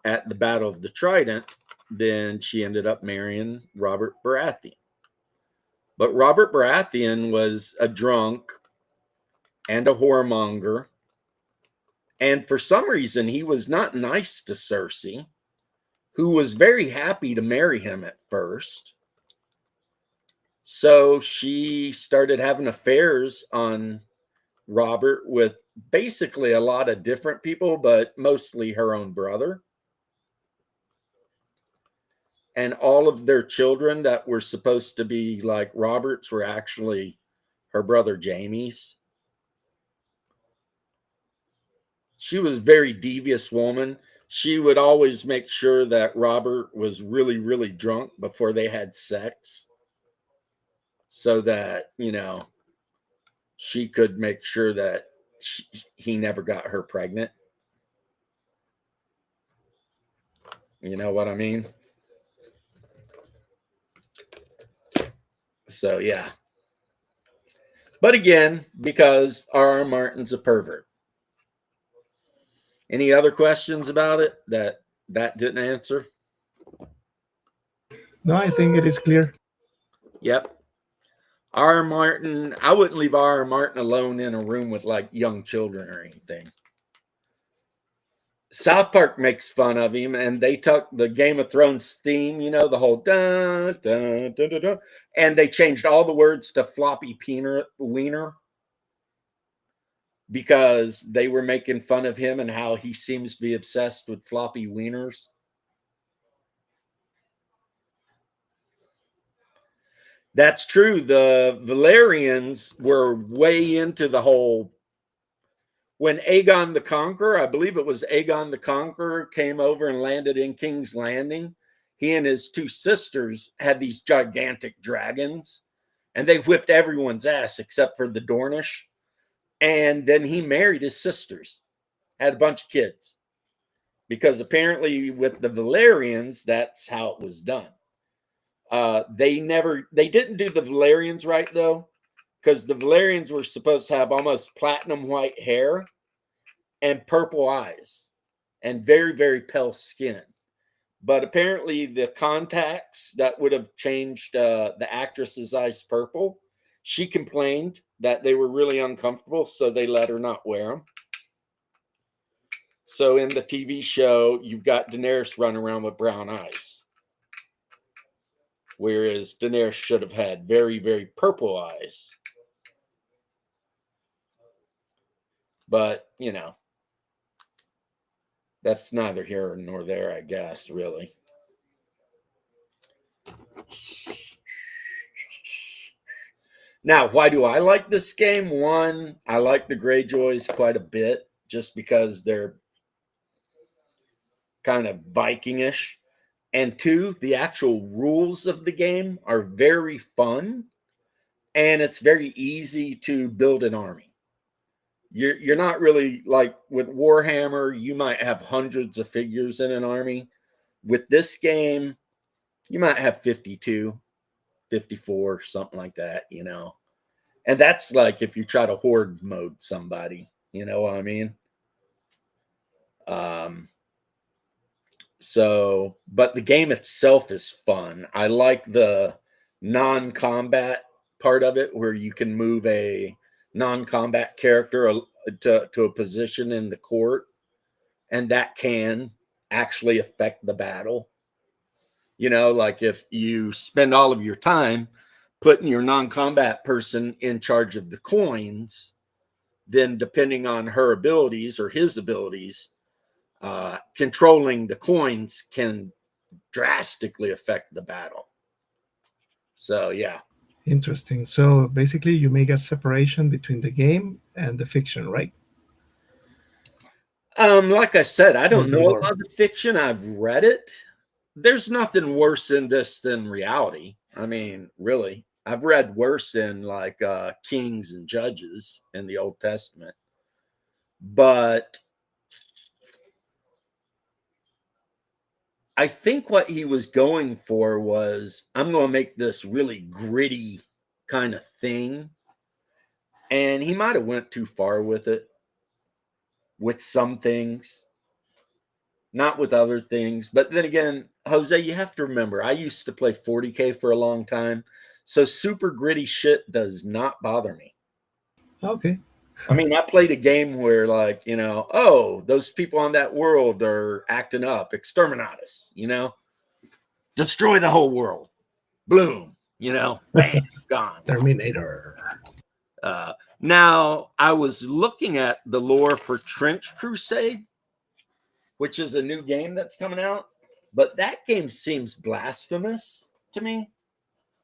at the Battle of the Trident, then she ended up marrying Robert Baratheon. But Robert Baratheon was a drunk and a whoremonger. And for some reason, he was not nice to Cersei, who was very happy to marry him at first. So she started having affairs on Robert with basically a lot of different people, but mostly her own brother. And all of their children that were supposed to be like Robert's were actually her brother Jaime's. She was a very devious woman. She would always make sure that Robert was really, really drunk before they had sex, so that, you know, she could make sure that he never got her pregnant. You know what I mean? So, yeah. But again, because R.R. Martin's a pervert. Any other questions about it that didn't answer? No, I think it is clear. Yep. R.R. Martin, I wouldn't leave R.R. Martin alone in a room with like young children or anything. South Park makes fun of him, and they took the Game of Thrones theme, you know, the whole dun, dun, dun, dun, dun, and they changed all the words to floppy wiener because they were making fun of him and how he seems to be obsessed with floppy wieners. That's true. The Valerians were way into the whole. When Aegon the Conqueror, I believe it was Aegon the Conqueror, came over and landed in King's Landing, he and his two sisters had these gigantic dragons, and they whipped everyone's ass except for the Dornish. And then he married his sisters, had a bunch of kids, because apparently with the Valerians, that's how it was done. They didn't do the Valerians right, though, because the Valerians were supposed to have almost platinum white hair and purple eyes and very, very pale skin. but apparently the contacts that would have changed the actress's eyes purple, she complained that they were really uncomfortable, so they let her not wear them. So in the TV show, you've got Daenerys running around with brown eyes, whereas Daenerys should have had very, very purple eyes. But, you know, that's neither here nor there, I guess, really. Now, why do I like this game? One, I like the Greyjoys quite a bit just because they're kind of Viking-ish. And two, the actual rules of the game are very fun, and it's very easy to build an army. You're not really like with Warhammer, you might have hundreds of figures in an army. With this game, you might have 52, 54, something like that, you know. And that's like if you try to horde mode somebody, you know what I mean? So, but the game itself is fun. I like the non-combat part of it where you can move a non-combat character to a position in the court, and that can actually affect the battle. You know, like if you spend all of your time putting your non-combat person in charge of the coins, then depending on her abilities or his abilities, controlling the coins can drastically affect the battle. So, yeah. Interesting. So basically, you make a separation between the game and the fiction, right? Like I said, I don't Or the know lore. about the fiction. I've read it. There's nothing worse in this than reality. I mean, really. I've read worse in like kings and judges in the Old Testament. But I think what he was going for was, I'm going to make this really gritty kind of thing. And he might have went too far with it, with some things, not with other things. But then again, Jose, you have to remember, I used to play 40K for a long time. So super gritty shit does not bother me. Okay. I mean, I played a game where, like, you know, oh, those people on that world are acting up, exterminatus, you know, destroy the whole world, bloom, you know, bam, gone. Terminator. Now, I was looking at the lore for Trench Crusade, which is a new game that's coming out, but that game seems blasphemous to me.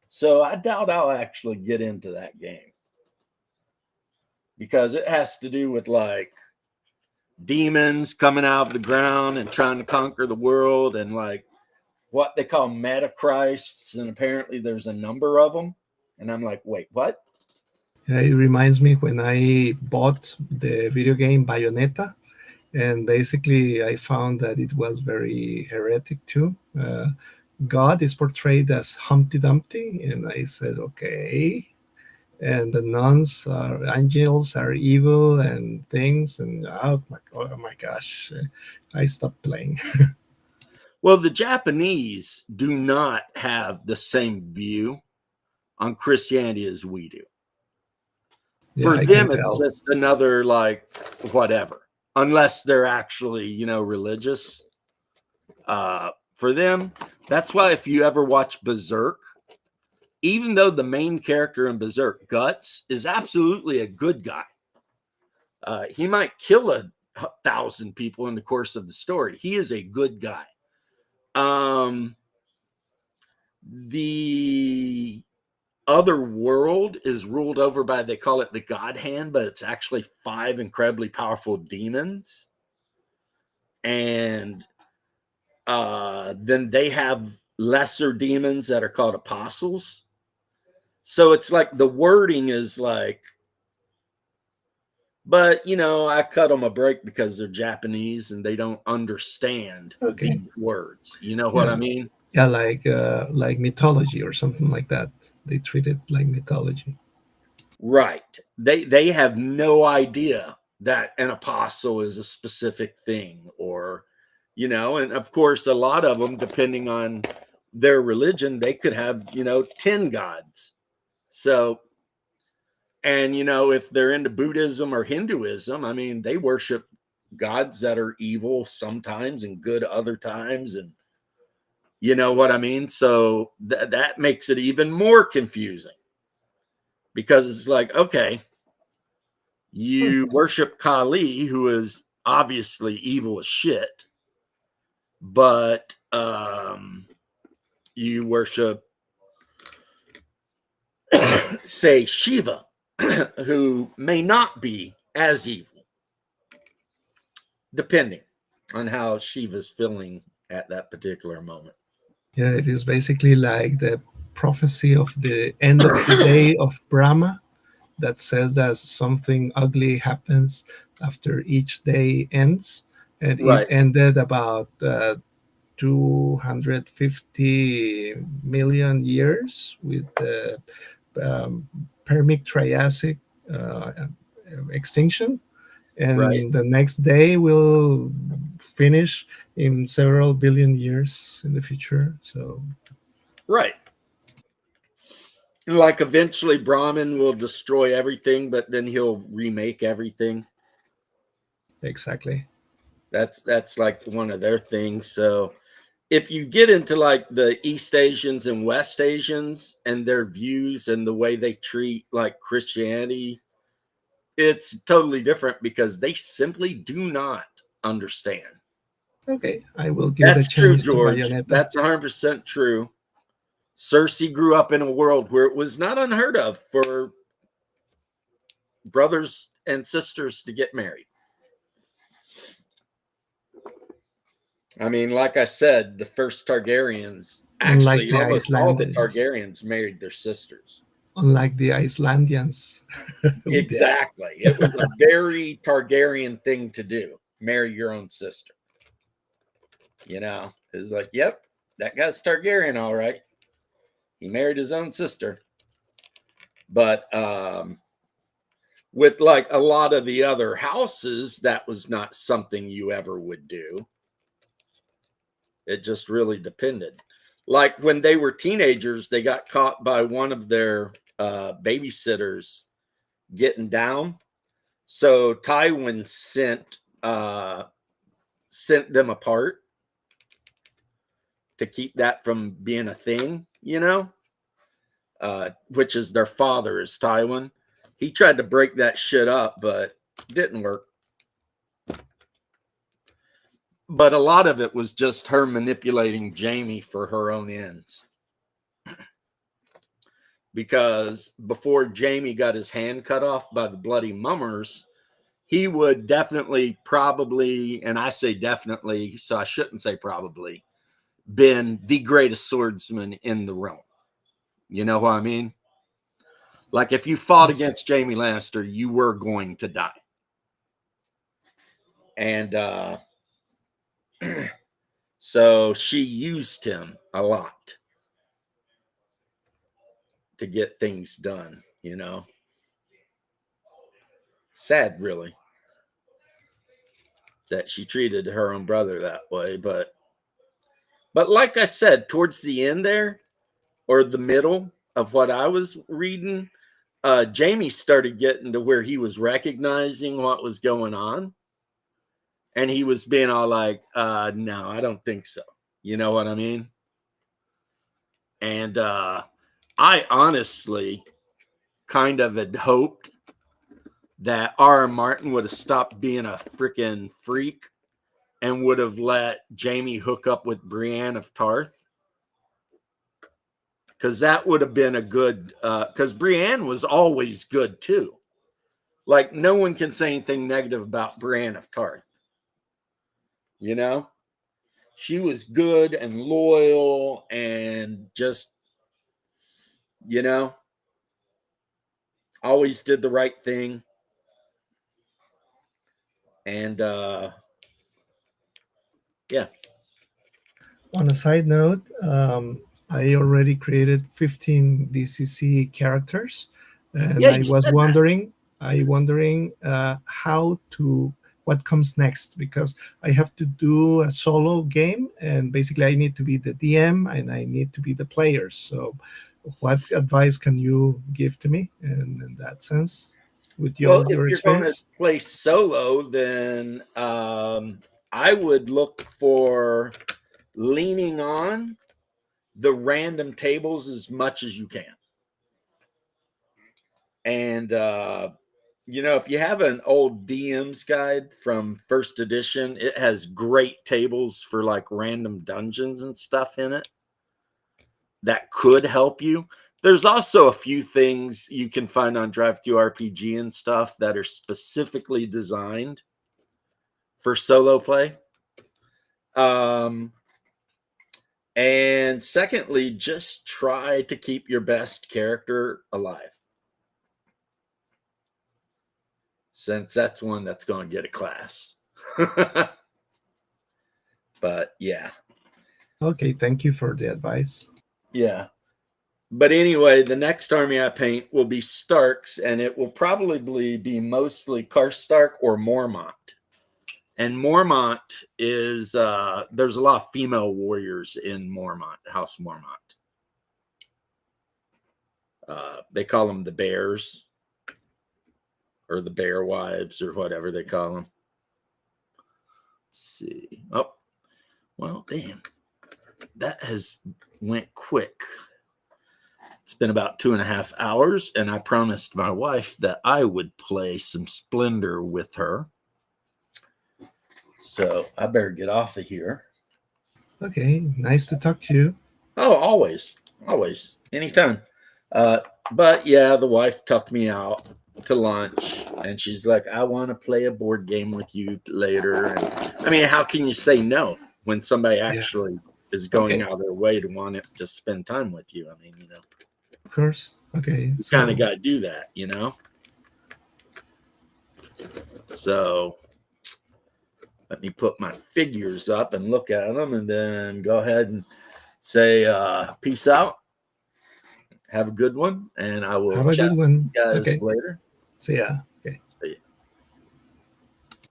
So I doubt I'll actually get into that game, because it has to do with like demons coming out of the ground and trying to conquer the world, and like what they call metacrists, and apparently there's a number of them. And I'm like, wait, what? Yeah, it reminds me when I bought the video game Bayonetta, and basically I found that it was very heretic too. God is portrayed as Humpty Dumpty, and I said, okay. And the nuns are angels, are evil and things, and oh my gosh, I stopped playing. Well, the Japanese do not have the same view on Christianity as we do. Yeah, For I them, can it's tell. just another, like, whatever, unless they're actually, you know, religious. For them, that's why if you ever watch Berserk, even though the main character in Berserk, Guts, is absolutely a good guy, he might kill 1,000 people in the course of the story. He is a good guy. The other world is ruled over by, they call it the God Hand, but it's actually 5 incredibly powerful demons. And then they have lesser demons that are called apostles. So it's like the wording is like, but you know, I cut them a break because they're Japanese and they don't understand Okay. these words. You know what Yeah. I mean? Yeah, like mythology or something like that. They treat it like mythology. Right. They have no idea that an apostle is a specific thing, or And of course, a lot of them, depending on their religion, they could have, 10 gods. So, and, if they're into Buddhism or Hinduism, I mean, they worship gods that are evil sometimes and good other times. And you know what I mean? So that makes it even more confusing, because it's like, okay, you worship Kali, who is obviously evil as shit, but you worship, say, Shiva, who may not be as evil, depending on how Shiva's feeling at that particular moment. Yeah, it is basically like the prophecy of the end of the day of Brahma, that says that something ugly happens after each day ends. And Right. it ended about 250 million years with the Permic-Triassic extinction. And Right. the next day will finish in several billion years in the future. So, Right. Like eventually Brahman will destroy everything, but then he'll remake everything. exactly. That's like one of their things. So if you get into like the East Asians and West Asians and their views and the way they treat like Christianity, it's totally different, because they simply do not understand. Okay, I will give That's the true, chance to George. Bayonetta. That's 100% true. Cersei grew up in a world where it was not unheard of for brothers and sisters to get married. I mean, like I said, the first Targaryens, Unlike actually the almost all the Icelandians. Targaryens married their sisters. Unlike the Icelandians. Exactly. It was a very Targaryen thing to do. Marry your own sister. It's like, yep, that guy's Targaryen, all right. He married his own sister. But with like a lot of the other houses, that was not something you ever would do. It just really depended. Like when they were teenagers, they got caught by one of their babysitters getting down. So Tywin sent them apart to keep that from being a thing, which is their father is Tywin. He tried to break that shit up, but didn't work. But a lot of it was just her manipulating Jaime for her own ends. Because before Jaime got his hand cut off by the Bloody Mummers, he would definitely, probably, and I say definitely, so I shouldn't say probably, been the greatest swordsman in the realm. You know what I mean? Like if you fought against Jaime Lannister, you were going to die. And so she used him a lot to get things done, Sad, really, that she treated her own brother that way. But like I said, towards the end there, or the middle of what I was reading, Jaime started getting to where he was recognizing what was going on. And he was being all like, no, I don't think so. You know what I mean? And I honestly kind of had hoped that R.R. Martin would have stopped being a freaking freak and would have let Jaime hook up with Brienne of Tarth. Because that would have been a good, because Brienne was always good too. Like no one can say anything negative about Brienne of Tarth. She was good and loyal and just, always did the right thing. And yeah. On a side note, I already created 15 DCC characters, and Yeah, I was wondering how to what comes next, because I have to do a solo game, and basically I need to be the DM and I need to be the players. So what advice can you give to me in that sense with Well, your if you're going to experience? play solo, then I would look for leaning on the random tables as much as you can. And, if you have an old DM's guide from first edition, it has great tables for like random dungeons and stuff in it that could help you. There's also a few things you can find on Drive-Thru-RPG and stuff that are specifically designed for solo play. And secondly, just try to keep your best character alive, since that's one that's going to get a class. But yeah. Okay, thank you for the advice. Yeah. But anyway, the next army I paint will be Starks, and it will probably be mostly Karstark or Mormont. And Mormont is, there's a lot of female warriors in Mormont, House Mormont. They call them the Bears, or the Bear Wives, or whatever they call them. Let's see. Oh, well, damn. That has went quick. It's been about 2.5 hours, and I promised my wife that I would play some Splendor with her. So I better get off of here. Okay, nice to talk to you. Oh, always, anytime. But yeah, the wife tucked me out to lunch, and she's like, I want to play a board game with you later. And I mean, how can you say no when somebody actually is going out of their way to want to spend time with you? I mean, Of course. Okay. you kind of got to do that, So let me put my figures up and look at them, and then go ahead and say peace out. Have a good one, and I will have a chat good one. with you guys Okay. later. See ya.